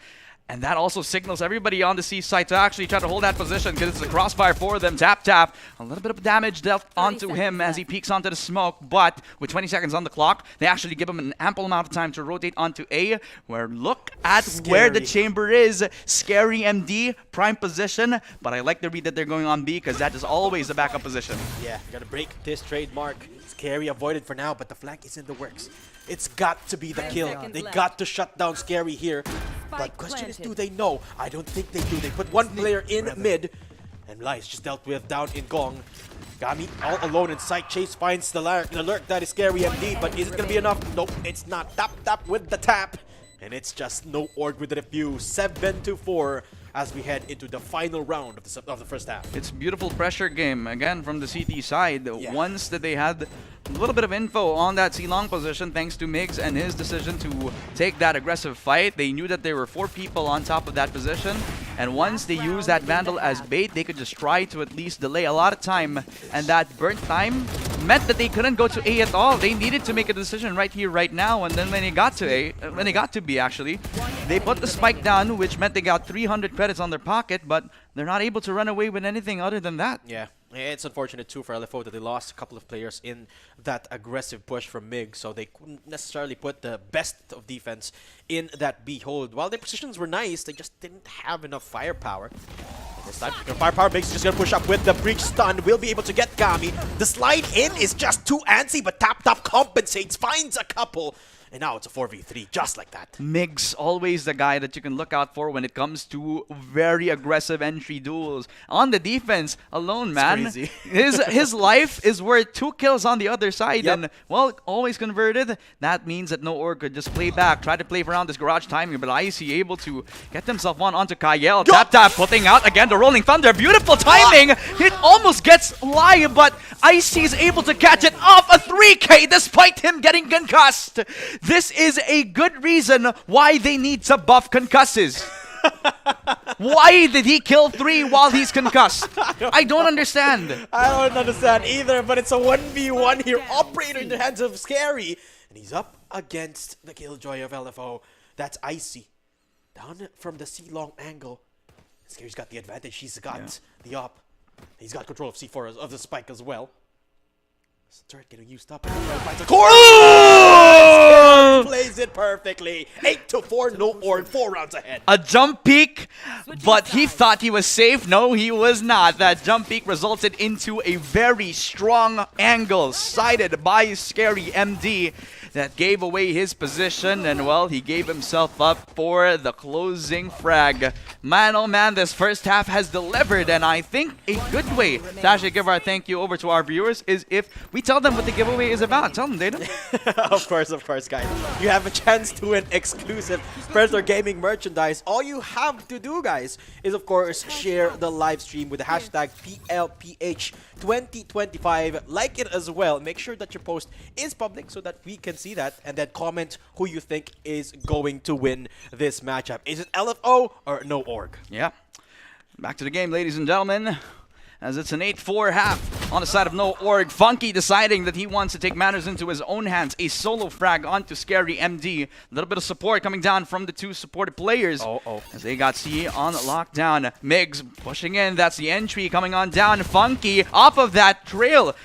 And that also signals everybody on the C side to actually try to hold that position because it's a crossfire for them. Tap. A little bit of damage dealt onto him as he peeks onto the smoke. But with 20 seconds on the clock, they actually give him an ample amount of time to rotate onto A. Where look at where the chamber is. Scary MD, prime position. But I like the read that they're going on B because that is always the backup position. Yeah, you gotta break this trademark. Scary avoided for now, but the flank is in the works. It's got to be the kill. They got to shut down Scary here. But question is, do they know? I don't think they do. They put 1 player in mid. And Lies just dealt with down in Gong. Gami all alone in sight. Chase finds the lurk that is Scary MD. But is it going to be enough? Nope, it's not. Tap with the tap. And it's just No Org with the defuse. 7-4 as we head into the final round of the first half. It's beautiful pressure game, again, from the CT side. Once that they had a little bit of info on that C-Long position, thanks to Migs and his decision to take that aggressive fight. They knew that there were 4 people on top of that position. And once they used that Vandal as bait, they could just try to at least delay a lot of time. And that burnt time meant that they couldn't go to A at all. They needed to make a decision right here, right now. And then when they got to B, actually, they put the spike down, which meant they got 300 credits on their pocket, but they're not able to run away with anything other than that. Yeah, it's unfortunate too for LFO that they lost a couple of players in that aggressive push from MiG, so they couldn't necessarily put the best of defense in that B hold. While their positions were nice, they just didn't have enough firepower. This time, firepower makes just gonna push up with the breach stun. Will be able to get Gami. The slide in is just too antsy, but Tap compensates, finds a couple. and now it's a 4v3, just like that. Migs, always the guy that you can look out for when it comes to very aggressive entry duels. On the defense alone, man, crazy. his life is worth 2 kills on the other side, Yep. and well, always converted. That means that no org could just play back, try to play around this garage timing, but Icy able to get himself one onto Kyle. Tap, putting out again the Rolling Thunder. Beautiful timing. It almost gets live, but Icy is able to catch it off a 3K despite him getting concussed. This is a good reason why they need to buff concusses. Why did he kill 3 while he's concussed? I don't understand. I don't understand either, but it's a 1v1 here. Operator in the hands of Scary. And he's up against the Killjoy of LFO. That's Icy. Down from the C-long angle. Scary's got the advantage. He's got the op. He's got control of C4 of the spike as well. Is the turret getting used up? Finds a core. Scary plays it perfectly. 8-4, no org, 4 rounds ahead. A jump peek, but he thought he was safe. No, he was not. That jump peek resulted into a very strong angle sighted by Scary MD that gave away his position, and well, he gave himself up for the closing frag. Man, oh man, this first half has delivered, and I think a good way to actually give our thank you over to our viewers is if we tell them what the giveaway is about. Tell them, Data. Of course, guys. You have a chance to win exclusive Predator Gaming merchandise. All you have to do, guys, is of course share the live stream with the hashtag PLPH2025. Like it as well. Make sure that your post is public so that we can see that, and then comment who you think is going to win this matchup. Is it LFO or no org? Yeah. Back to the game, ladies and gentlemen, as it's an 8-4 half on the side of no org. Funky deciding that he wants to take matters into his own hands. A solo frag onto Scary MD. A little bit of support coming down from the 2 supported players. As they got C on lockdown. Migs pushing in. That's the entry coming on down. Funky off of that trail.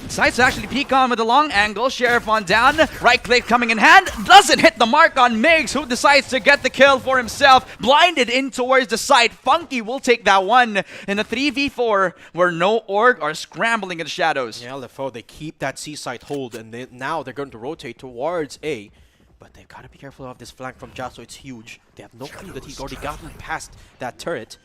Decides to actually peek on with a long angle. Sheriff on down. Right click coming in hand. Doesn't hit the mark on Migs, who decides to get the kill for himself. Blinded in towards the side. Funky will take that one in a 3v4 where no org are scrambling in the shadows. Yeah, LFO, they keep that C-side hold, and now they're going to rotate towards A. But they've got to be careful of this flank from Jasso. It's huge. They have no clue that he's already gotten past that turret.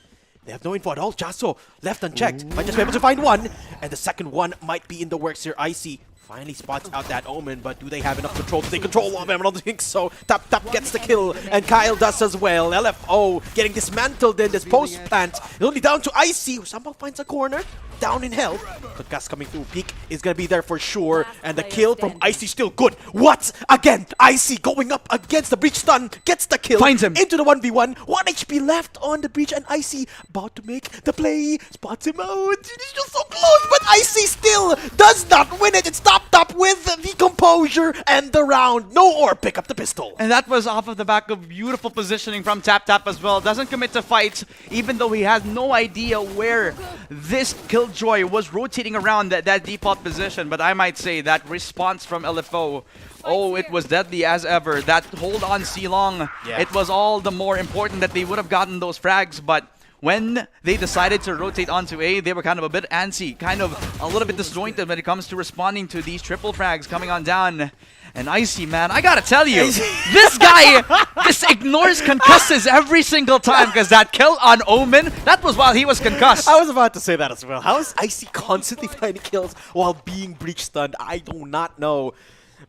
They have no info at all. Jasso left unchecked. Might just be able to find one. And the second one might be in the works here. Icy finally spots out that Omen, but do they have enough control to take control of him? I don't think so. Tap gets the kill, and Kyle does as well. LFO getting dismantled in this post plant. Only down to Icy, who somehow finds a corner. Down in health. But Gas coming through. Peak is going to be there for sure. And the kill from Icy still good. What? Again, Icy going up against the breach stun. Gets the kill. Finds him. Into the 1v1. 1 HP left on the breach, and Icy about to make the play. Spots him out. He's just so close, but Icy still does not win it. It's topped up with the composure and the round. No or pick up the pistol. And that was off of the back of beautiful positioning from Tap as well. Doesn't commit to fights, even though he has no idea where this Killjoy was rotating around that default position. But I might say that response from LFO, oh, it was deadly as ever. That hold on C-Long, it was all the more important that they would have gotten those frags, but when they decided to rotate onto A, they were kind of a bit antsy, kind of a little bit disjointed when it comes to responding to these triple frags coming on down. And Icy, man, I gotta tell you, this guy just ignores concusses every single time, because that kill on Omen, that was while he was concussed. I was about to say that as well. How is Icy constantly finding kills while being breach stunned? I do not know.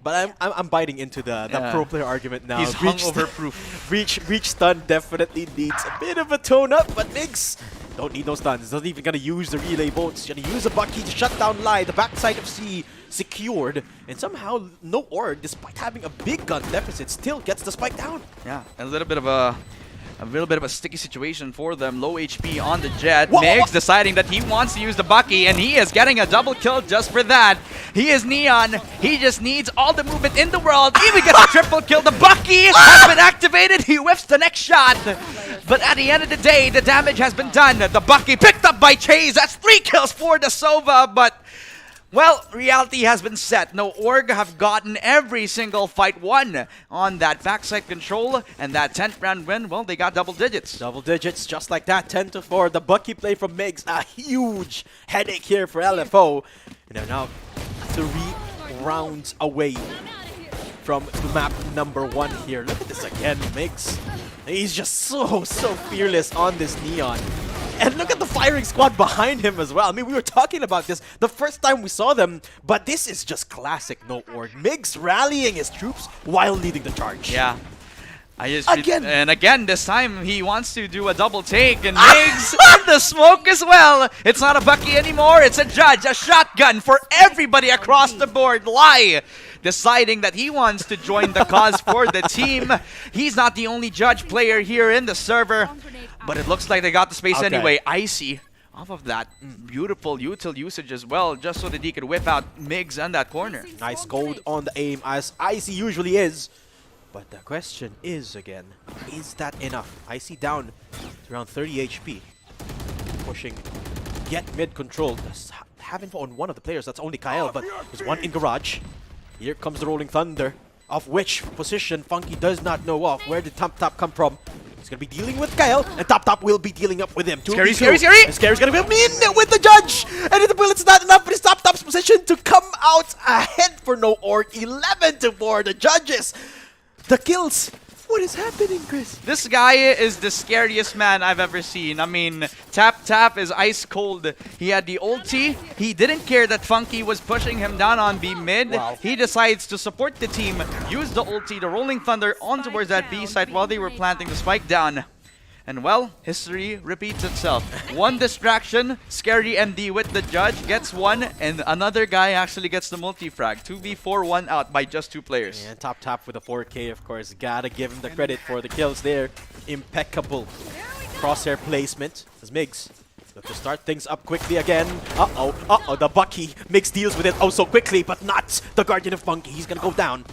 But I'm biting into the pro player argument now. He's hungover proof. Breach stun definitely needs a bit of a tone up, but Migs don't need no stuns. He's not even gonna use the relay bolts. He's gonna use a Bucky to shut down Lai. The backside of C secured, and somehow no org, despite having a big gun deficit, still gets the spike down. Yeah, a little bit of a sticky situation for them. Low HP on the Jet. Whoa, Migs deciding that he wants to use the Bucky, and he is getting a double kill just for that. He is Neon. He just needs all the movement in the world. Even gets a triple kill. The Bucky has been activated. He whiffs the next shot. But at the end of the day, the damage has been done. The Bucky picked up by Chase. That's 3 kills for the Sova, but well, reality has been set. No org have gotten every single fight won on that backside control, and that 10th round win, well, they got double digits. Double digits, just like that, 10-4. The Bucky play from Migs, a huge headache here for LFO. And they're now 3 rounds away from the map number 1 here. Look at this again, Migs. He's just so fearless on this Neon. And look at the firing squad behind him as well. I mean, we were talking about this the first time we saw them, but this is just classic No Org. Migs rallying his troops while leading the charge. Yeah. Again. And again, this time he wants to do a double take, and Migs in the smoke as well. It's not a Bucky anymore, it's a Judge, a shotgun for everybody across the board. Lie, deciding that he wants to join the cause for the team. He's not the only Judge player here in the server, but it looks like they got the space anyway. Icy, off of that beautiful util usage as well, just so that he could whip out Migs on that corner. Nice gold on the aim, as Icy usually is. But the question is, again, is that enough? Icy down to around 30 HP. Pushing, get mid control. Having on one of the players, that's only Kyle, but there's one in garage. Here comes the Rolling Thunder, of which position Funky does not know of. Where did Top come from? He's going to be dealing with Kyle, and Top will be dealing up with him. Scary! And Scary's going to be in with the Judge! And the bullet's not enough for his Top's position to come out ahead for No Org. 11-4, the Judges. The kills. What is happening, Chris? This guy is the scariest man I've ever seen. I mean, Tap is ice cold. He had the ulti. He didn't care that Funky was pushing him down on B mid. Wow. He decides to support the team, use the ulti, the Rolling Thunder on towards that B site while they were planting the spike down. And well, history repeats itself. One distraction, Scary MD with the Judge gets one, and another guy actually gets the multi-frag. 2v4, 1 out by just 2 players. And Top with a 4K, of course. Gotta give him the credit for the kills there. Impeccable crosshair placement. As Migs look to start things up quickly again. The Bucky. Migs deals with it oh so quickly, but not the Guardian of Funky. He's gonna go down.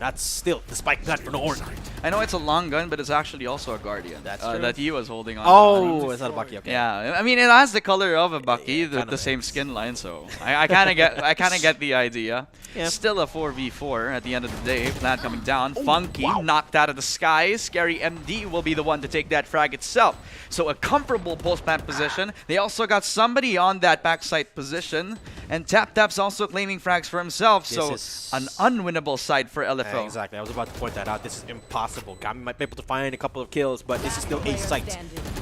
That's still the spike plant for No Org. I know it's a long gun, but it's actually also a Guardian. That's true. That he was holding on. Oh, it's not a Bucky. Okay. Yeah, I mean it has the color of a Bucky, Yeah, the same skin line, so I kind of get the idea. Yeah. Still a 4v4 at the end of the day. Plant coming down. Funky knocked out of the sky. Scary MD will be the one to take that frag itself. So a comfortable post plant position. They also got somebody on that backside position, and Tap's also claiming frags for himself. So an unwinnable side for LFO. Exactly. I was about to point that out. This is impossible. Gami might be able to find a couple of kills, but this is still a sight.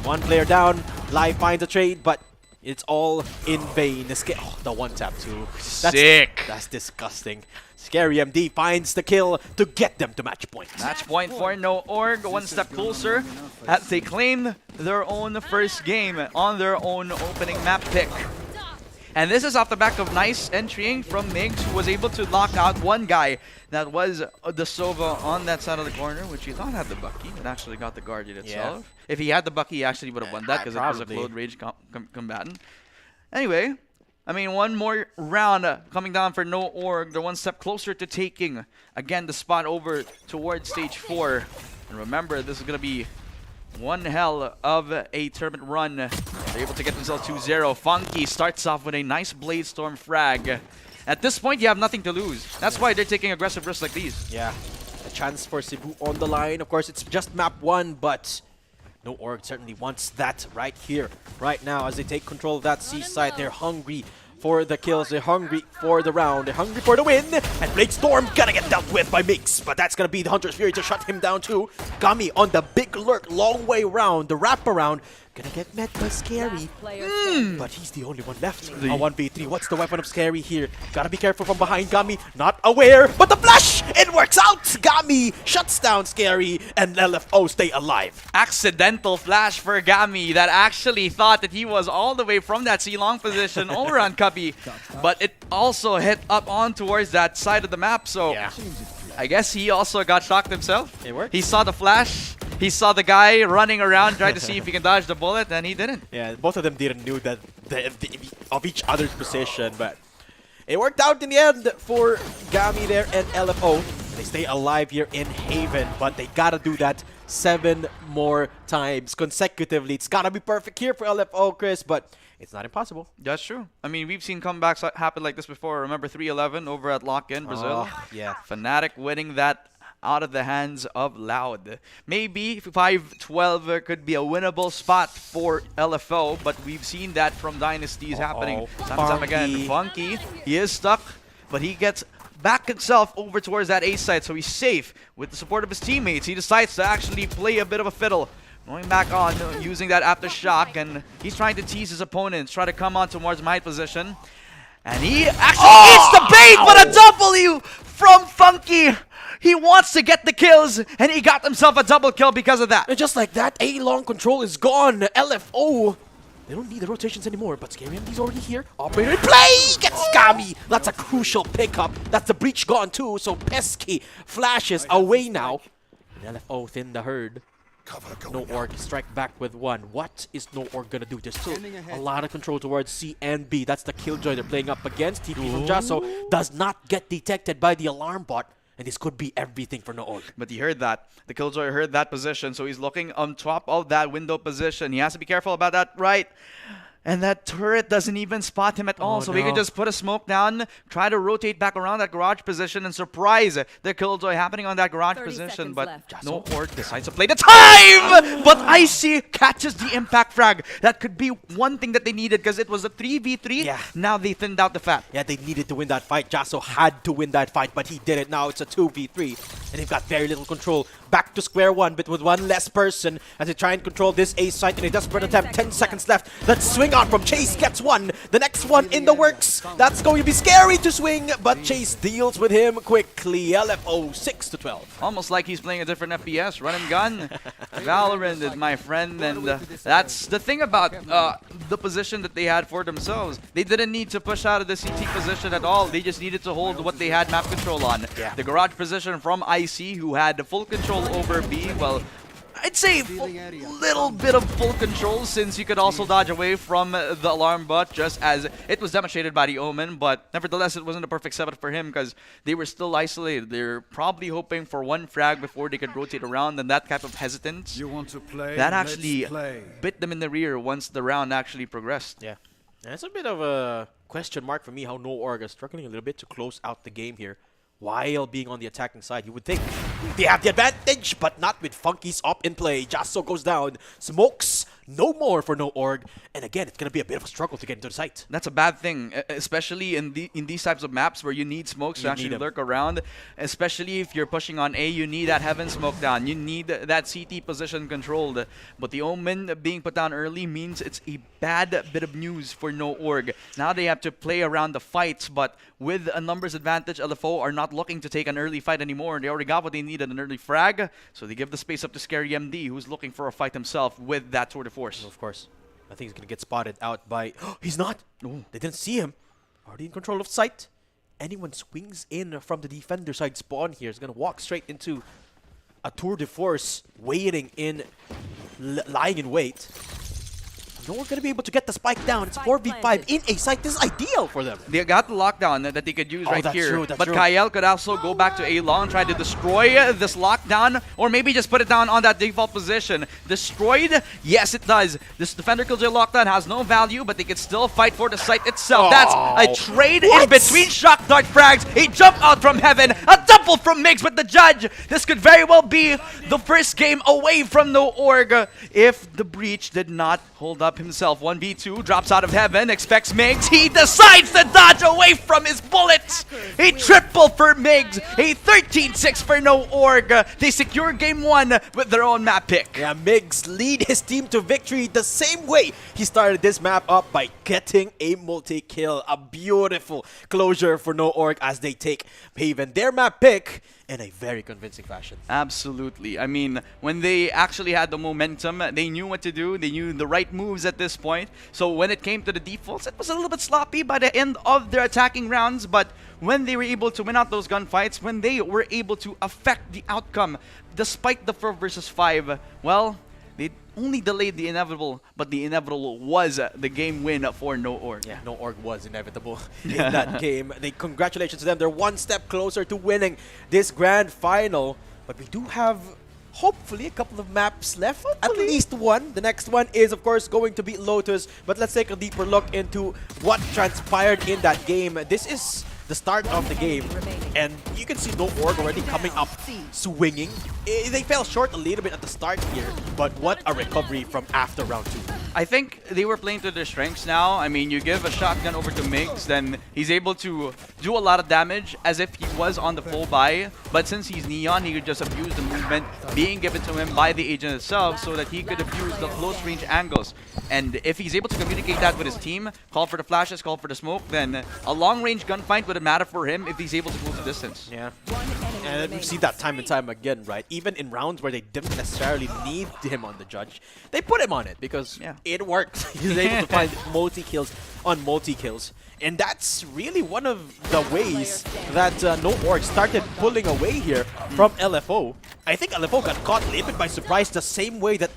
One player down. Live finds a trade, but it's all in vain. The one tap too. Sick. That's disgusting. Scary MD finds the kill to get them to match point. Match point for No Org, one step closer as they claim their own first game on their own opening map pick. And this is off the back of nice entrying from Migs, who was able to lock out one guy. That was the Sova on that side of the corner, which he thought had the Bucky, but actually got the Guardian itself. Yeah. If he had the Bucky, he actually would have won that because it was a Clone Rage combatant. Anyway, I mean, one more round coming down for No Org. They're one step closer to taking, again, the spot over towards stage 4. And remember, this is going to be one hell of a tournament run. They're able to get themselves 2-0. Funky starts off with a nice Blade Storm frag. At this point, you have nothing to lose. That's why they're taking aggressive risks like these. Yeah, a chance for Cebu on the line. Of course, it's just map 1, but No Org certainly wants that right here, right now, as they take control of that seaside. They're hungry for the kills, they're hungry for the round, they're hungry for the win, and Blade Storm gonna get dealt with by Migs, but that's gonna be the Hunter's Fury to shut him down too. Gami on the big lurk, long way round, the wraparound, gonna get met by Scary, but he's the only one left. A 1v3, what's the weapon of Scary here? Gotta be careful from behind. Gami, not aware, but the flash, it works out! Gami shuts down Scary, and LFO stay alive. Accidental flash for Gami that actually thought that he was all the way from that C-long position over on Cubby, but it also hit up on towards that side of the map, so Yeah. I guess he also got shocked himself. It worked. He saw the flash, he saw the guy running around trying to see if he can dodge the bullet, and he didn't. Yeah, both of them didn't know that of each other's position, but it worked out in the end for Gami there and LFO. They stay alive here in Haven, but they gotta do that 7 more times consecutively. It's gotta be perfect here for LFO, Chris, but it's not impossible. That's true. I mean, we've seen comebacks happen like this before. Remember 3-11 over at Lock-In, Brazil? Oh, yeah. Fnatic winning that out of the hands of Loud. Maybe 5-12 could be a winnable spot for LFO, but we've seen that from Dynasties happening time and time again. Funky, he is stuck, but he gets back himself over towards that A site, so he's safe with the support of his teammates. He decides to actually play a bit of a fiddle. Going back on, using that aftershock, and he's trying to tease his opponents, try to come on towards my position. And he actually eats the bait, but a W from Funky. He wants to get the kills, and he got himself a double kill because of that. And just like that, A-long control is gone. LFO, they don't need the rotations anymore, but Scary MD's already here. Operator in play! Gets Scammy! That's a crucial pickup. That's the breach gone too, so Pesky flashes away now. And LFO thin the herd. No Org strike back with one. What is No Org gonna do? There's still a lot of control towards C and B. That's the Killjoy they're playing up against. TP from Jasso does not get detected by the alarm bot. And this could be everything for No Org. But he heard that. The Killjoy heard that position, so he's looking on top of that window position. He has to be careful about that, right? And that turret doesn't even spot him at all, so he can just put a smoke down, try to rotate back around that garage position, and surprise the Killjoy happening on that garage position. But No Org decides to play the time! But Icy catches the impact frag. That could be one thing that they needed, because it was a 3v3. Yeah. Now they thinned out the fat. Yeah, they needed to win that fight. Jasso had to win that fight, but he did it. Now it's a 2v3, and they've got very little control. Back to square one, but with one less person as they try and control this A site in a desperate attempt. 10 seconds left. Let's swing on from Chase. Gets one. The next one in the works. That's going to be scary to swing, but Chase deals with him quickly. LFO 6-12. Almost like he's playing a different FPS, run and gun. Valorant, my friend, and that's the thing about the position that they had for themselves. They didn't need to push out of the CT position at all. They just needed to hold what they had map control on. Yeah. The garage position from IC, who had full control over B, well, I'd say a little bit of full control, since you could also dodge away from the alarm bot, just as it was demonstrated by the Omen. But nevertheless, it wasn't a perfect setup for him, because they were still isolated. They're probably hoping for one frag before they could rotate around, and that type of hesitance, You want to play? that Let's actually play. bit them in the rear once the round actually progressed. Yeah. And it's a bit of a question mark for me how No Org is struggling a little bit to close out the game here. While being on the attacking side, you would think they have the advantage, but not with Funky's up in play. Jasso goes down, smokes, no more for No Org, and again, it's going to be a bit of a struggle to get into the site. That's a bad thing, especially in these types of maps where you need smokes to actually lurk around. Especially if you're pushing on A, you need that heaven smoke down. You need that CT position controlled. But the Omen being put down early means it's a bad bit of news for No Org. Now they have to play around the fights, but with a numbers advantage, LFO are not looking to take an early fight anymore. They already got what they needed, an early frag, so they give the space up to Scary MD, who's looking for a fight himself with that sort of force. Of course. I think he's going to get spotted out by... he's not! Ooh. They didn't see him. Already in control of sight. Anyone swings in from the defender side spawn here is going to walk straight into a tour de force waiting in... lying in wait. No one's going to be able to get the spike down. It's 4v5 in a site. This is ideal for them. They got the lockdown that they could use right that's here. true, that's But true. Kyle could also go back to A-Long, try to destroy this lockdown, or maybe just put it down on that default position. Destroyed? Yes, it does. This Defender Killjoy lockdown has no value, but they could still fight for the site itself. That's a trade in between Shock Dart frags, a jump out from heaven, a double from Migs with the judge. This could very well be the first game away from No Org if the Breach did not hold up himself. 1v2, drops out of heaven, expects Migs. He decides to dodge away from his bullets. A triple for Migs, a 13-6 for No Org. They secure game one with their own map pick. Yeah, Migs lead his team to victory the same way he started this map up, by getting a multi-kill. A beautiful closure for No Org as they take Haven, their map pick, in a very convincing fashion. Absolutely. I mean, when they actually had the momentum, they knew what to do. They knew the right moves at this point. So when it came to the defaults, it was a little bit sloppy by the end of their attacking rounds. But when they were able to win out those gunfights, when they were able to affect the outcome, despite the 4 versus 5, well, they only delayed the inevitable, but the inevitable was the game win for No Org. Yeah, No Org was inevitable in that game. Congratulations to them. They're one step closer to winning this grand final. But we do have, hopefully, a couple of maps left. At least one. The next one is, of course, going to be Lotus. But let's take a deeper look into what transpired in that game. This is the start of the game, and you can see No Org already coming up swinging. They fell short a little bit at the start here, but what a recovery from after round 2. I think they were playing to their strengths now. I mean, you give a shotgun over to Migs, then he's able to do a lot of damage as if he was on the full buy. But since he's Neon, he could just abuse the movement being given to him by the agent itself so that he could abuse the close range angles. And if he's able to communicate that with his team, call for the flashes, call for the smoke, then a long range gunfight wouldn't matter for him if he's able to move the distance. Yeah. And we see that time and time again, right? Even in rounds where they didn't necessarily need him on the judge, they put him on it because it works. He's able to find multi-kills on multi-kills. And that's really one of the ways that No Org started pulling away here from LFO. I think LFO got caught a little bit by surprise the same way that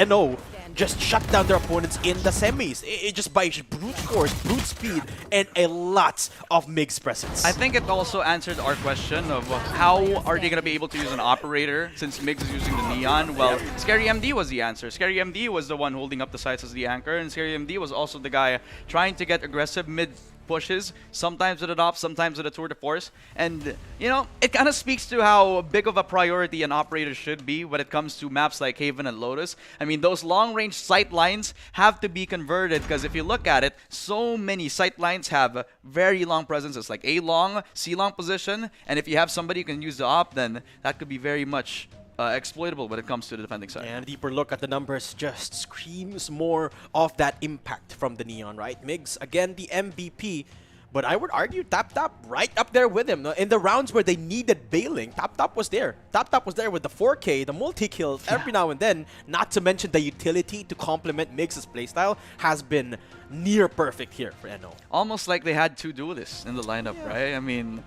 NO just shut down their opponents in the semis. It just by brute force, brute speed, and a lot of MiG's presence. I think it also answered our question of how are they going to be able to use an operator since Migs is using the Neon. Well, Scary MD was the answer. Scary MD was the one holding up the sights as the anchor, and Scary MD was also the guy trying to get aggressive mid pushes, sometimes with a DOP, sometimes with a tour de force. And, you know, it kind of speaks to how big of a priority an operator should be when it comes to maps like Haven and Lotus. I mean, those long-range sight lines have to be converted because if you look at it, so many sight lines have very long presences, like A long, C long position. And if you have somebody who can use the op, then that could be very much exploitable when it comes to the defending side. And a deeper look at the numbers just screams more of that impact from the Neon, right? Migs, again, the MVP. But I would argue Tap right up there with him. In the rounds where they needed bailing, Tap was there. Tap was there with the 4K, the multi-kills every now and then. Not to mention the utility to complement Migs' playstyle has been near perfect here for NO. Almost like they had two duelists in the lineup, right? I mean,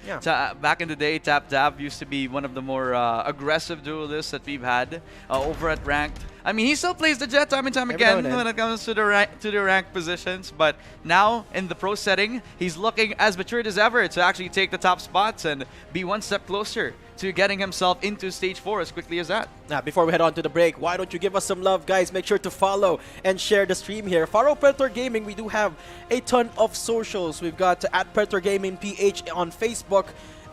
back in the day, Tap used to be one of the more aggressive duelists that we've had over at Ranked. I mean, he still plays the Jet time and time again when it comes to the ranked positions, but now in the pro setting, he's looking as matured as ever to actually take the top spots and be one step closer to getting himself into stage 4 as quickly as that. Now, before we head on to the break, why don't you give us some love, guys? Make sure to follow and share the stream here. Follow Predator Gaming. We do have a ton of socials. We've got at Predator Gaming PH on Facebook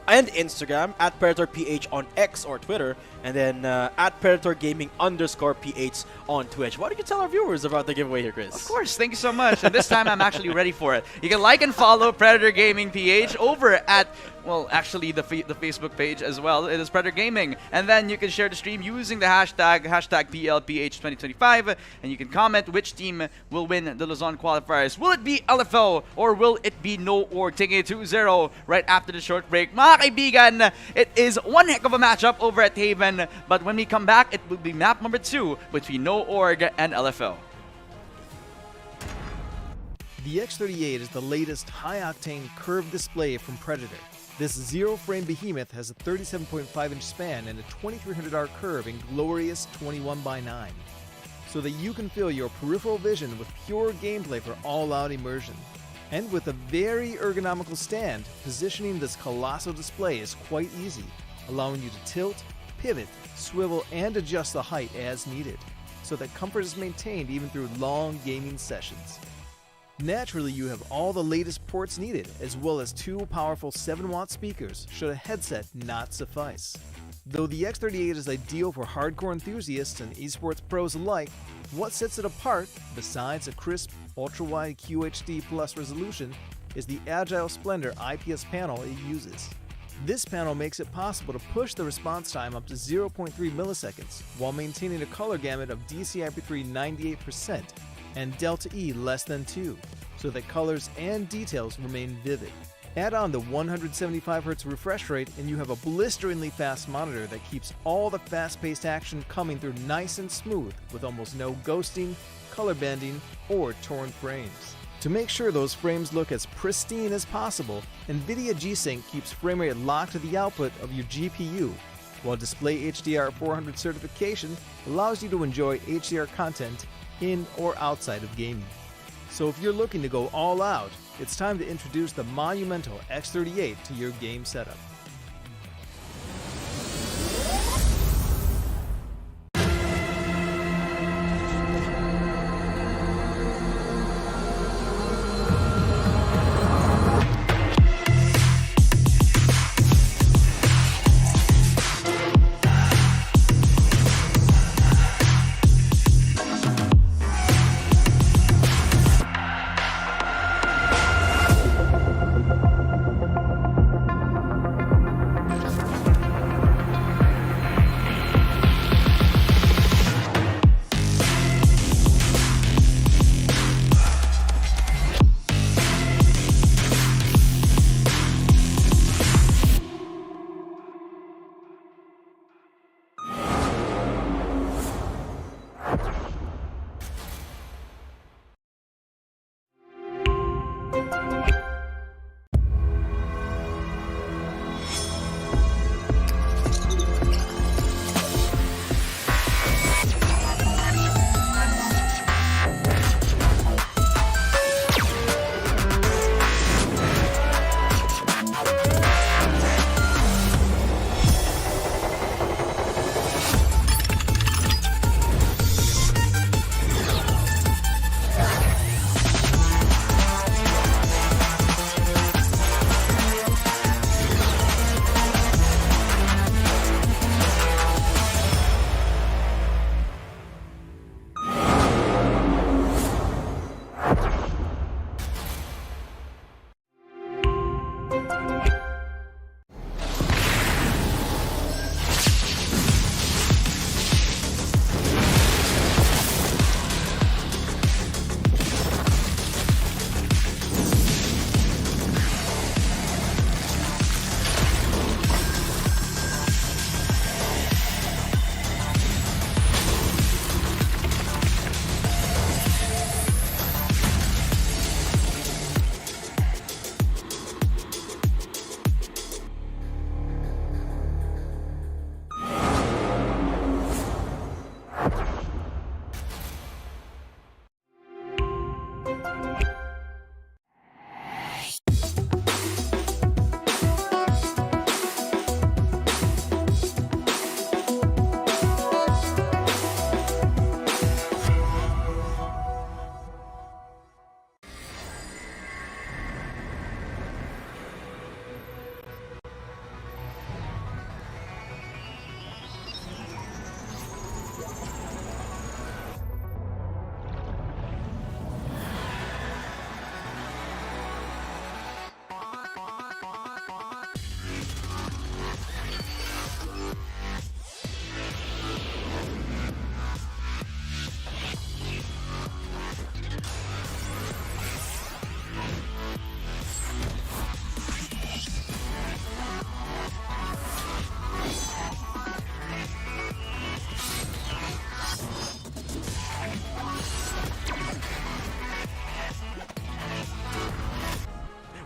and Instagram, at Predator PH on X or Twitter, and then at Predator Gaming _PH on Twitch. Why don't you tell our viewers about the giveaway here, Chris? Of course, thank you so much. And this time I'm actually ready for it. You can like and follow Predator Gaming PH over at, well, actually the Facebook page as well. It is Predator Gaming. And then you can share the stream using the hashtag PLPH2025. And you can comment which team will win the Luzon Qualifiers. Will it be LFO or will it be No Org taking it 2-0 right after the short break? Mga kaibigan, it is one heck of a matchup over at Haven. But when we come back, it will be map number 2 between No Org and LFO. The X38 is the latest high-octane curved display from Predator. This zero-frame behemoth has a 37.5-inch span and a 2300 arc curve in glorious 21:9, so that you can feel your peripheral vision with pure gameplay for all-out immersion. And with a very ergonomical stand, positioning this colossal display is quite easy, allowing you to tilt, pivot, swivel, and adjust the height as needed, so that comfort is maintained even through long gaming sessions. Naturally, you have all the latest ports needed, as well as 2 powerful 7-watt speakers should a headset not suffice. Though the X38 is ideal for hardcore enthusiasts and esports pros alike, what sets it apart, besides a crisp, ultra-wide QHD Plus resolution, is the Agile Splendor IPS panel it uses. This panel makes it possible to push the response time up to 0.3 milliseconds while maintaining a color gamut of DCI-P3 98% and Delta E less than 2, so that colors and details remain vivid. Add on the 175Hz refresh rate and you have a blisteringly fast monitor that keeps all the fast-paced action coming through nice and smooth with almost no ghosting, color bending, or torn frames. To make sure those frames look as pristine as possible, NVIDIA G-Sync keeps frame rate locked to the output of your GPU, while Display HDR 400 certification allows you to enjoy HDR content in or outside of gaming. So if you're looking to go all out, it's time to introduce the monumental X38 to your game setup.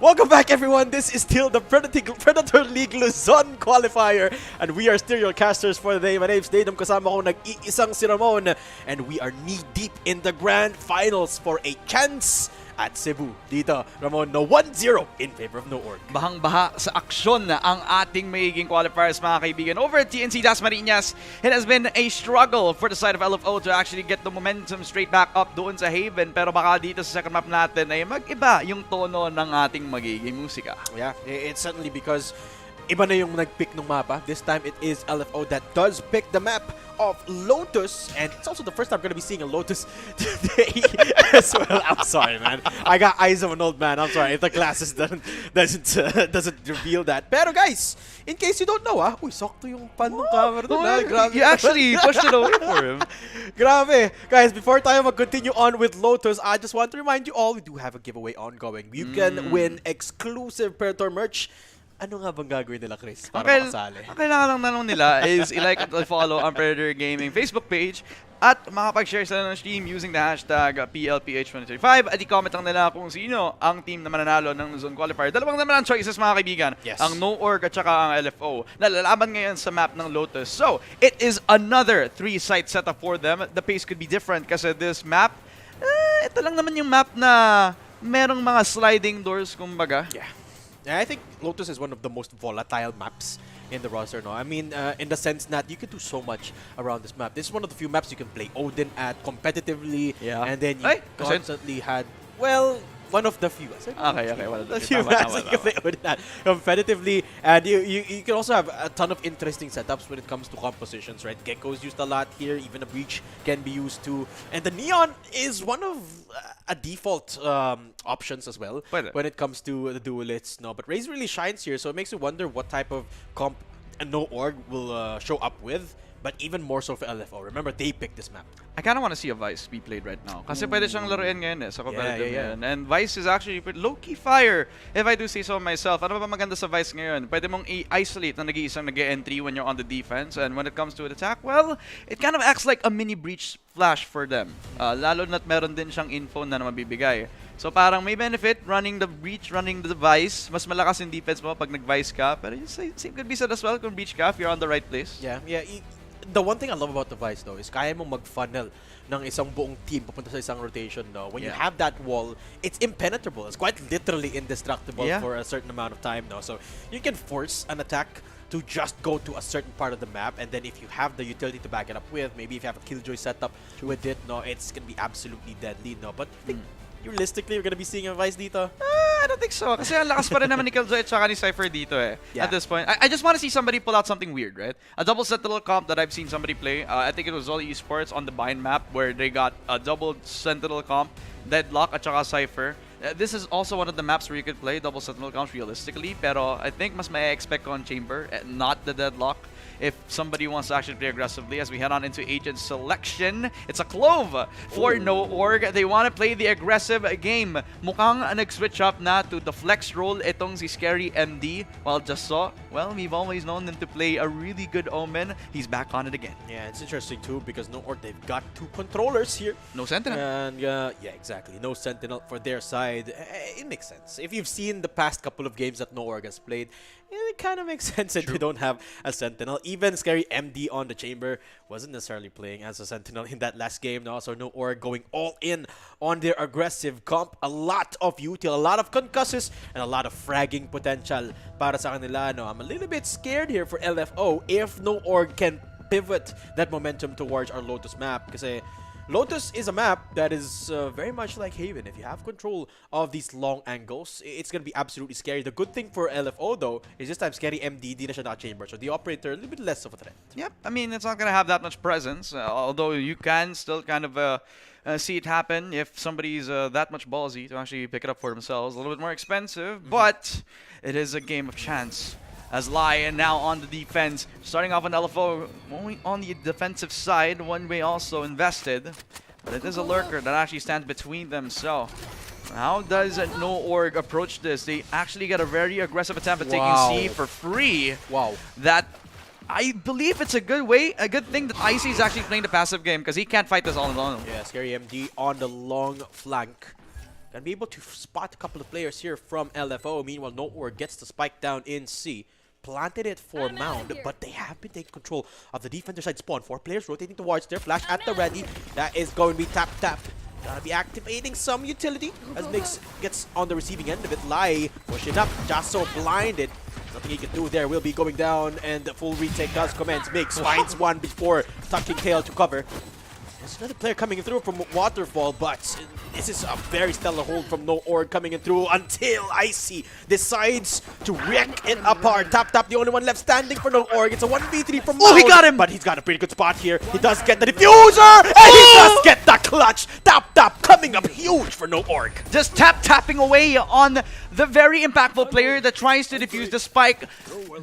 Welcome back, everyone. This is still the Predator League Luzon Qualifier, and we are still your casters for the day. My name's Daydom, kasama ko nag-iisang si Ramon, and we are knee-deep in the Grand Finals for a chance at Cebu. Dito, Ramon, no 1-0 in favor of No Org. Bahang-baha sa aksyon ang ating magiging qualifiers, mga kaibigan. Over at TNC Dasmariñas, it has been a struggle for the side of LFO to actually get the momentum straight back up doon sa Haven. Pero baka dito sa second map natin ay mag-iba yung tono ng ating magiging musika. Yeah, it's certainly because iba na yung nag-pick ng mapa. This time it is LFO that does pick the map of Lotus, and it's also the first time I'm going to be seeing a Lotus today as well. I'm sorry, man. I got eyes of an old man. I'm sorry. If the glasses doesn't reveal that. Pero guys, in case you don't know, uy, sakto yung pan ng camera doon. Grabe. You actually pushed it away for him. Grabe. Guys, before tayo mag-continue on with Lotus, I just want to remind you all, we do have a giveaway ongoing. You can win exclusive Predator merch. Ano nga bang gagawin nila, Chris, para makasali? Ang kailangan lang nanong nila is i-like at follow ang Predator Gaming Facebook page at makapag-share sila ng stream using the hashtag PLPH2035 at i-comment lang nila kung sino ang team na mananalo ng Luzon Qualifier. Dalawang naman ang choices, mga kaibigan. Yes. Ang No Org at saka ang LFO na lalaban ngayon sa map ng Lotus. So, it is another 3-site setup for them. The pace could be different kasi this map, ito lang naman yung map na merong mga sliding doors, kumbaga. Yeah. I think Lotus is one of the most volatile maps in the roster now. I mean, in the sense that you can do so much around this map. This is one of the few maps you can play Odin at competitively, and then you constantly had, well, one of the few. Okay, one of the few maps you can play Odin at competitively, and you can also have a ton of interesting setups when it comes to compositions, right? Gecko's used a lot here, even a Breach can be used too, and the Neon is one of a default options as well when it comes to the duelists. No, but Raze really shines here, so it makes you wonder what type of comp No Org will show up with. But even more so for LFO. Remember, they picked this map. I kind of want to see a Vice be played right now. Kasi pwede siyang laruin ngayon sa competitive ngayon. And Vice is actually low-key fire, if I do say so myself. Ano ba maganda sa Vice ngayon? Pwede mong i-isolate na nag-iisang nag-entry when you're on the defense. And when it comes to an attack, well, it kind of acts like a mini breach flash for them. Lalo na't meron din siyang info na mabibigay. So parang may benefit running the breach, running the Vice. Mas malakas yung defense mo pag nag-Vice ka. Pero same could be said as well kung breach ka if you're on the right place. Yeah. The one thing I love about the Vice, though, is kaya mong mag-funnel ng isang buong team papunta sa isang rotation, no? When you have that wall, it's impenetrable. It's quite literally indestructible for a certain amount of time, no? So you can force an attack to just go to a certain part of the map, and then if you have the utility to back it up with, maybe if you have a Killjoy setup with it, no, it's gonna be absolutely deadly, no? But I think realistically, we're gonna be seeing a Vice dito. I don't think so. Kasi ang lakas pa rin naman ni Killjoy at saka ni Cypher dito at this point. I just want to see somebody pull out something weird, right? A double Sentinel comp that I've seen somebody play. I think it was Zoli Esports on the Bind map where they got a double Sentinel comp, Deadlock at saka Cypher. This is also one of the maps where you could play double Sentinel comps realistically, pero I think mas may expect on Chamber, not the Deadlock. If somebody wants to actually play aggressively as we head on into agent selection. It's a Clove for No Org. They want to play the aggressive game. Mukhang nag-switch up na to the flex role itong si Scary MD. While just saw, well, we've always known them to play a really good Omen. He's back on it again. Yeah, it's interesting too because No Org, they've got 2 controllers here. No Sentinel. And yeah, exactly. No Sentinel for their side. It makes sense. If you've seen the past couple of games that No Org has played, it kind of makes sense that they don't have a Sentinel. Even Scary MD on the Chamber wasn't necessarily playing as a Sentinel in that last game. No? So No Org going all in on their aggressive comp. A lot of util, a lot of concusses, and a lot of fragging potential para sa kanila. No? I'm a little bit scared here for LFO if No Org can pivot that momentum towards our Lotus map. Kasi Lotus is a map that is very much like Haven. If you have control of these long angles, it's going to be absolutely scary. The good thing for LFO, though, is this time Scary MD, di na siya naka-chamber. So the operator, a little bit less of a threat. Yep, I mean, it's not going to have that much presence, although you can still kind of see it happen if somebody's that much ballsy to actually pick it up for themselves. A little bit more expensive, but it is a game of chance. As Lion now on the defense, starting off on LFO, only on the defensive side, one way also invested. But it is a lurker that actually stands between them, so how does No Org approach this? They actually get a very aggressive attempt at taking C for free. Wow. That, I believe it's a good thing that Icy is actually playing the passive game because he can't fight this all alone. Yeah, Scary MD on the long flank. Gonna be able to spot a couple of players here from LFO. Meanwhile, Notework gets the spike down in C. Planted it for Mound, but they have been taking control of the defender side spawn. 4 players rotating towards their flash at the ready. That is going to be tapped. Gotta be activating some utility as Mix gets on the receiving end of it. Lai pushing up, just so blinded. Nothing he can do there. Will be going down, and the full retake does commence. Mix finds one before tucking tail to cover. There's another player coming through from Waterfall, but this is a very stellar hold from No Org coming in through until Icy decides to wreck it apart. Tap, the only one left standing for No Org. It's a 1v3 from Mound. He got him! But he's got a pretty good spot here. He does get the diffuser, and he does get the clutch. Tap, coming up huge for No Org. Just tapping away on the very impactful player that tries to defuse the spike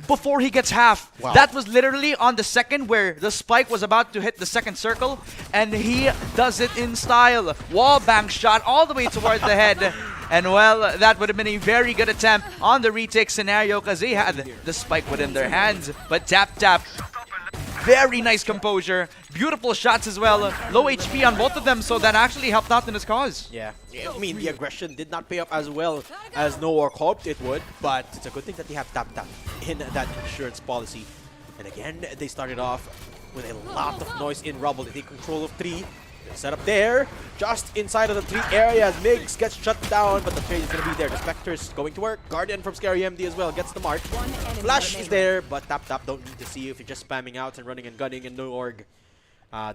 before he gets half. Wow. That was literally on the second where the spike was about to hit the second circle, and he does it in style. Wall bang shot all the way towards the head. And well, that would have been a very good attempt on the retake scenario because they had the spike within their hands. But tap. Very nice composure. Beautiful shots as well. Low HP on both of them, so that actually helped out in his cause. Yeah, I mean, the aggression did not pay off as well as No Org hoped it would, but it's a good thing that they have tap in that insurance policy. And again, they started off with a lot of noise in Rubble. They take control of 3. They're set up there, just inside of the 3 areas. Migs gets shut down, but the trade is going to be there. The Spectre's going to work. Guardian from Scary MD as well gets the mark. Flash is there, but tap don't need to see if you're just spamming out and running and gunning. And No Org,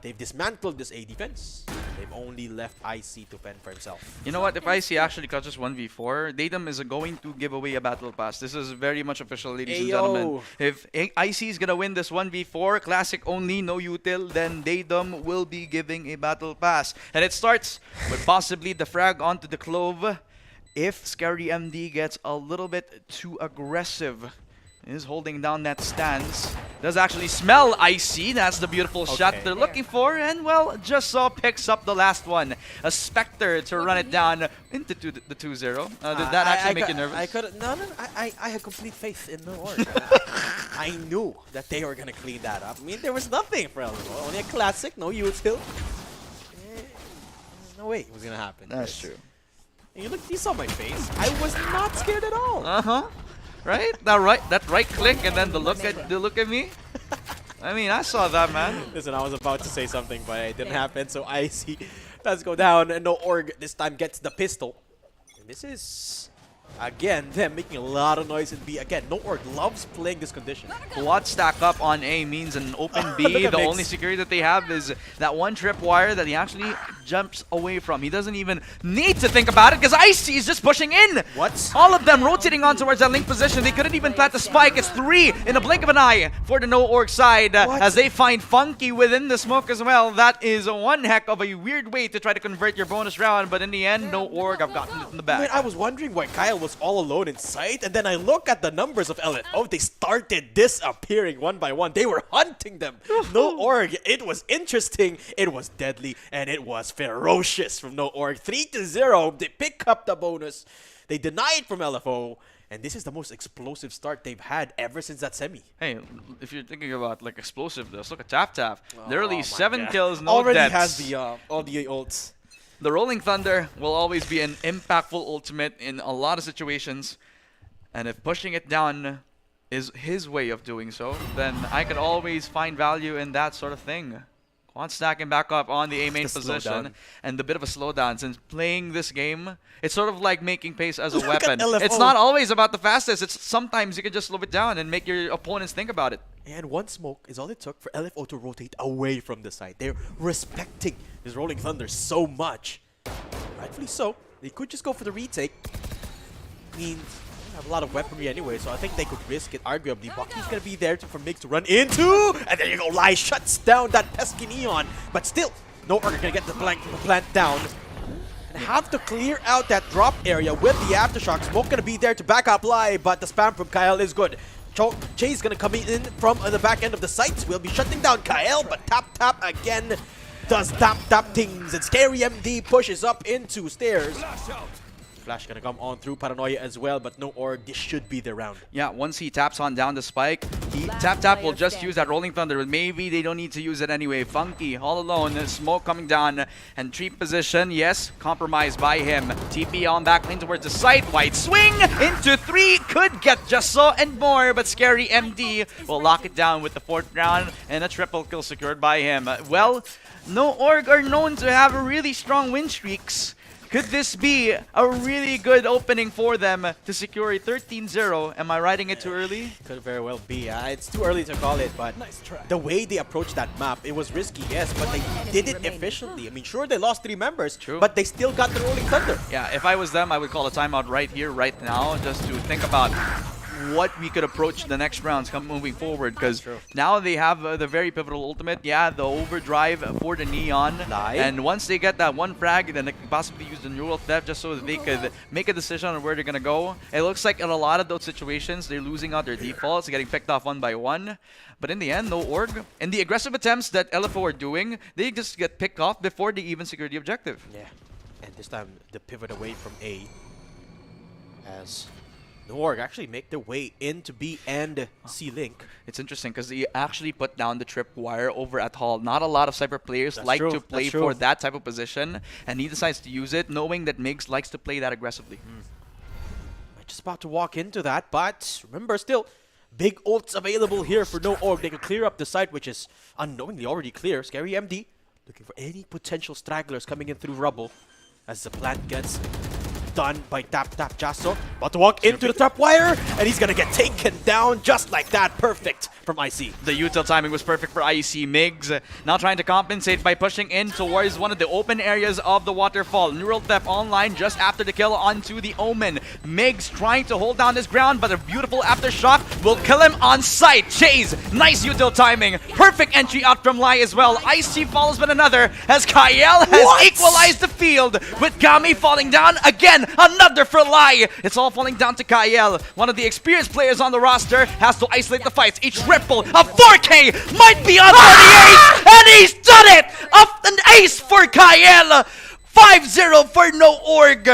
they've dismantled this A defense. They've only left IC to fend for himself. You know what? If IC actually catches 1v4, Datum is going to give away a battle pass. This is very much official, ladies and gentlemen. If IC is going to win this 1v4, classic only, no util, then Datum will be giving a battle pass. And it starts with possibly the frag onto the Clove. If Scary MD gets a little bit too aggressive, is holding down that stance. Does actually smell Icy. That's the beautiful shot they're looking for. And, well, just so picks up the last one. A Spectre to run it down into the 2-0. Did that actually make you nervous? I had complete faith in No Org. I knew that they were going to clean that up. I mean, there was nothing for LFO. Only a classic, no util. No way it was going to happen. That's true. And you saw my face. I was not scared at all. Right? That right click and then the look at me. I mean, I saw that, man. Listen, I was about to say something, but it didn't happen. So Icy does go down, and No Org this time gets the pistol. And this is again them making a lot of noise in B. Again, No Org loves playing this condition. Quad stack up on A means an open B. The only security that they have is that one tripwire that he actually jumps away from. He doesn't even need to think about it because Icy is just pushing in. What? All of them rotating on towards that link position. They couldn't even plant the spike. It's 3 in a blink of an eye for the No Org side as they find Funky within the smoke as well. That is one heck of a weird way to try to convert your bonus round, but in the end, No Org have gotten it in the I mean, back. I was wondering why Kyle was all alone in sight, and then I look at the numbers of LFO. They started disappearing one by one. They were hunting them. No Org. It was interesting. It was deadly, and it was ferocious from No Org. 3-0. They pick up the bonus. They deny it from LFO. And this is the most explosive start they've had ever since that semi. Hey, if you're thinking about like explosiveness, look at Tap. Literally 7 kills, no Already deaths. has the all the ults. The Rolling Thunder will always be an impactful ultimate in a lot of situations. And if pushing it down is his way of doing so, then I can always find value in that sort of thing. Quad stacking back up on the A main position and the bit of a slowdown. Since playing this game, it's sort of like making pace as a weapon. It's not always about the fastest. It's sometimes you can just slow it down and make your opponents think about it. And one smoke is all it took for LFO to rotate away from the side. They're respecting this Rolling Thunder so much. Rightfully so. They could just go for the retake. I mean, they have a lot of weaponry anyway, so I think they could risk it arguably. Bucky's going to be there for Mig to run into. And there you go. Lai shuts down that pesky Neon. But still, No Org going to get the plant down. And have to clear out that drop area with the Aftershock. Smoke going to be there to back up Lai, but the spam from Kyle is good. Chase gonna come in from the back end of the sites. We'll be shutting down Kyle, but Tap again does tap things, and Scary MD pushes up into stairs. Flash gonna come on through Paranoia as well, but No Org, this should be the round. Yeah, once he taps on down the spike, Tap will just use that Rolling Thunder, but maybe they don't need to use it anyway. Funky, all alone, smoke coming down, and tree position, yes, compromised by him. TP on back lane towards the site, wide swing, into 3, could get just so and more, but Scary MD will lock it down with the 4th round, and a triple kill secured by him. Well, No Org are known to have really strong win streaks. Could this be a really good opening for them to secure a 13-0? Am I writing it too early? Could very well be. It's too early to call it, but Nice try. the way they approached that map, it was risky, yes, but they did it efficiently. I mean, sure, they lost 3 members, True. but they still got the Rolling Thunder. Yeah, if I was them, I would call a timeout right here, right now, just to think about what we could approach the next rounds moving forward, because now they have the very pivotal ultimate. Yeah, the overdrive for the Neon, and once they get that 1 frag, then they can possibly use the neural theft just so that they could make a decision on where they're gonna go. It looks like in a lot of those situations they're losing out their defaults, getting picked off 1 by 1, but in the end, No Org, and the aggressive attempts that LFO are doing, they just get picked off before they even secure the objective. Yeah, and this time the pivot away from A, as No Org actually make their way into B and C Link. It's interesting because they actually put down the tripwire over at Hall. Not a lot of Cyber players like to play for that type of position, and he decides to use it, knowing that Migs likes to play that aggressively. Just about to walk into that, but remember, still big ults available here for No Org. They can clear up the site, which is unknowingly already clear. Scary MD looking for any potential stragglers coming in through rubble as the plant gets done by Tap Jasso. About to walk into the trapwire, and he's gonna get taken down just like that. Perfect from IC. The util timing was perfect for IC. Migs now trying to compensate by pushing in towards one of the open areas of the waterfall. Neural Theft online just after the kill onto the Omen. Migs trying to hold down this ground, but a beautiful aftershock will kill him on sight. Chase, nice util timing. Perfect entry out from Lai as well. IC follows with another as Kael has equalized the field with Gami falling down again. Another for Lai. It's all falling down to Kael. One of the experienced players on the roster has to isolate the fights. A triple, a 4K might be on for the ace, and he's done it! An ace for Kael. 5-0 for No Org.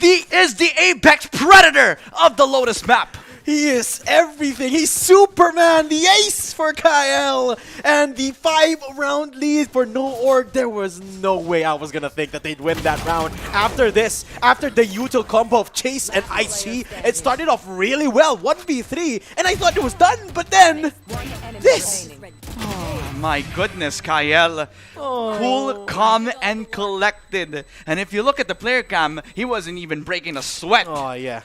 Is the Apex Predator of the Lotus map. He is everything. He's Superman, the ace for Kael, and the 5-round lead for No Org. There was no way I was gonna think that they'd win that round. After this, after the util combo of Chase and IC, it started off really well, 1v3, and I thought it was done, but then this. Oh my goodness, Kael. Cool, calm, and collected. And if you look at the player cam, he wasn't even breaking a sweat. Oh, yeah.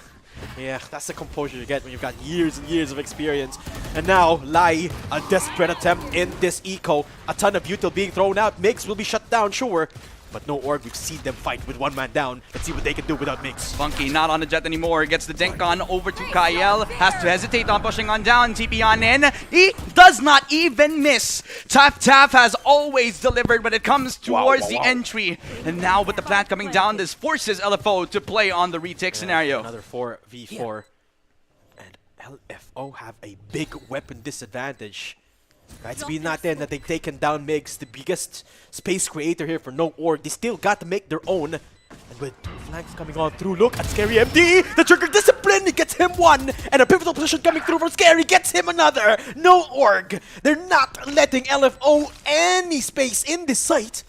Yeah, that's the composure you get when you've got years and years of experience. And now, Lai, a desperate attempt in this eco. A ton of util being thrown out. Migs will be shut down, sure. But No Org, we've seen them fight with 1 man down. Let's see what they can do without Migs. Funky not on the jet anymore. Gets the dink on over to Kael. Has to hesitate on pushing on down. TP on in. He does not even miss. Tap has always delivered when it comes towards the entry. And now with the plant coming down, this forces LFO to play on the retake scenario. Another 4v4. And LFO have a big weapon disadvantage. Right, sabihin natin that they've taken down Migs, the biggest space creator here for No Org. They still got to make their own. And with 2 flanks coming on through, look at Scary MD! The trigger discipline, it gets him 1! And a pivotal position coming through from Scary gets him another! No Org! They're not letting LFO any space in this site.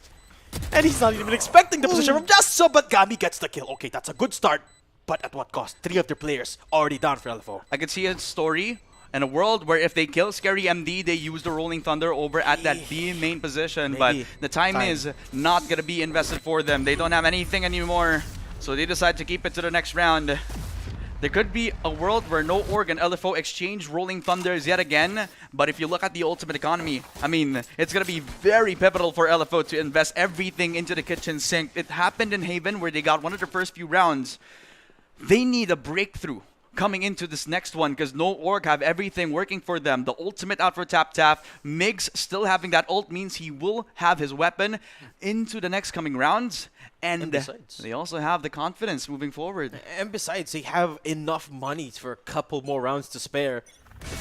And he's not even expecting the position from Jasso, but Gami gets the kill. Okay, that's a good start. But at what cost? 3 of their players already down for LFO. I could see a story in a world where if they kill Scary MD, they use the Rolling Thunder over at that B main position. But the time is not going to be invested for them. They don't have anything anymore. So they decide to keep it to the next round. There could be a world where No Org and LFO exchange Rolling Thunders yet again. But if you look at the ultimate economy, I mean, it's going to be very pivotal for LFO to invest everything into the kitchen sink. It happened in Haven where they got one of their first few rounds. They need a breakthrough coming into this next one because No Org have everything working for them. The ultimate out for Tap. Migs still having that ult means he will have his weapon into the next coming rounds. And besides, they also have the confidence moving forward. And besides, they have enough money for a couple more rounds to spare.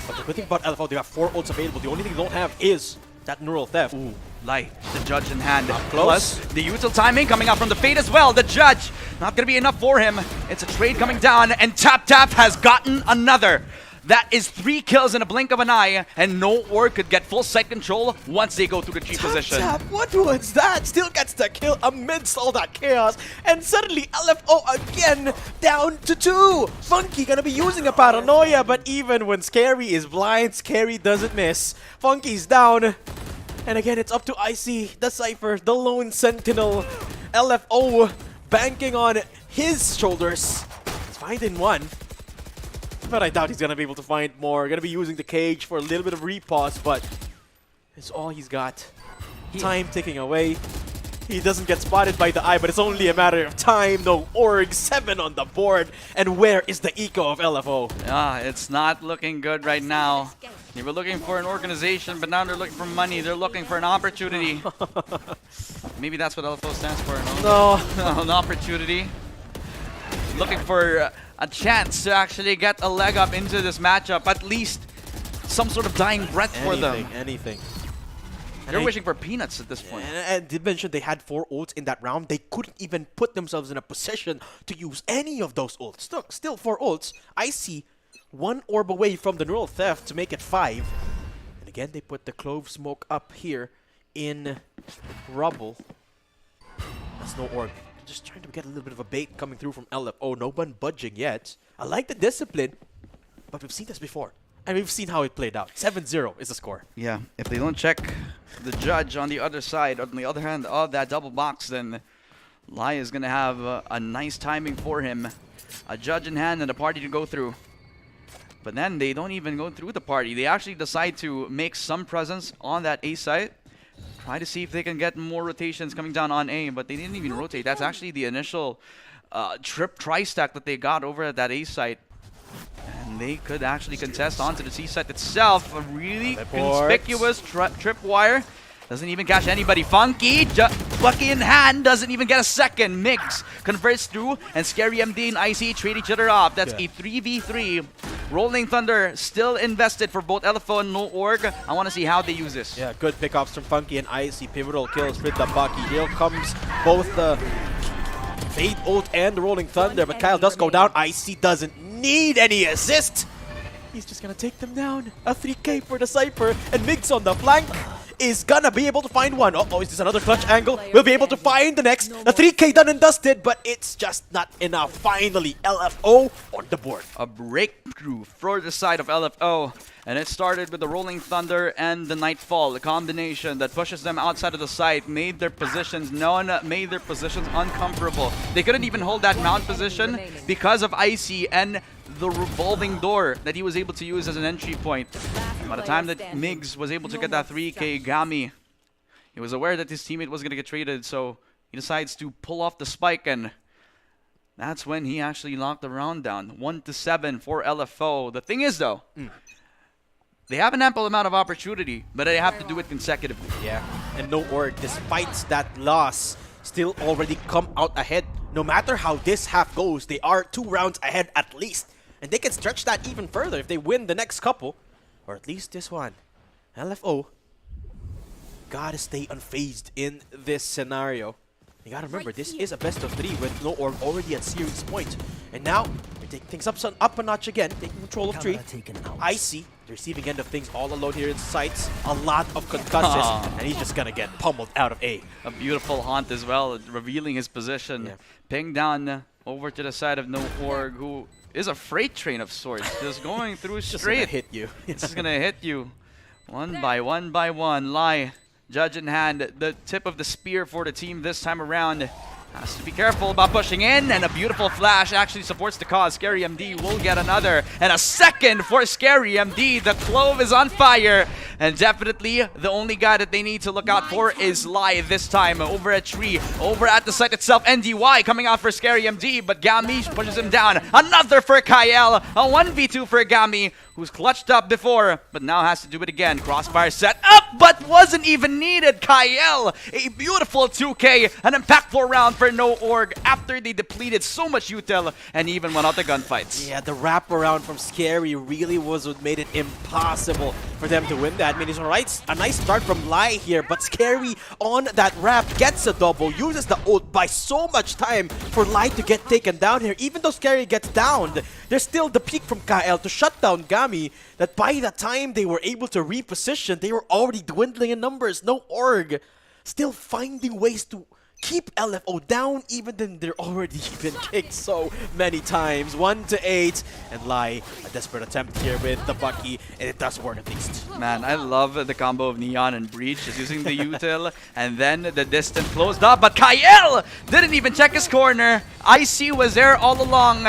But the good thing about LFO, they have 4 ults available. The only thing they don't have is that Neural Theft. Ooh, Lai, the Judge in hand. Plus, the util timing coming out from the Fade as well. The Judge, not going to be enough for him. It's a trade coming down, and Tap has gotten another. That is 3 kills in a blink of an eye, and No Org could get full site control once they go through the G position. Tap, what was that? Still gets the kill amidst all that chaos. And suddenly LFO again down to 2. Funky gonna be using a paranoia, but even when Scary is blind, Scary doesn't miss. Funky's down. And again, it's up to IC, the Cypher, the lone sentinel. LFO banking on his shoulders. It's finding one. But I doubt he's gonna be able to find more. Gonna be using the cage for a little bit of repause, but it's all he's got. Time ticking away. He doesn't get spotted by the eye, but it's only a matter of time. No Org, 7 on the board. And where is the eco of LFO? It's not looking good right now. They were looking for an organization, but now they're looking for money. They're looking for an opportunity. Maybe that's what LFO stands for, no? No. An opportunity. Looking for a chance to actually get a leg up into this matchup. At least some sort of dying breath for them. Anything. They're wishing for peanuts at this point. And did mention they had 4 ults in that round. They couldn't even put themselves in a position to use any of those ults. Still 4 ults. I see 1 orb away from the neural theft to make it 5. And again, they put the clove smoke up here in rubble. That's no orb. Just trying to get a little bit of a bait coming through from LFO. No one budging yet. I like the discipline, but we've seen this before. And we've seen how it played out. 7-0 is the score. Yeah, if they don't check the judge on the other side, on the other hand of that double box, then Lai is going to have a nice timing for him. A judge in hand and a party to go through. But then they don't even go through the party. They actually decide to make some presence on that A site. Try to see if they can get more rotations coming down on A, but they didn't even rotate. That's actually the initial tri-stack that they got over at that A site. And they could actually contest onto the C site itself. A really conspicuous tripwire. Doesn't even catch anybody. Funky, Bucky in hand, doesn't even get a second. Mix converts through, and Scary MD and IC trade each other off. That's a 3v3. Rolling Thunder still invested for both LFO and No Org. I want to see how they use this. Yeah, good pickups from Funky and IC. Pivotal kills with the Bucky. Here comes both the Fade ult and the Rolling Thunder, but Kyle does go down. IC doesn't need any assist. He's just gonna take them down. A 3K for the Cypher, and Mix on the flank is gonna be able to find one. Uh-oh, is this another clutch angle? We'll be able to find the next. The 3K done and dusted, but it's just not enough. Finally, LFO on the board. A breakthrough for the side of LFO. And it started with the Rolling Thunder and the Nightfall, the combination that pushes them outside of the site, made their positions known, made their positions uncomfortable. They couldn't even hold that mount position because of Icy and the revolving door that he was able to use as an entry point. By the time that Migs was able to get that 3K, Gami, he was aware that his teammate was going to get traded, so he decides to pull off the spike, and that's when he actually locked the round down. 1-7 for LFO. The thing is, though, they have an ample amount of opportunity, but they have to do it consecutively. Yeah, and No Org, despite that loss, still already come out ahead. No matter how this half goes, they are 2 rounds ahead at least. And they can stretch that even further if they win the next couple. Or at least this one. LFO gotta stay unfazed in this scenario. You gotta remember, this is a best of 3 with No Org already at series point. And now, we take things up a notch again, taking control of 3. Icy, the receiving end of things, all alone here in sights. A lot of concussions, and he's just gonna get pummeled out of A. A beautiful haunt as well, revealing his position. Yeah. Ping down over to the side of No Org, who is a freight train of sorts, just going through straight. Just gonna hit you. It's just gonna hit you. One by one. Lai, judge in hand, the tip of the spear for the team this time around. Has to be careful about pushing in, and a beautiful flash actually supports the cause. Scary MD will get another, and a second for Scary MD. The clove is on fire, and definitely the only guy that they need to look out for is Lai this time. Over at Tree, over at the site itself, NDY coming out for Scary MD, but Gami pushes him down. Another for Kyle, a 1v2 for Gami, who's clutched up before, but now has to do it again. Crossfire set up, but wasn't even needed. Kyle, a beautiful 2K, an impactful round for No Org after they depleted so much util and even went out the gunfights. Yeah, the wraparound from Scary really was what made it impossible for them to win that. that minions. Alright, a nice start from Lai here, but Scary on that wrap gets a double, uses the ult, by so much time for Lai to get taken down here. Even though Scary gets downed, there's still the peek from KL to shut down Gami, that by the time they were able to reposition, they were already dwindling in numbers. No org, still finding ways to keep LFO down even then they're already been kicked so many times. 1-8, and Lai, a desperate attempt here with the Bucky, and it does work at least. Man, I love the combo of Neon and Breach, just using the util, and then the distance closed up, but Kael didn't even check his corner. IC was there all along.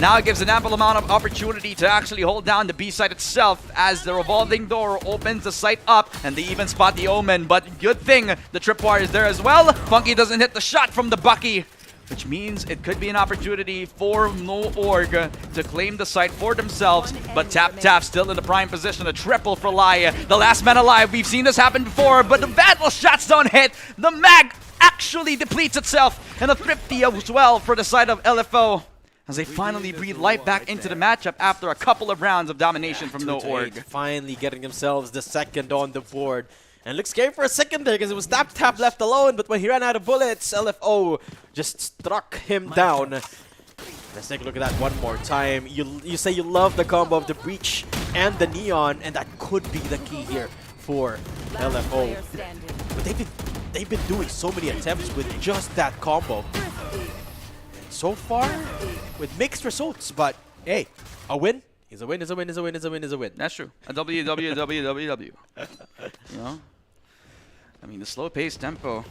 Now it gives an ample amount of opportunity to actually hold down the B site itself as the revolving door opens the site up and they even spot the Omen. But good thing the tripwire is there as well. Funky doesn't hit the shot from the Bucky, which means it could be an opportunity for No Org to claim the site for themselves. But Tap still in the prime position, a triple for Lai. The last man alive, we've seen this happen before, but the Vandal shots don't hit. The mag actually depletes itself, and a thrifty as well for the side of LFO, as they finally breathe life back into the matchup after a couple of rounds of domination from No Org. Finally getting themselves the second on the board. And looks scary for a second there because it was Tap left alone, but when he ran out of bullets, LFO just struck him down. Let's take a look at that one more time. You say you love the combo of the Breach and the Neon, and that could be the key here for LFO. But they've been doing so many attempts with just that combo. So far, with mixed results, but hey, a win is a win, is a win, is a win, is a win, is a win. That's true. A WWWWW. You know? I mean, the slow-paced tempo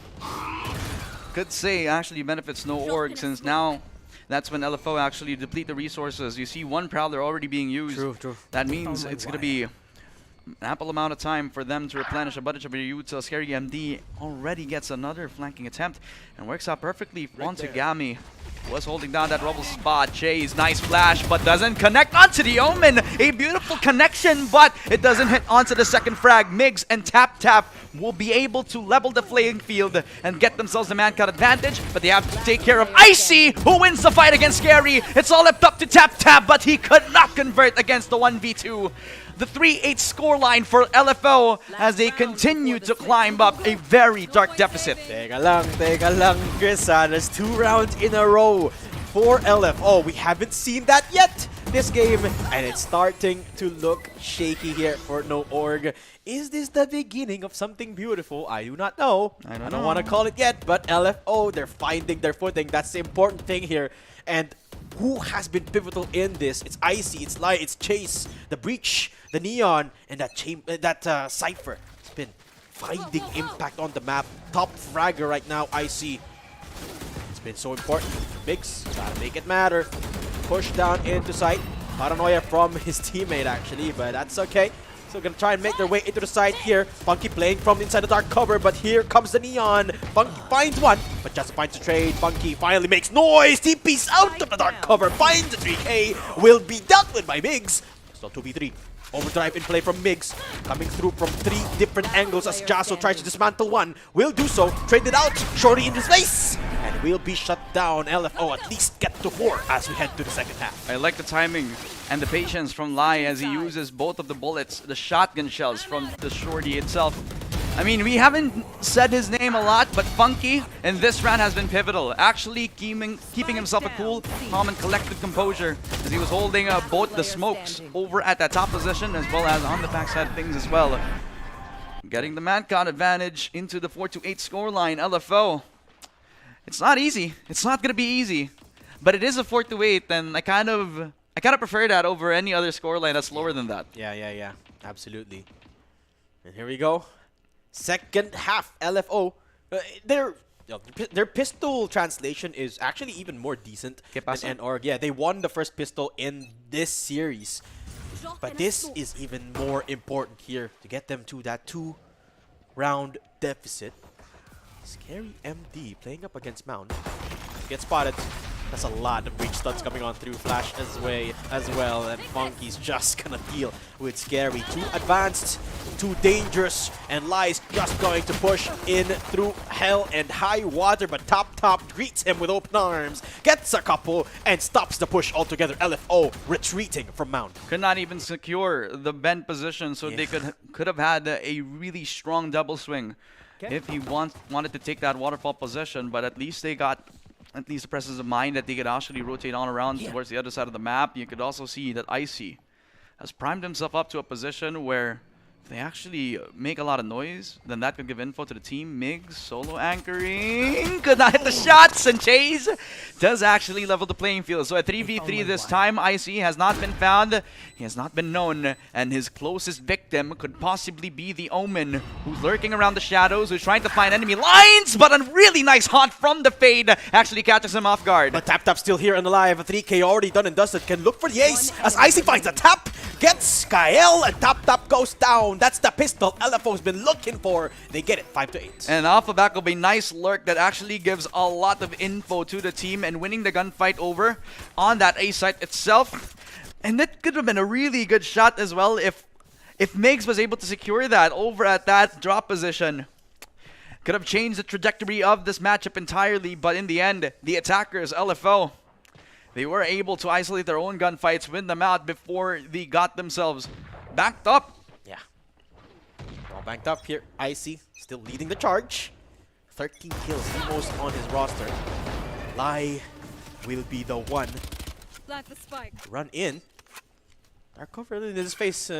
could say actually benefits No Org, since now that's when LFO actually deplete the resources. You see one Prowler already being used. True. That means it's going to be an ample amount of time for them to replenish a bunch of your util. Scary MD already gets another flanking attempt and works out perfectly onto Gami. Was holding down that rubble spot. Chase, nice flash, but doesn't connect onto the Omen. A beautiful connection, but it doesn't hit onto the second frag. Migs and Tap will be able to level the playing field and get themselves the man cut advantage, but they have to take care of Icy, who wins the fight against Scary. It's all left up to Tap, but he could not convert against the 1v2. The 3-8 scoreline for LFO as they continue to climb up a very dark deficit. Teka lang, Chris. There's 2 rounds in a row for LFO. We haven't seen that yet this game, and it's starting to look shaky here for No Org. Is this the beginning of something beautiful? I do not know. I don't want to call it yet, but LFO, they're finding their footing. That's the important thing here. And who has been pivotal in this? It's Icy, it's Lai, it's Chase, the Breach, the Neon, and that Cypher. It's been finding impact on the map. Top fragger right now, Icy. It's been so important. Migs, gotta make it matter. Push down into sight. Paranoia from his teammate actually, but that's okay. So gonna try and make their way into the side here. Funky playing from inside the dark cover, but here comes the Neon. Funky finds one, but just finds a trade. Funky finally makes noise. TP's out of the dark cover. Finds the 3K. Will be dealt with by Migs. Still 2v3. Overdrive in play from Migs. Coming through from 3 different angles as Jasso tries to dismantle one. Will do so. Traded out. Shorty in his face. And will be shut down. LFO at least get to 4 as we head to the second half. I like the timing and the patience from Lai as he uses both of the bullets, the shotgun shells from the Shorty itself. I mean, we haven't said his name a lot, but Funky in this round has been pivotal. Actually keeping himself a cool, calm, and collected composure as he was holding both the smokes over at that top position as well as on the backside of things as well. Getting the man count advantage into the 4-8 scoreline. LFO. It's not easy. It's not going to be easy. But it is a 4-8, and I kind of prefer that over any other scoreline that's lower than that. Yeah. Absolutely. And here we go. Second half, LFO. Their pistol translation is actually even more decent than NORG. Yeah, they won the first pistol in this series. But this is even more important here to get them to that 2-round deficit. Scary MD playing up against Mount. Gets spotted. That's a lot of breach stuns coming on through. Flash as well, and Funky's just gonna deal with Scary. Too advanced, too dangerous, and Lai's just going to push in through hell and high water, but Top greets him with open arms, gets a couple, and stops the push altogether. LFO retreating from Mount. Could not even secure the bend position, so they could have had a really strong double swing if he wanted to take that waterfall position, but at least they got the presence of mind that they could actually rotate on around towards the other side of the map. You could also see that Icy has primed himself up to a position where if they actually make a lot of noise, then that could give info to the team. Migs solo anchoring, could not hit the shots, and Chase does actually level the playing field. So a 3v3 this time. Icy has not been found, he has not been known, and his closest victim could possibly be the Omen, who's lurking around the shadows, who's trying to find enemy lines, but a really nice haunt from the Fade actually catches him off guard. But Tap still here and alive. A 3K already done and dusted. Can look for the ace as Icy finds a tap, gets Kael, and Tap goes down. That's the pistol LFO's been looking for. They get it 5-8. And off the back of a nice lurk that actually gives a lot of info to the team and winning the gunfight over on that A site itself. And that could have been a really good shot as well if Migs was able to secure that over at that drop position. Could have changed the trajectory of this matchup entirely, but in the end, the attackers, LFO, they were able to isolate their own gunfights, win them out before they got themselves backed up. Yeah. All banked up here. Icy still leading the charge. 13 kills, the most on his roster. Lai will be the one Plant the spike. run in. Dark cover in his face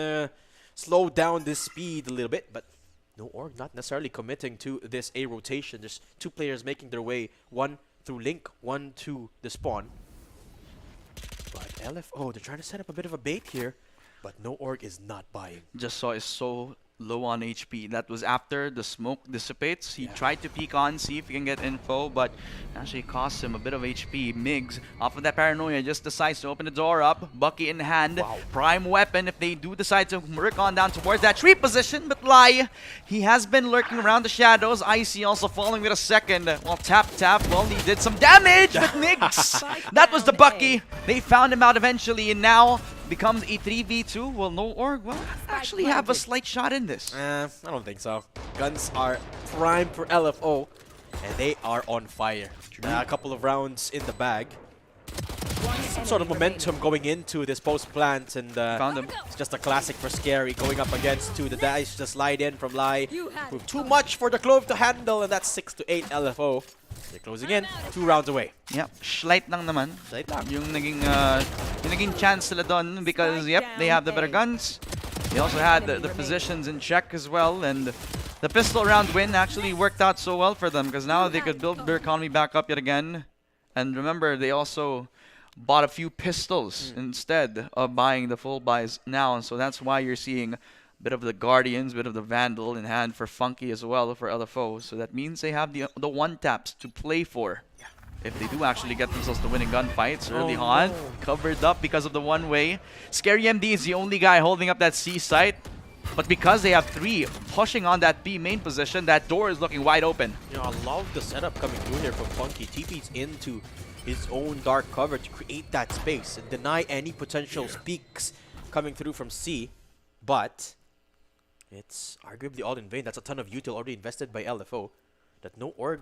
slow down this speed a little bit, but no org not necessarily committing to this A rotation. There's two players making their way, one through Link, one to the spawn. But LFO, they're trying to set up a bit of a bait here, but no org is not buying. Just saw is so low on HP. That was after the smoke dissipates. He tried to peek on, see if he can get info, but actually cost him a bit of HP. Migs, off of that paranoia, just decides to open the door up. Bucky in hand. Prime weapon if they do decide to work on down towards that tree position, but Lai, he has been lurking around the shadows. Icy also falling with a second. Well, Tap, well, he did some damage with Migs. That was the Bucky. They found him out eventually, and now becomes a 3v2. Well, no org will actually have a slight shot in this. I don't think so. Guns are primed for LFO, and they are on fire. A couple of rounds in the bag. Some sort of momentum going into this post plant, and Found him. it's just a classic for Scary going up against two. The dice just slide in from Lai. With too much for the Clove to handle, and that's 6-8 LFO. They're closing in, 2 rounds away. Yep, slight lang naman. Slight lang. Yung naging chance nila doon because, yep, they have the better guns. They also had the positions in check as well, and the pistol round win actually worked out so well for them because now they could build their economy back up yet again. And remember, they also bought a few pistols instead of buying the full buys now, and so that's why you're seeing bit of the Guardians, bit of the Vandal in hand for Funky as well for LFO. So that means they have the one taps to play for. If they do actually get themselves to winning gunfights early on, covered up because of the one-way. Scary MD is the only guy holding up that C site. But because they have 3 pushing on that B main position, that door is looking wide open. You know, I love the setup coming through here from Funky. TP's into his own dark cover to create that space and deny any potential peaks coming through from C. But it's arguably all in vain. That's a ton of util already invested by LFO that no org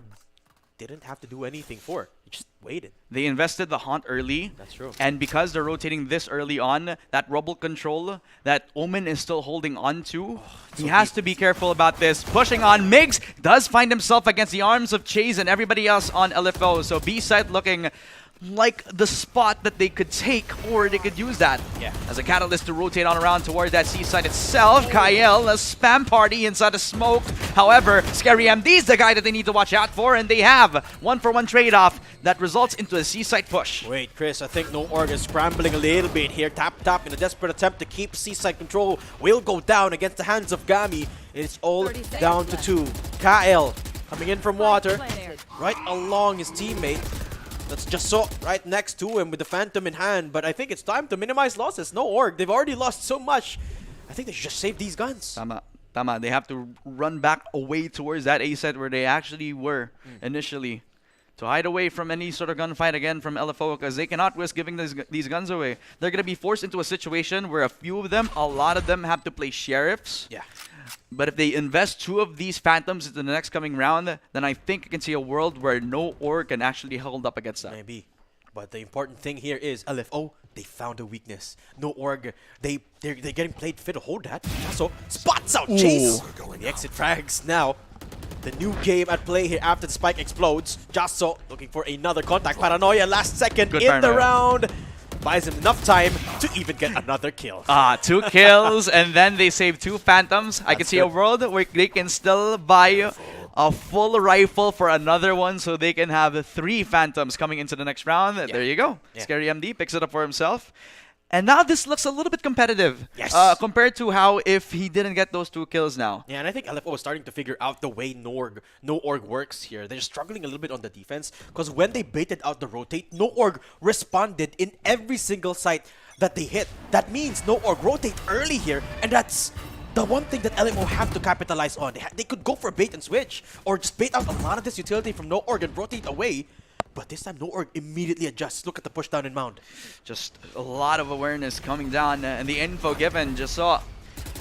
didn't have to do anything for. He just waited. They invested the haunt early. That's true. And because they're rotating this early on, that rubble control that Omen is still holding on to, he has to be careful about this. Pushing on, Migs does find himself against the arms of Chase and everybody else on LFO. So B side looking like the spot that they could take, or they could use that as a catalyst to rotate on around toward that C side itself. Kael, a spam party inside the smoke. However, Scary MD is the guy that they need to watch out for, and they have 1-for-1 trade-off that results into a C side push. Wait, Chris, I think no org is scrambling a little bit here. Tap in a desperate attempt to keep C-side control. Will go down against the hands of Gami. It's all down to 2. Kael coming in from water, right along his teammate. That's just so right next to him with the Phantom in hand. But I think it's time to minimize losses. No org. They've already lost so much. I think they should just save these guns. Tama. They have to run back away towards that A set where they actually were initially to hide away from any sort of gunfight again from LFO, because they cannot risk giving these guns away. They're going to be forced into a situation where a few of them, a lot of them have to play sheriffs. Yeah. But if they invest 2 of these Phantoms into the next coming round, then I think you can see a world where no org can actually hold up against that. Maybe. But the important thing here is LFO, they found a weakness. No org, they're getting played fit to hold that. So spots out Chase. And the exit frags now. The new game at play here after the spike explodes. Jasso looking for another contact. Paranoia last second Good in Paranoia. the round. Buys him enough time to even get another kill. 2 kills, and then they save 2 Phantoms. I can That's see a good. world where they can still buy a full rifle for another one, so they can have 3 Phantoms coming into the next round. There you go. Yeah. Scary MD picks it up for himself. And now this looks a little bit competitive. Yes. Compared to how if he didn't get those 2 kills now. Yeah, and I think LFO is starting to figure out the way no org works here. They're struggling a little bit on the defense because when they baited out the rotate, no org responded in every single site that they hit. That means no org rotate early here, and that's the one thing that LMO have to capitalize on. They could go for bait and switch or just bait out a lot of this utility from no org and rotate away. But this time, no org immediately adjusts. Look at the push down in mound. Just a lot of awareness coming down, and the info given just saw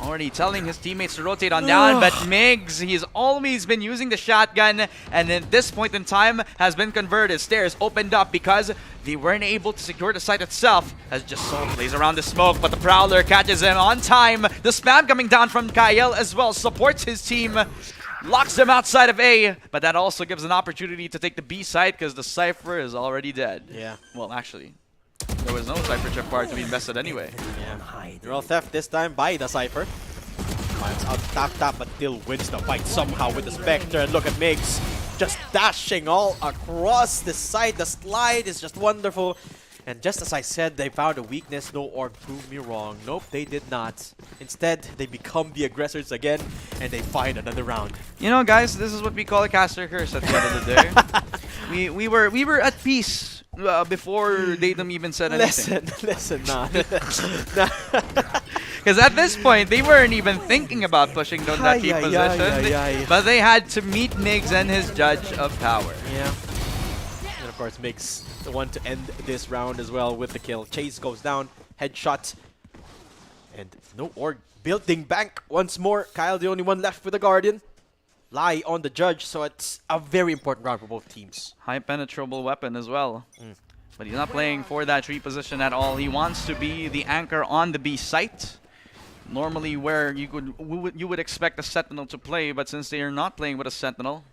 already telling his teammates to rotate on down, but Migs, he's always been using the shotgun, and at this point in time has been converted. Stairs opened up because they weren't able to secure the site itself, as Jasso plays around the smoke, but the Prowler catches him on time. The spam coming down from Kyle as well supports his team. Locks them outside of A, but that also gives an opportunity to take the B side because the Cypher is already dead. Yeah. Well, actually, there was no Cypher chip bar to be invested anyway. Yeah. Neural theft this time by the Cypher. Miles out tap, but still wins the fight somehow with the Spectre. And look at Migs just dashing all across the side. The slide is just wonderful. And just as I said, they found a weakness. No org proved me wrong. Nope, they did not. Instead, they become the aggressors again, and they find another round. You know, guys, this is what we call a caster curse at the end of the day. we were at peace before Datum even said anything. Listen, nah. Because at this point, they weren't even thinking about pushing down that key position. But they had to meet Migs and his judge of power. Yeah. And of course, Migs the one to end this round as well with the kill. Chase goes down, headshot. And no org building bank once more. Kyle the only one left with the Guardian. Lie on the judge, so it's a very important round for both teams. High penetrable weapon as well. But he's not playing for that tree position at all. He wants to be the anchor on the B site. Normally where you would expect a Sentinel to play, but since they are not playing with a Sentinel,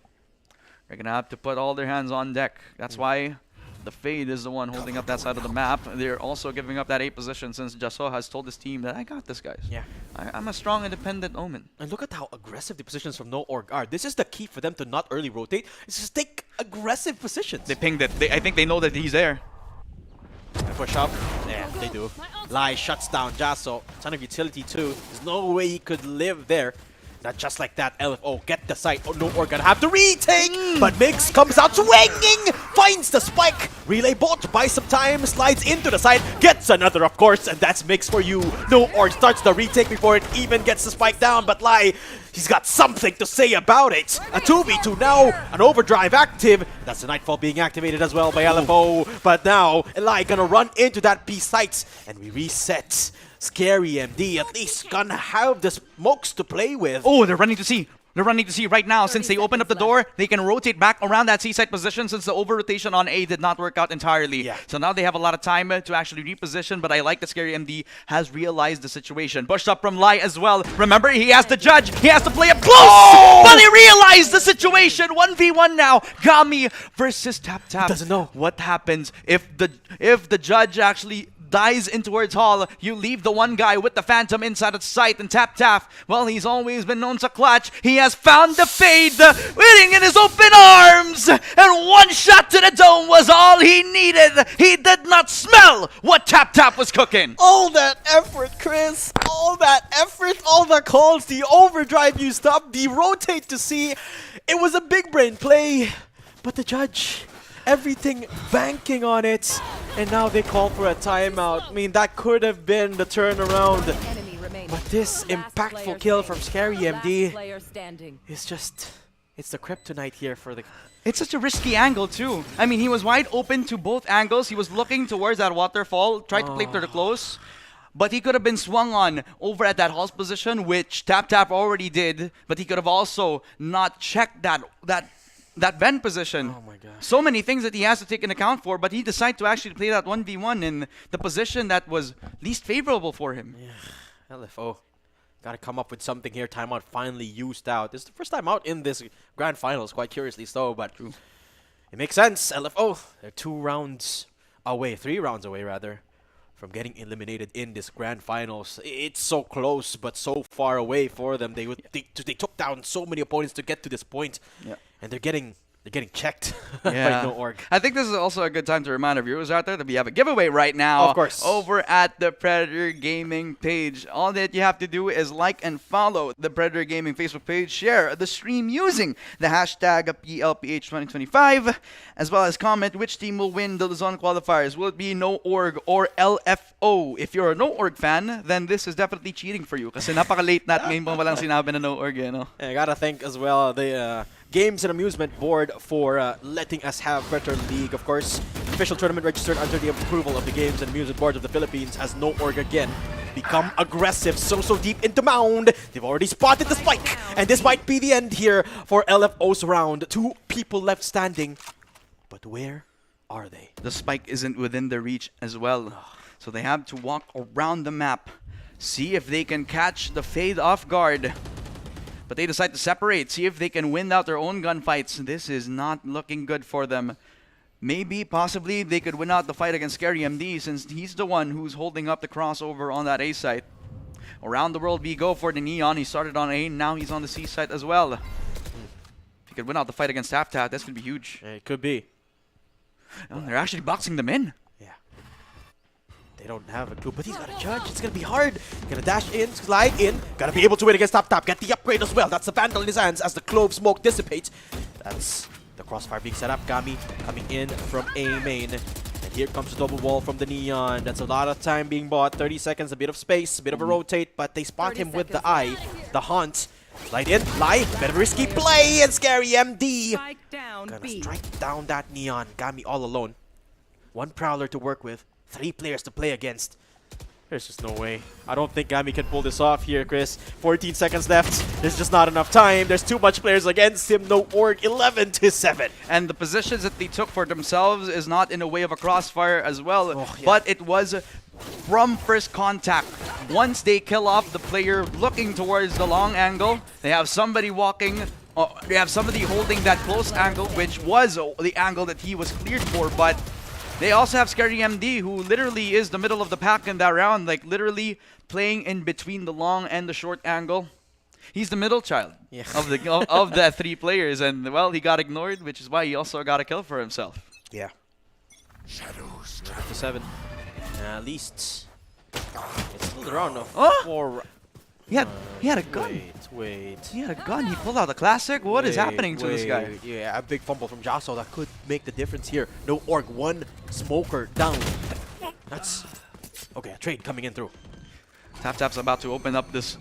they're gonna have to put all their hands on deck. That's why the Fade is the one holding up that side of the map. They're also giving up that A position since Jasso has told his team that I got this, guys. Yeah. I'm a strong, independent Omen. And look at how aggressive the positions from no org are. This is the key for them to not early rotate. It's just take aggressive positions. They pinged it. I think they know that he's there. Push up. Yeah, they do. Lai shuts down Jasso. Ton of utility too. There's no way he could live there. Not just like that. LFO get the site. Oh no, we're gonna have to retake. But Migs comes out swinging, finds the spike. Relay bolt, buys some time, slides into the site, gets another of course, and that's Migs for you. No org starts the retake before it even gets the spike down. But Lai, he's got something to say about it. A 2v2 now, an overdrive active. That's the Nightfall being activated as well by LFO. But now, Eli gonna run into that B site, and we reset. Scary MD at least gonna have the smokes to play with. Oh, they're running to C. They're running to C right now. Since they opened up the door, they can rotate back around that C-side position since the over-rotation on A did not work out entirely. Yeah. So now they have a lot of time to actually reposition, but I like that Scary MD has realized the situation. Pushed up from Lai as well. Remember, he has to judge. He has to play up close! Oh! But he realized the situation. 1v1 now. Gami versus Tap Tap. Doesn't know. What happens if the judge actually dies in towards Hall? You leave the one guy with the Phantom inside of sight, and Tap Tap, well, he's always been known to clutch. He has found the Fade, waiting in his open arms, and one shot to the dome was all he needed. He did not smell what Tap Tap was cooking. All that effort, Chris. All that effort, all the calls, the overdrive used up, the rotate to see. It was a big brain play, but the judge, everything banking on it, and now they call for a timeout. I mean, that could have been the turnaround. But this impactful kill from Scary MD is just, it's the kryptonite here for the It's such a risky angle too. I mean, he was wide open to both angles. He was looking towards that waterfall, tried to play to the close. But he could have been swung on over at that Hall's position, which Tap already did. But he could have also not checked that bend position. Oh my god. So many things that he has to take into account for, but he decided to actually play that 1v1 in the position that was least favorable for him. Yeah. LFO. Gotta come up with something here. Timeout finally used out. This is the first time out in this grand finals, quite curiously so, but it makes sense. LFO, they're 3 rounds away rather, from getting eliminated in this grand finals. It's so close, but so far away for them. They took down so many opponents to get to this point, and they're getting checked by No Org. I think this is also a good time to remind our viewers out there that we have a giveaway right now. Of course. Over at the Predator Gaming page. All that you have to do is like and follow the Predator Gaming Facebook page, share the stream using the hashtag PLPH2025, as well as comment which team will win the Luzon Qualifiers. Will it be No Org or LFO? If you're a No Org fan, then this is definitely cheating for you. Kasi napaka-late natin ngayon pa walang sinabi na No Org. I gotta thank as well the Games and Amusement Board for letting us have Predator League. Of course, official tournament registered under the approval of the Games and Amusement Board of the Philippines as No Org again become aggressive so deep into Mound. They've already spotted the spike, and this might be the end here for LFO's round. 2 people left standing, but where are they? The spike isn't within their reach as well, so they have to walk around the map, see if they can catch the Fade off guard. But they decide to separate, see if they can win out their own gunfights. This is not looking good for them. Maybe, possibly, they could win out the fight against Scary MD since he's the one who's holding up the crossover on that A site. Around the world we go for the Neon. He started on A, now he's on the C site as well. If he could win out the fight against Tap, that's going to be huge. It could be. Oh, they're actually boxing them in. They don't have a clue, but he's got a judge. It's gonna be hard. Gonna dash in, slide in. Gotta be able to win against Tap. Get the upgrade as well. That's the Vandal in his hands as the Clove smoke dissipates. That's the crossfire being set up. Gami coming in from A main. And here comes the double wall from the Neon. That's a lot of time being bought. 30 seconds, a bit of space, a bit of a rotate, but they spot him with the eye. The Haunt. Slide in, lie. Bit of a risky play, and Scary MD. Gonna strike down that Neon. Gami all alone. 1 Prowler to work with. 3 players to play against. There's just no way. I don't think Gami can pull this off here, Chris. 14 seconds left. There's just not enough time. There's too much players against him. No Org, 11-7. And the positions that they took for themselves is not in a way of a crossfire as well, but it was from first contact. Once they kill off the player looking towards the long angle, they have somebody walking. They have somebody holding that close angle, which was the angle that he was cleared for, but they also have Scary MD, who literally is the middle of the pack in that round, like literally playing in between the long and the short angle. He's the middle child of the 3 players, and well, he got ignored, which is why he also got a kill for himself. Yeah. Shadows. 7. At least it's still the round of 4. He had a gun. Wait. He had a gun. He pulled out the classic. What is happening to this guy? Yeah, a big fumble from Jaso that could make the difference here. No Org, 1 smoker down. That's okay. A trade coming in through. Tap's about to open up this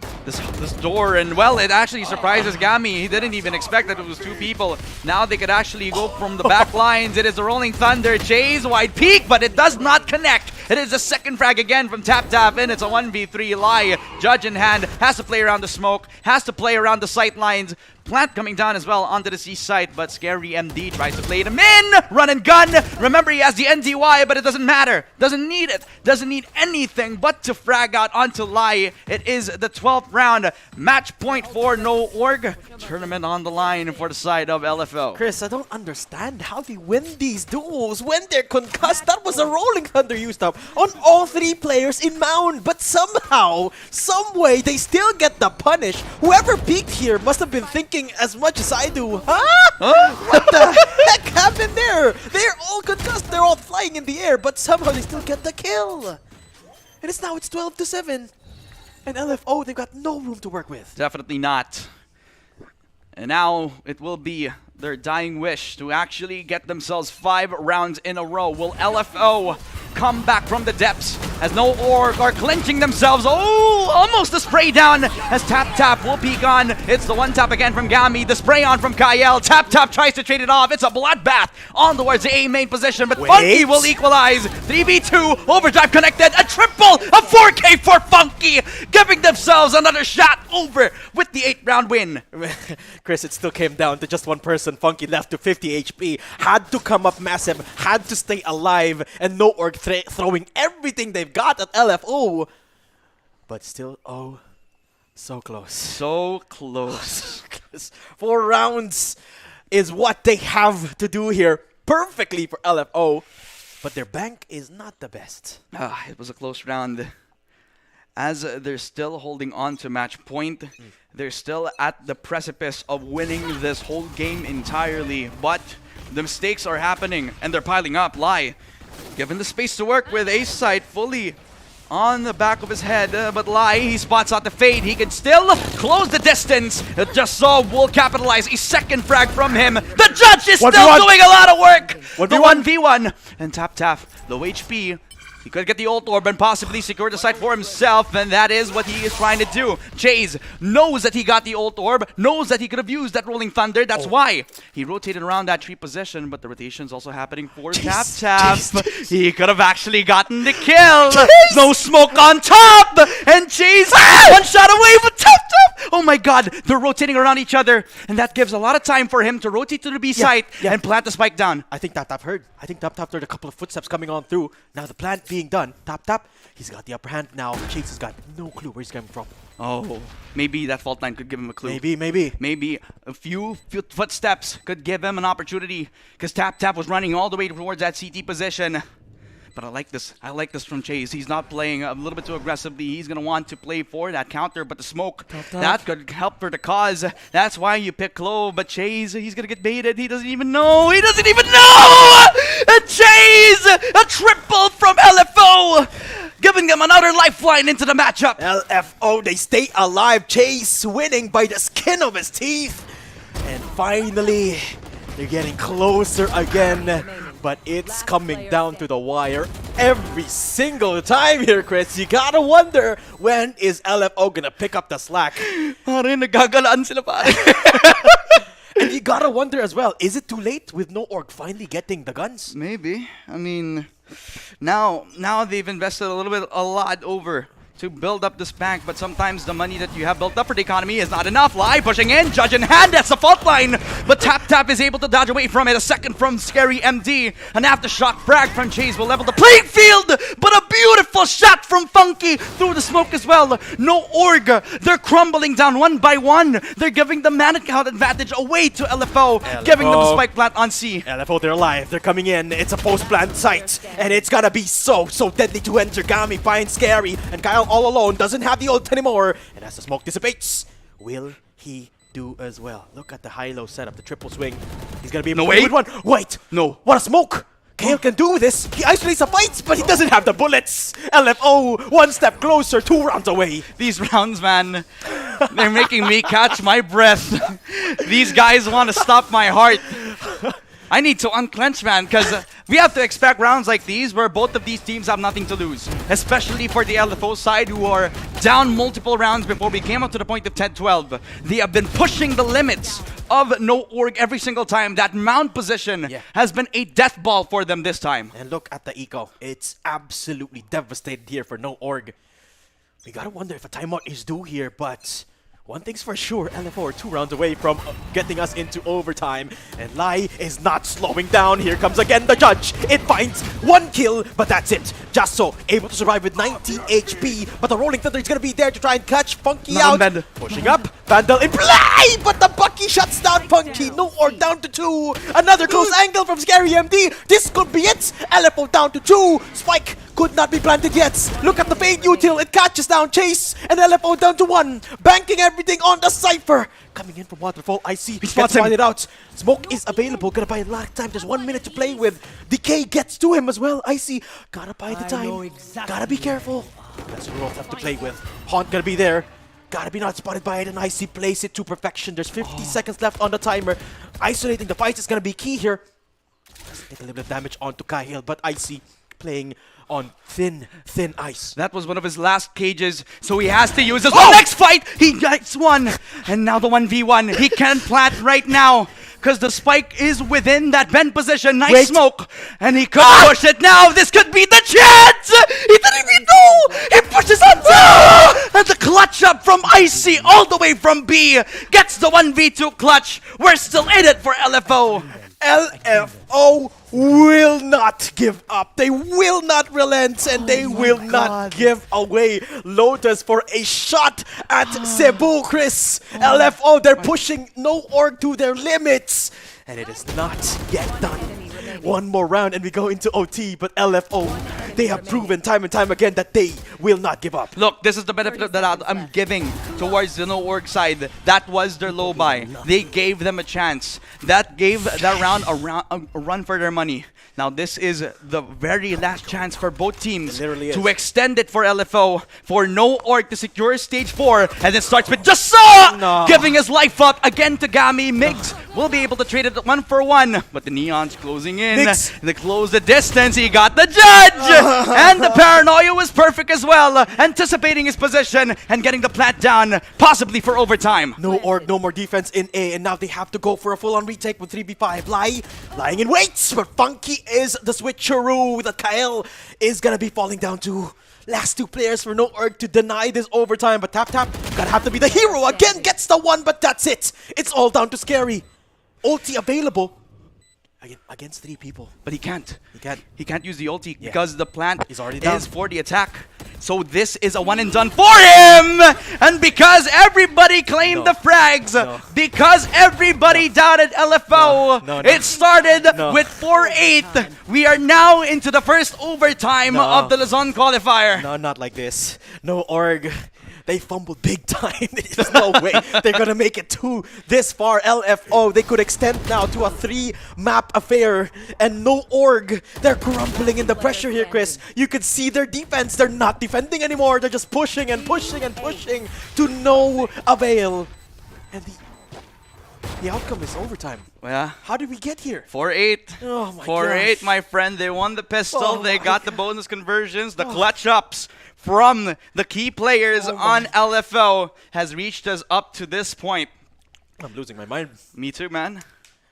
door, and well, it actually surprises Gami. He didn't even expect that it was 2 people. Now they could actually go from the back lines. It is the Rolling Thunder chase, wide peak, but it does not connect. It is a second frag again from Tap, and it's a 1v3 lie. Judge in hand, has to play around the smoke, has to play around the sight lines. Plant coming down as well onto the C site, but Scary MD tries to play them in. Run and gun. Remember, he has the NDY, but it doesn't matter. Doesn't need it. Doesn't need anything but to frag out onto Lai. It is the 12th round. Match point for No Org. Tournament on the line for the side of LFO. Chris, I don't understand how they win these duels when they're concussed. That was a Rolling Thunder used up on all 3 players in Mound, but somehow, some way, they still get the punish. Whoever peeked here must have been thinking as much as I do. What the heck happened there? They're all concussed. They're all flying in the air, but somehow they still get the kill. And it's 12-7. And LFO, they've got no room to work with. Definitely not. And now it will be their dying wish to actually get themselves 5 rounds in a row. Will LFO come back from the depths as No Org are clenching themselves. Oh, almost the spray down as Tap will peek on. It's the one tap again from Gami, the spray on from Kyle. Tap tries to trade it off. It's a bloodbath on towards the A main position, but Funky will equalize. 3v2, overdrive connected, a triple, a 4K for Funky, giving themselves another shot over with the 8th-round win. Chris, it still came down to just one person. Funky left to 50 HP. Had to come up massive, had to stay alive, and No Org throwing everything they've got at LFO. But still, oh, so close. So close. 4 rounds is what they have to do here perfectly for LFO. But their bank is not the best. It was a close round. As they're still holding on to match point, they're still at the precipice of winning this whole game entirely. But the mistakes are happening and they're piling up. Lai, given the space to work with Ace Sight fully on the back of his head, but Lai, he spots out the fade. He can still close the distance. Just saw Wool capitalize a second frag from him. The judge is still doing a lot of work. The 1v1. And Tap, low HP. He could get the ult orb and possibly secure the site for himself, and that is what he is trying to do. Chase knows that he got the ult orb, knows that he could have used that Rolling Thunder. That's why he rotated around that tree position, but the rotation is also happening for Tap. He could have actually gotten the kill. No smoke on top, and Chase one shot away from Tap. Oh my god, they're rotating around each other, and that gives a lot of time for him to rotate to the B site and plant the spike down. I think Tap heard. I think Tap heard a couple of footsteps coming on through. Now the plant being done. Tap, he's got the upper hand now. Chase has got no clue where he's coming from. Oh, maybe that fault line could give him a clue. Maybe a few footsteps could give him an opportunity, because Tap was running all the way towards that CT position. But I like this. I like this from Chase. He's not playing a little bit too aggressively. He's going to want to play for that counter, but the smoke, that could help for the cause. That's why you pick Clove, but Chase, he's going to get baited. He doesn't even know. And Chase, a triple from LFO, giving them another lifeline into the matchup. LFO, they stay alive. Chase winning by the skin of his teeth. And finally, they're getting closer again. But it's coming down to the wire every single time here, Chris. You gotta wonder, when is LFO gonna pick up the slack? Parang nagagalaan sila pare. And you gotta wonder as well, is it too late with No Org finally getting the guns? Maybe. I mean, now they've invested a lot over to build up this bank, but sometimes the money that you have built up for the economy is not enough. Lai pushing in, judge in hand, that's the fault line, but Tap is able to dodge away from it. A second from Scary MD, an aftershock frag from Chase will level the playing field, but a beautiful shot from Funky through the smoke as well. No Org, they're crumbling down one by one. They're giving the man count advantage away to LFO, giving them the spike plant on C. LFO, they're alive, they're coming in. It's a post-plant site, and it's gonna be so deadly to enter. Gami finds Scary, and Kyle all alone, doesn't have the ult anymore, and as the smoke dissipates, will he do as well? Look at the high-low setup, the triple swing. He's gonna be able to play with one. Wait, no. What a smoke! Kale can do this. He isolates the fights, but he doesn't have the bullets. LFO, one step closer, 2 rounds away. These rounds, man, they're making me catch my breath. These guys want to stop my heart. I need to unclench, man, because we have to expect rounds like these where both of these teams have nothing to lose, especially for the LFO side, who are down multiple rounds before we came up to the point of 10-12. They have been pushing the limits of No Org every single time. That mount position has been a death ball for them this time. And look at the eco. It's absolutely devastated here for No Org. We gotta wonder if a timeout is due here, but one thing's for sure, LFO are 2 rounds away from getting us into overtime. And Lai is not slowing down. Here comes again the judge. It finds 1 kill, but that's it. Just so, able to survive with 19 HP. But the Rolling Thunder is going to be there to try and catch Funky out. Pushing up, Vandal in play! But the Bucky shuts down Funky. No Org down to 2. Another close angle from Scary MD. This could be it. LFO down to 2. Spike could not be planted yet. Look at the fade util. It catches down Chase. And LFO down to 1. Banking everything on the Cypher. Coming in from Waterfall. I see. He spots it out. Smoke is available. Gonna buy a lot of time. There's 1 minute to play with. Decay gets to him as well. I see. Gotta buy the time. Gotta be careful. That's what we'll have to play with. Haunt gonna be there. Gotta be not spotted by it. And I see plays it to perfection. There's 50 seconds left on the timer. Isolating the fight is gonna be key here. Take a little bit of damage onto Kyle, but I see playing on thin ice. That was one of his last cages, so he has to use this. Oh! Next fight, he gets one, and now the 1v1. He can't plant right now because the spike is within that bend position. Nice smoke, and he could push it now. This could be the chance. He didn't even know. He pushes on two, and the clutch up from Icy all the way from B gets the 1v2 clutch. We're still in it for LFO. LFO will not give up. They will not relent, and they will not give away Lotus for a shot at Cebu, Chris. LFO, they're pushing No Org to their limits, and it is not yet done. One more round and we go into OT, but LFO, they have proven time and time again that they will not give up. Look, this is the benefit that I'm giving towards the No Org side. That was their low buy. They gave them a chance. That gave that round a run for their money. Now this is the very last chance for both teams to extend it for LFO, for No Org to secure stage 4, and it starts with Jasa giving his life up again to Gami. Migs will be able to trade it 1-for-1, but the Neon's closing in. They close the distance. He got the judge, and the paranoia was perfect as well, anticipating his position and getting the plant down, possibly for overtime. No Org, no more defense in A, and now they have to go for a full-on retake with 3v5. Lying in wait, but Funky is the switcheroo that Kyle is gonna be falling down to. Last two players for No Org to deny this overtime, but Tap gonna have to be the hero again. Gets the one, but that's it. It's all down to Scary. Ulti available against 3 people, but he can't. He can't use the ulti because the plant is already down. For the attack. So this is a one and done for him, and because everybody claimed the frags, because everybody doubted LFO, it started with 4-8. We are now into the first overtime of the Luzon qualifier. No, not like this. No Org. They fumbled big time. There's no way they're gonna make it to this far. LFO, they could extend now to a 3-map affair. And No Org, they're crumbling in the pressure here, Chris. You could see their defense. They're not defending anymore. They're just pushing and pushing and pushing to no avail. And the outcome is overtime. Yeah. How did we get here? 4-8. Oh my 4-8, my friend. They won the pistol. They got the bonus conversions. The clutch ups from the key players on LFO has reached us up to this point. I'm losing my mind. Me too, man.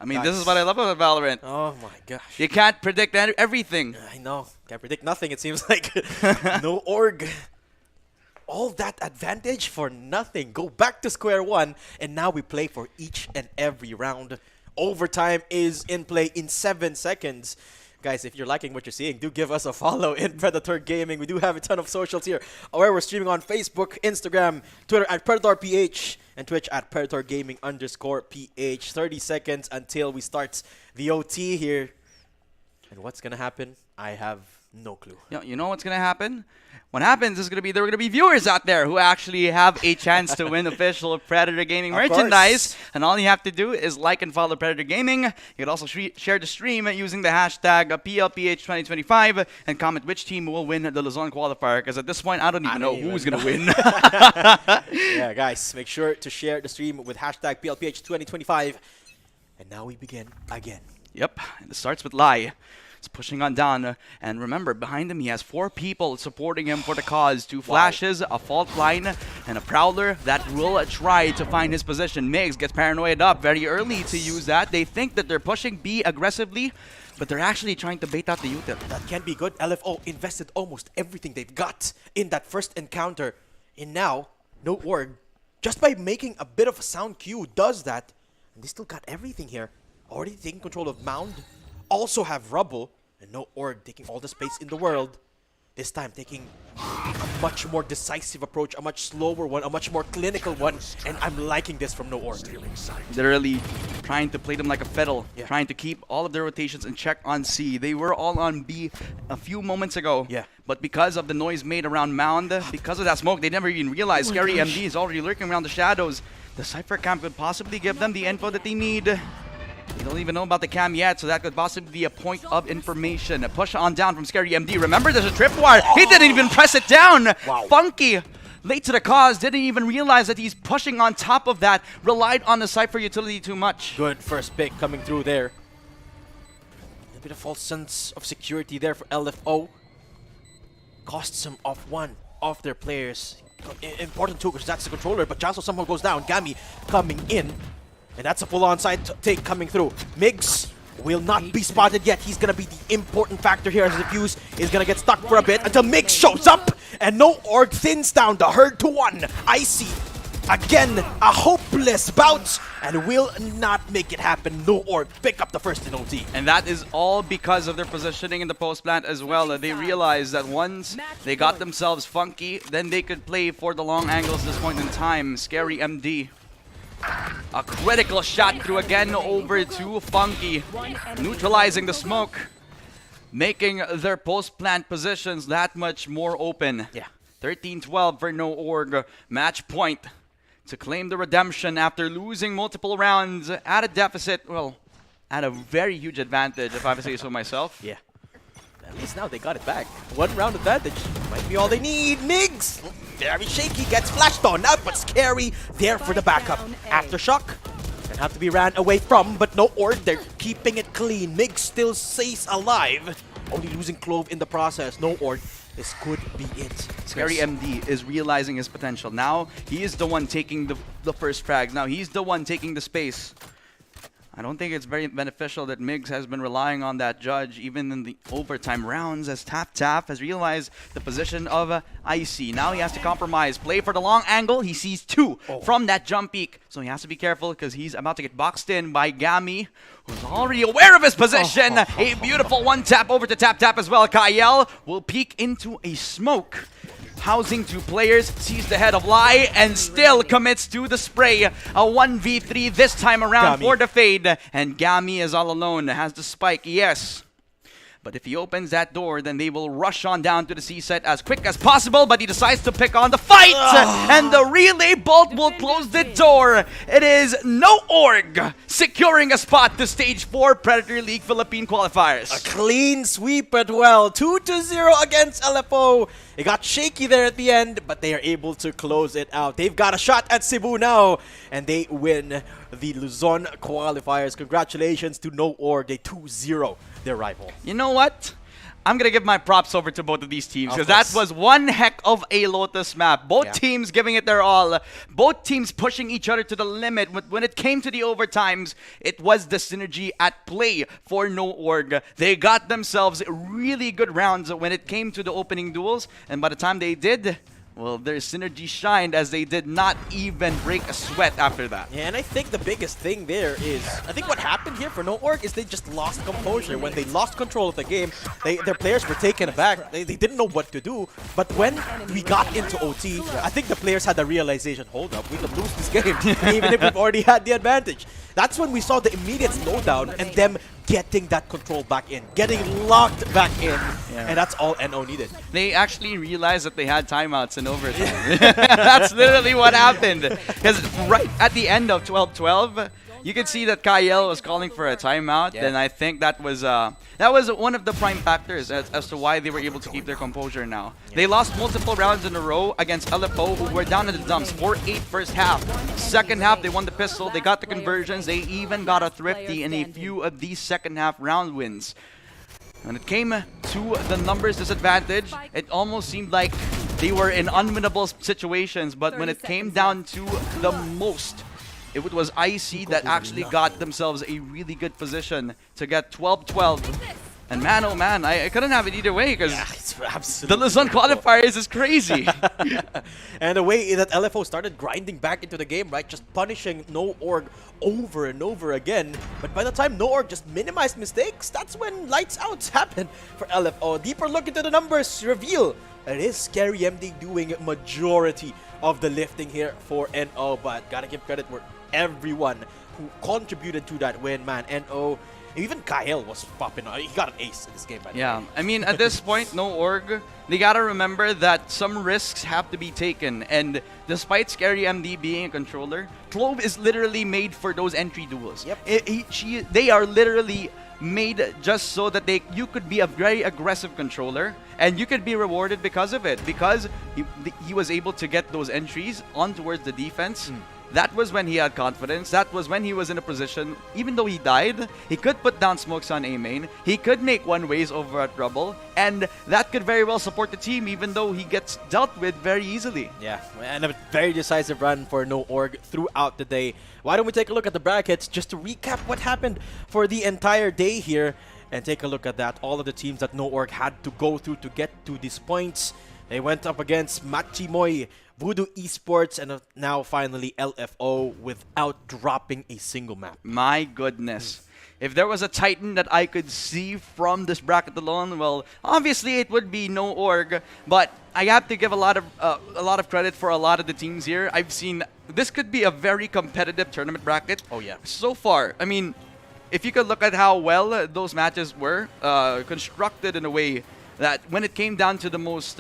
I mean, this is what I love about Valorant. Oh my gosh. You can't predict everything. I know. Can't predict nothing, it seems like. No Org. All that advantage for nothing. Go back to square one, and now we play for each and every round. Overtime is in play in 7 seconds. Guys, if you're liking what you're seeing, do give us a follow in Predator Gaming. We do have a ton of socials here, where we're streaming on Facebook, Instagram, Twitter at PredatorPH, and Twitch at PredatorGaming_PH. 30 seconds until we start the OT here. And what's going to happen? I have no clue. You know what's going to happen? What happens is there are going to be viewers out there who actually have a chance to win official Predator Gaming merchandise. And all you have to do is like and follow Predator Gaming. You can also share the stream using the hashtag PLPH2025 and comment which team will win the Luzon qualifier. Because at this point, I don't even know who's going to win. Yeah, guys, make sure to share the stream with hashtag PLPH2025. And now we begin again. Yep, and it starts with Lai. He's pushing on down, and remember, behind him he has 4 people supporting him for the cause. 2 flashes, a fault line, and a prowler that will try to find his position. Migs gets paranoid up very early to use that. They think that they're pushing B aggressively, but they're actually trying to bait out the util. That can be good. LFO invested almost everything they've got in that first encounter. And now, No Org, just by making a bit of a sound cue, does that. And they still got everything here. Already taking control of Mound. Also have Rubble, and No Org taking all the space in the world. This time taking a much more decisive approach, a much slower one, a much more clinical one, and I'm liking this from No Org. They're really trying to play them like a fiddle, trying to keep all of their rotations in check on C. They were all on B a few moments ago, but because of the noise made around Mound, because of that smoke, they never even realized Scary MD is already lurking around the shadows. The Cypher Camp could possibly give them the info that they need. They don't even know about the cam yet, so that could possibly be a point of information. A push on down from Scary MD. Remember, there's a tripwire. He didn't even press it down. Funky, late to the cause, didn't even realize that he's pushing on top of that. Relied on the Cypher utility too much. Good first pick coming through there. A bit of false sense of security there for LFO. costs him off one of their players. Important too, because that's the controller, but Jasso somehow goes down. Gami coming in, and that's a full-on side take coming through. Migs will not be spotted yet. He's gonna be the important factor here, as the fuse is gonna get stuck for a bit until Migs shows up, and No Org thins down the herd to one. Icy, again, a hopeless bout, and will not make it happen. No Org pick up the first in OT. And that is all because of their positioning in the post plant as well. They realized that once they got themselves funky, then they could play for the long angles at this point in time. Scary MD. A critical shot through again over to Funky, neutralizing the smoke, making their post plant positions that much more open. Yeah. 13-12 for No Org. Match point to claim the redemption after losing multiple rounds at a deficit. Well, at a very huge advantage, if I have to say so myself. Yeah. At least now they got it back. One round advantage might be all they need. Migs! Very shaky, gets flashed on out, but Scary there for the backup. Aftershock gonna have to be ran away from, but No Org, they're keeping it clean. Migs still stays alive. Only losing Clove in the process. No Org, this could be it. Scary MD is realizing his potential. Now, he is the one taking the first frags. Now, he's the one taking the space. I don't think it's very beneficial that Migs has been relying on that judge even in the overtime rounds, as Tap has realized the position of Icy. Now he has to compromise. Play for the long angle. He sees two from that jump peak. So he has to be careful because he's about to get boxed in by Gami, who's already aware of his position. A beautiful one tap over to Tap as well. Kyle will peek into a smoke. Housing two players, sees the head of Lai, and still commits to the spray. A 1v3 this time around for the fade. And Gami is all alone, has the spike, yes. But if he opens that door, then they will rush on down to the C set as quick as possible, but he decides to pick on the fight! And the relay bolt will close the door. It is No Org securing a spot to stage 4 Predator League Philippine Qualifiers. A clean sweep as well. 2-0 against LFO. It got shaky there at the end, but they are able to close it out. They've got a shot at Cebu now, and they win the Luzon Qualifiers. Congratulations to No Org. They 2-0 their rival. You know what? I'm going to give my props over to both of these teams because that was one heck of a Lotus map. Both teams giving it their all. Both teams pushing each other to the limit. When it came to the overtimes, it was the synergy at play for No Org. They got themselves really good rounds when it came to the opening duels. And by the time they did, well, their synergy shined as they did not even break a sweat after that. Yeah, and I think the biggest thing there is, I think what happened here for No Org is they just lost composure. When they lost control of the game, their players were taken aback. They didn't know what to do. But when we got into OT, I think the players had the realization, hold up, we could lose this game, even if we've already had the advantage. That's when we saw the immediate slowdown and them getting that control back in, getting locked back in, and that's all NO needed. They actually realized that they had timeouts in overtime. That's literally what happened. Because right at the end of 12-12, you could see that Kyle was calling for a timeout, and I think that was one of the prime factors as to why they were able to keep their composure now. They lost multiple rounds in a row against LFO, who were down in the dumps. 4-8 first half. Second half, they won the pistol. They got the conversions. They even got a thrifty in a few of these second half round wins. When it came to the numbers disadvantage, it almost seemed like they were in unwinnable situations. But when it came down to the most, it was IC that actually got themselves a really good position to get 12-12. And man, oh man, I couldn't have it either way because the Luzon Qualifiers is crazy. And the way that LFO started grinding back into the game, right? Just punishing No Org over and over again. But by the time No Org just minimized mistakes, that's when lights outs happen for LFO. Deeper look into the numbers reveal that it is Scary MD doing majority of the lifting here for NO. But gotta give credit for everyone who contributed to that win, man. NO, even Kyle was popping. He got an ace in this game, by the way. I mean, at this point, No Org, they gotta remember that some risks have to be taken. And despite Scary MD being a controller, Clove is literally made for those entry duels. Yep. They are literally made just so that you could be a very aggressive controller and you could be rewarded because of it. Because he was able to get those entries on towards the defense. that was when he had confidence. That was when he was in a position, even though he died, he could put down smokes on A main. He could make one ways over at Rubble, and that could very well support the team, even though he gets dealt with very easily. Yeah, and a very decisive run for No Org throughout the day. Why don't we take a look at the brackets just to recap what happened for the entire day here and take a look at that. All of the teams that No Org had to go through to get to these points. They went up against Machimoy, Voodoo Esports, and now finally LFO without dropping a single map. My goodness. If there was a Titan that I could see from this bracket alone, well, obviously it would be No Org, but I have to give a lot of credit for a lot of the teams here. I've seen this could be a very competitive tournament bracket. Oh yeah. So far, I mean, if you could look at how well those matches were constructed in a way that when it came down to the most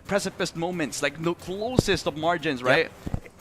precipice moments, like the closest of margins, right?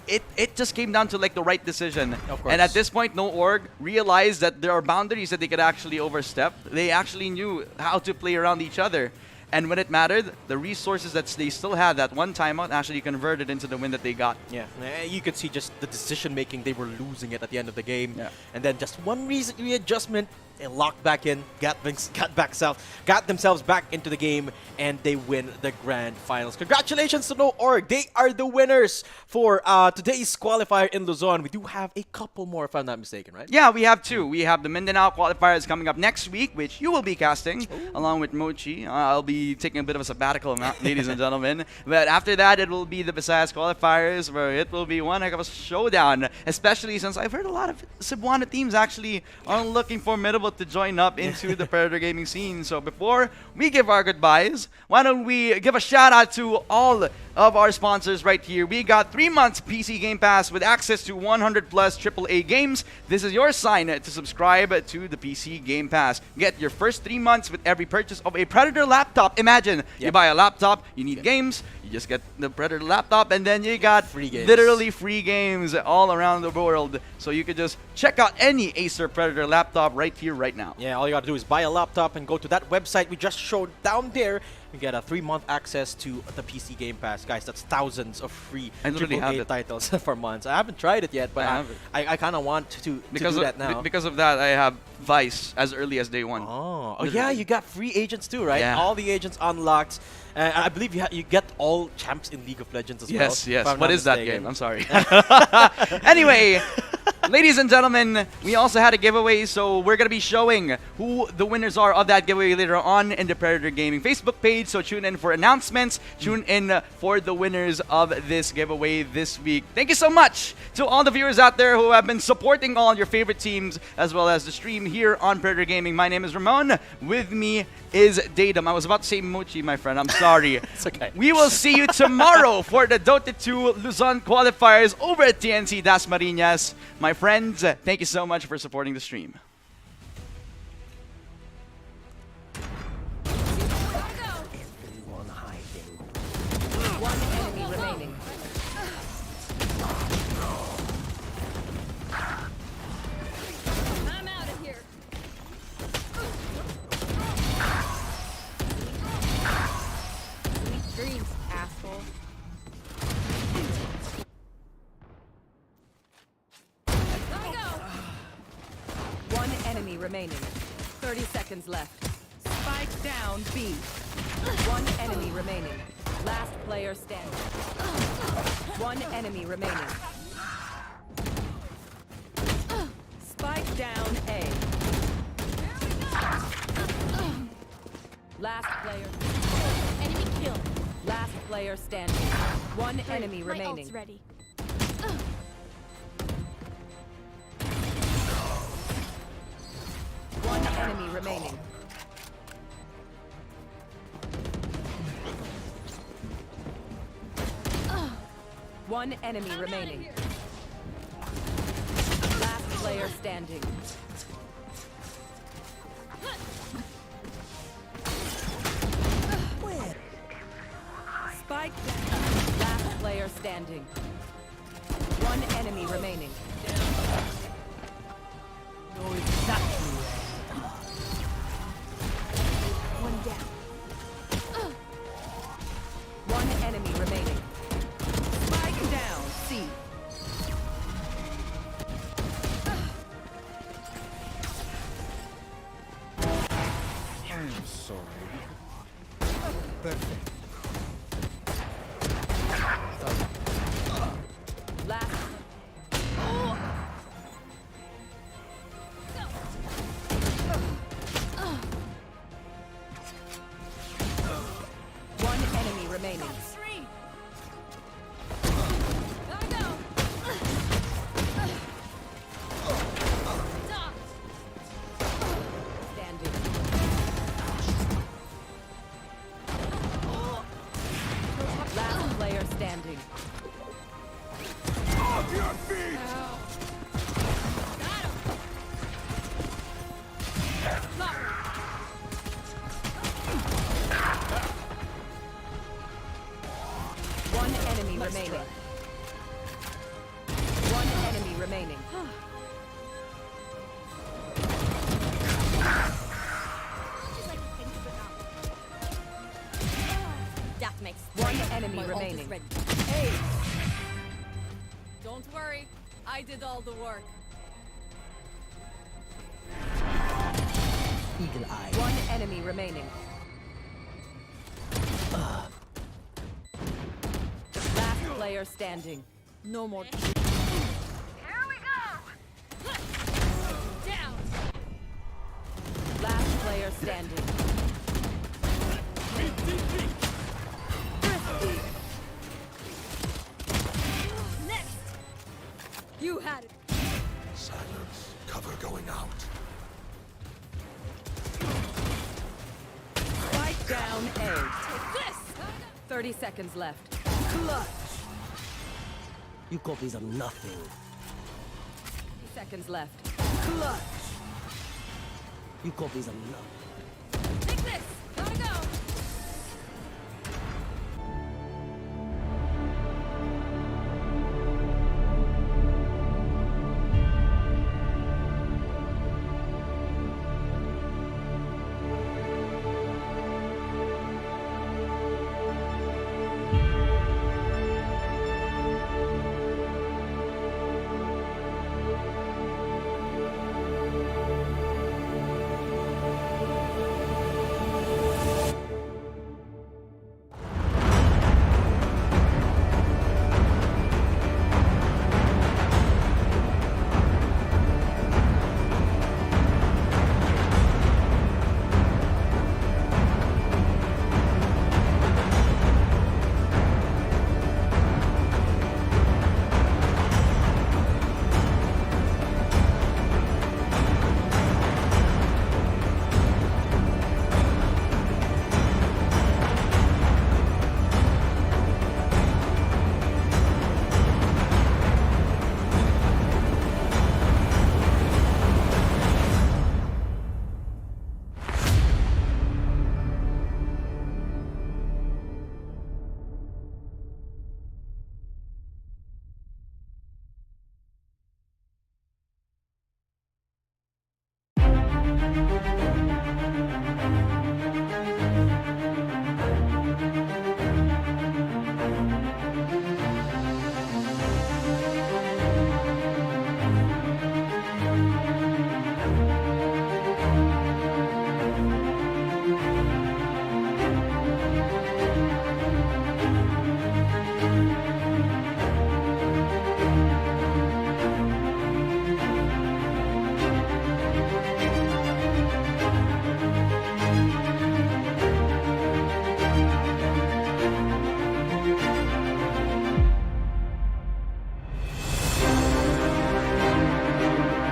It just came down to like the right decision. Of course. And at this point, No Org realized that there are boundaries that they could actually overstep. They actually knew how to play around each other. And when it mattered, the resources that they still had, that one timeout, actually converted into the win that they got. Yeah, you could see just the decision making. They were losing it at the end of the game. Yeah. And then just one readjustment, they locked back in, got themselves back into the game, and they win the grand finals. Congratulations to No Org. They are the winners for today's qualifier in Luzon. We do have a couple more, if I'm not mistaken, right? Yeah, we have two. We have the Mindanao qualifiers coming up next week, which you will be casting along with Mochi. I'll be taking a bit of a sabbatical, ladies and gentlemen. But after that, it will be the Visayas qualifiers, where it will be one heck of a showdown, especially since I've heard a lot of Cebuana teams actually are looking formidable to join up into the Predator gaming scene. So before we give our goodbyes, why don't we give a shout out to all of our sponsors right here. We got 3 months PC Game Pass with access to 100 plus AAA games. This is your sign to subscribe to the PC Game Pass. Get your first 3 months with every purchase of a Predator laptop. Imagine you buy a laptop, you need games, you just get the Predator laptop, and then you got free games. Literally free games all around the world. So you could just check out any Acer Predator laptop right here, right now. Yeah, all you gotta do is buy a laptop and go to that website we just showed down there. You get a 3-month access to the PC Game Pass. Guys, that's thousands of free AAA titles for months. I haven't tried it yet, but I kind of want to do that now. Because of that, I have Vice as early as day one. Oh yeah, you got free agents too, right? Yeah. All the agents unlocked. I believe you get all champs in League of Legends as well. Yes. What is that game? I'm sorry. Anyway, ladies and gentlemen, we also had a giveaway, so we're going to be showing who the winners are of that giveaway later on in the Predator Gaming Facebook page. So tune in for announcements. Tune in for the winners of this giveaway this week. Thank you so much to all the viewers out there who have been supporting all your favorite teams as well as the stream here on Predator Gaming. My name is Ramon. With me is Datum. I was about to say Mochi, my friend. I'm sorry. It's okay. We will see you tomorrow for the Dota 2 Luzon qualifiers over at TNC Dasmariñas. My friends, thank you so much for supporting the stream. One enemy remaining. I'm out of here. Sweet dreams, asshole. One enemy remaining. 30 seconds left. Spike down B. One enemy remaining. Last player standing. One enemy remaining. Spike down A. Last player. Enemy kill. Last player standing. One enemy My remaining. ult's ready. One enemy remaining. One enemy remaining. Last player standing. Spike down. Last player standing. One enemy remaining. One down. One enemy remaining. Spike down. C. One enemy remaining. One enemy remaining. Just like to think of it now. That makes One sense. enemy My ult is remaining. ready. Hey! Don't worry, I did all the work. Eagle eye. One enemy remaining. Last player standing. No more. Here we go! Down. Last player standing. Frisbee. Next. You had it. Silence. Cover going out. Spike down A. Take this. 30 seconds left. You copies are nothing. 30 seconds left. You copies are nothing.